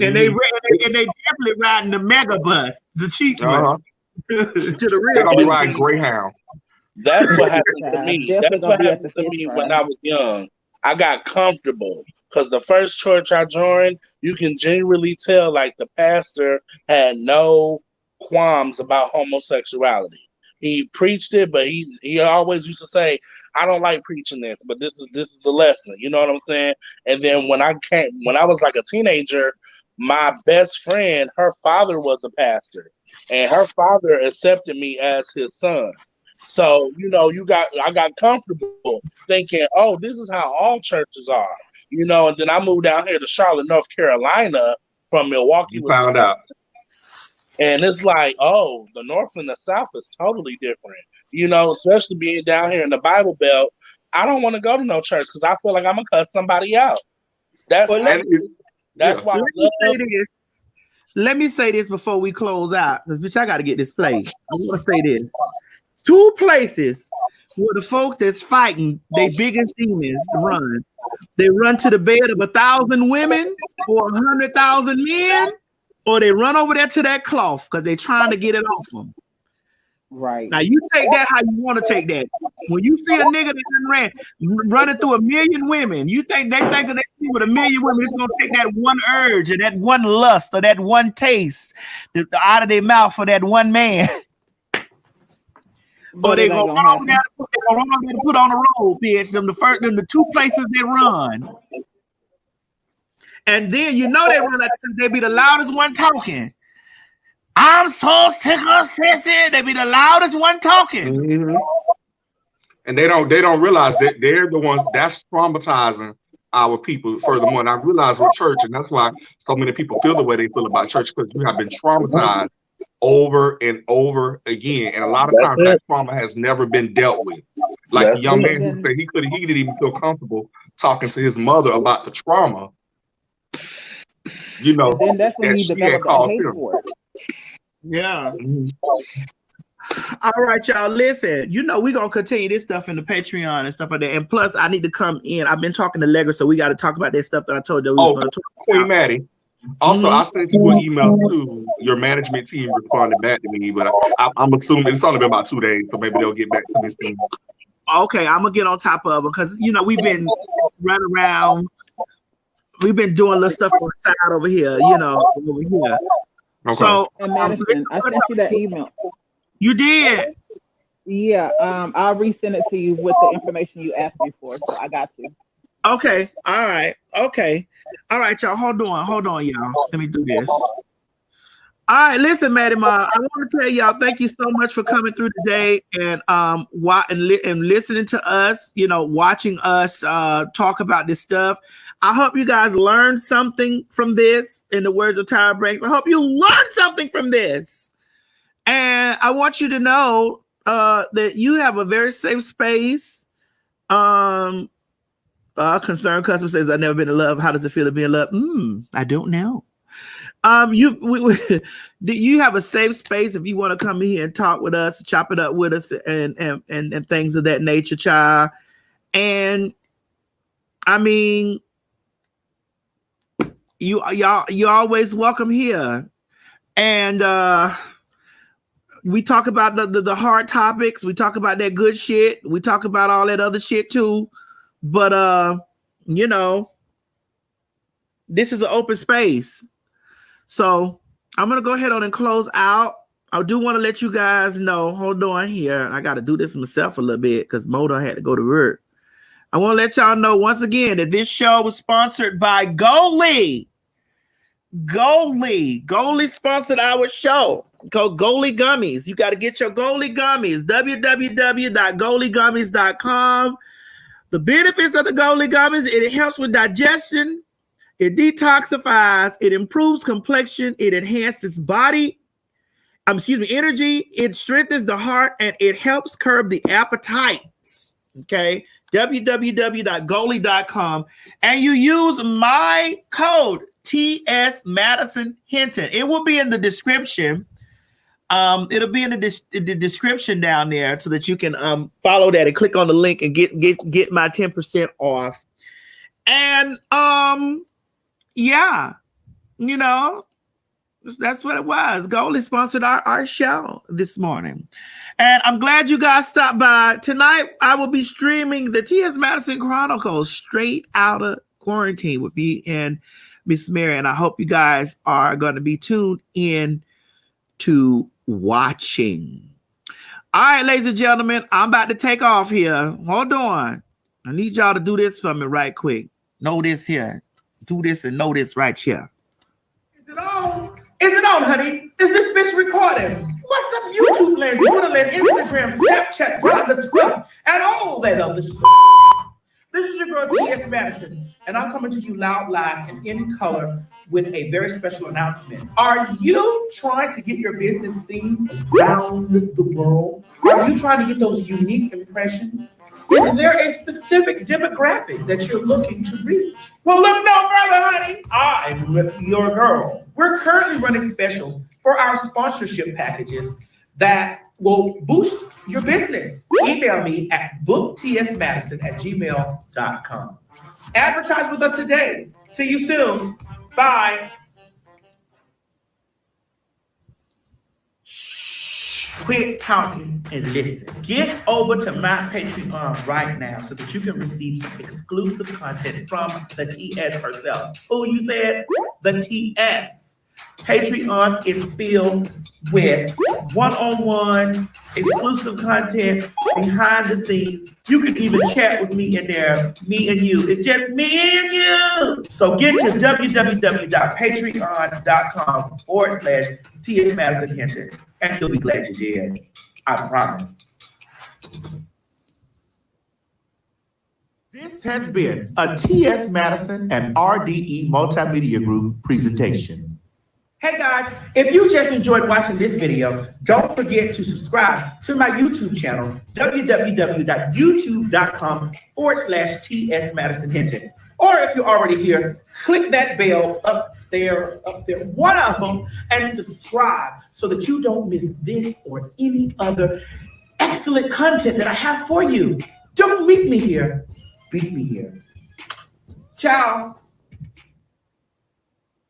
And they definitely riding the mega bus, the cheap one. To the real. They're gonna be riding Greyhound. That's what happened to me. That's what happened to me when I was young. I got comfortable because the first church I joined, you can genuinely tell like the pastor had no qualms about homosexuality. He preached it, but he always used to say, I don't like preaching this, but this is the lesson. You know what I'm saying? And then when I was like a teenager, my best friend, her father was a pastor, and her father accepted me as his son. So, I got comfortable thinking, oh, this is how all churches are, and then I moved down here to Charlotte, North Carolina from Milwaukee. You found out. And it's like, oh, the North and the South is totally different, especially being down here in the Bible Belt. I don't want to go to no church because I feel like I'm going to cuss somebody out. That's why I love. Let me say this before we close out, because bitch, I got to get this play. I want to say this: 2 places where the folks that's fighting they biggest demons run. They run to the bed of 1,000 women or 100,000 men, or they run over there to that cloth because they're trying to get it off them. Right. Now you take that how you want to take that. When you see a nigga that running through 1 million women, you think they think of that with 1 million women, it's gonna take that one urge or that one lust or that one taste out of their mouth for that one man. Or they gonna run over there to put on the road, bitch. Them the 2 places they run. And then you know they run out because they be the loudest one talking. I'm so sick of sissy. They be the loudest one talking. Mm-hmm. And they don't realize that they're the ones that's traumatizing our people. Furthermore, and I realize with church, and that's why so many people feel the way they feel about church, because you have been traumatized over and over again, and a lot of times that trauma has never been dealt with. Like the young man who said he didn't even feel comfortable talking to his mother about the trauma. You know, then that's when that you she develop had that caused hate him. for it. Yeah. All right, y'all. Listen, you know we're gonna continue this stuff in the Patreon and stuff like that. And plus, I need to come in. I've been talking to Legger, so we got to talk about that stuff that I told you we was gonna talk about. Queen Maddie. Also, I sent you an email too. Your management team responded back to me, but I'm assuming it's only been about 2 days, so maybe they'll get back to me soon. Okay, I'm gonna get on top of them because you know we've been running around. We've been doing little stuff on the side over here, you know, over here. Okay. So, And Madison, I sent you that email. You did? Yeah. I'll resend it to you with the information you asked me for. So I got you. Okay. All right. Okay. All right, y'all. Hold on, y'all. Let me do this. All right, listen, Maddie, I want to tell y'all thank you so much for coming through today and listening to us, you know, watching us talk about this stuff. I hope you guys learned something from this. In the words of Tyra Banks, I hope you learned something from this. And I want you to know that you have a very safe space. Concerned customer says, "I've never been in love. How does it feel to be in love?" I don't know. You have a safe space if you want to come in here and talk with us, chop it up with us, and things of that nature, child. And I mean, you're always welcome here. And we talk about the hard topics. We talk about that good shit. We talk about all that other shit too. But you know, this is an open space. So I'm going to go ahead on and close out. I do want to let you guys know, hold on here. I got to do this myself a little bit because Moda had to go to work. I want to let y'all know once again that this show was sponsored by Goalie. Goalie sponsored our show. Go Goalie Gummies. You got to get your Goalie Gummies. www.goaliegummies.com. The benefits of the Goalie Gummies, it helps with digestion. It detoxifies, it improves complexion, it enhances energy, it strengthens the heart, and it helps curb the appetites. Okay, www.goalie.com, and you use my code TS Madison Hinton. It will be in the description. It'll be in the description down there so that you can follow that and click on the link and get my 10% off. And yeah, you know, that's what it was. Goalie sponsored our show this morning. And I'm glad you guys stopped by. Tonight, I will be streaming the T.S. Madison Chronicles straight out of quarantine with me and Miss Mary. And I hope you guys are going to be tuned in to watching. All right, ladies and gentlemen, I'm about to take off here. Hold on. I need y'all to do this for me right quick. Know this here. Do this and know this right here. Is it on? Is it on, honey? Is this bitch recording? What's up, YouTube land, Twitter land, Instagram, Snapchat, Swift, and all that other shit? This is your girl, T.S. Madison, and I'm coming to you loud, live, and in color with a very special announcement. Are you trying to get your business seen around the world? Are you trying to get those unique impressions? Is there a specific demographic that you're looking to reach? Well, look no further, honey. I'm with your girl. We're currently running specials for our sponsorship packages that will boost your business. Email me at booktsmadison@gmail.com. Advertise with us today. See you soon. Bye. Quit talking and listen. Get over to my Patreon right now so that you can receive some exclusive content from the TS herself. Who you said? The TS. Patreon is filled with one-on-ones, exclusive content, behind the scenes. You can even chat with me in there, me and you. It's just me and you. So get to www.patreon.com/TS Madison Hinton, and you'll be glad you did. I promise. This has been a TS Madison and RDE Multimedia Group presentation. Hey guys, if you just enjoyed watching this video, don't forget to subscribe to my YouTube channel, www.youtube.com/TS Madison Hinton. Or if you're already here, click that bell up there, one of them, and subscribe so that you don't miss this or any other excellent content that I have for you. Don't meet me here, beat me here. Ciao.